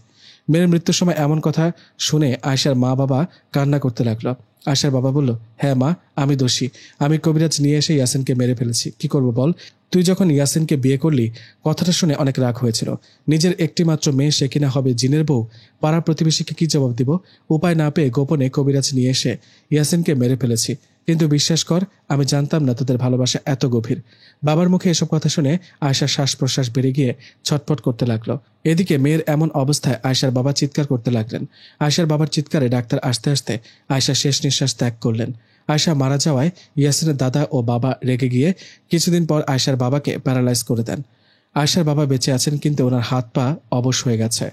মেয়ের মৃত্যুর সময় এমন কথা শুনে আয়েশার মা বাবা কান্না করতে লাগলো। আয়েশার বাবা বলল, হ্যাঁ মা, আমি দোষী, আমি কবিরাজ নিয়ে এসে ইয়াসিনকে মেরে ফেলেছি। কি করব বল? তুই যখন ইয়াসিনকে বিয়ে করলি, কথাটা শুনে অনেক রাগ হয়েছিল। নিজের একটি মাত্র মেয়ে, সে কিনা হবে জিনের বউ, পাড়ার প্রতিবেশীকে কি জবাব দিব? উপায় না পেয়ে গোপনে কবিরাজ নিয়ে এসে ইয়াসিনকে মেরে ফেলেছি। কিন্তু বিশ্বাস কর, আমি জানতাম না তোদের ভালোবাসা এত গভীর। বাবার মুখে এসব কথা শুনে আয়েশার শ্বাস প্রশ্বাস বেড়ে গিয়ে ছটফট করতে লাগলো। এদিকে মেয়ের এমন অবস্থায় আয়েশার বাবা চিৎকার করতে লাগলেন। আয়েশার বাবার চিৎকারে ডাক্তার আসতে আসতে আয়েশা শেষ নিঃশ্বাস ত্যাগ করলেন। আয়েশা মারা যাওয়ায় ইয়াসিনের দাদা ও বাবা রেগে গিয়ে কিছুদিন পর আয়েশার বাবাকে প্যারালাইজ করে দেন। আয়েশার বাবা বেঁচে আছেন, কিন্তু ওনার হাত পা অবশ হয়ে গেছে।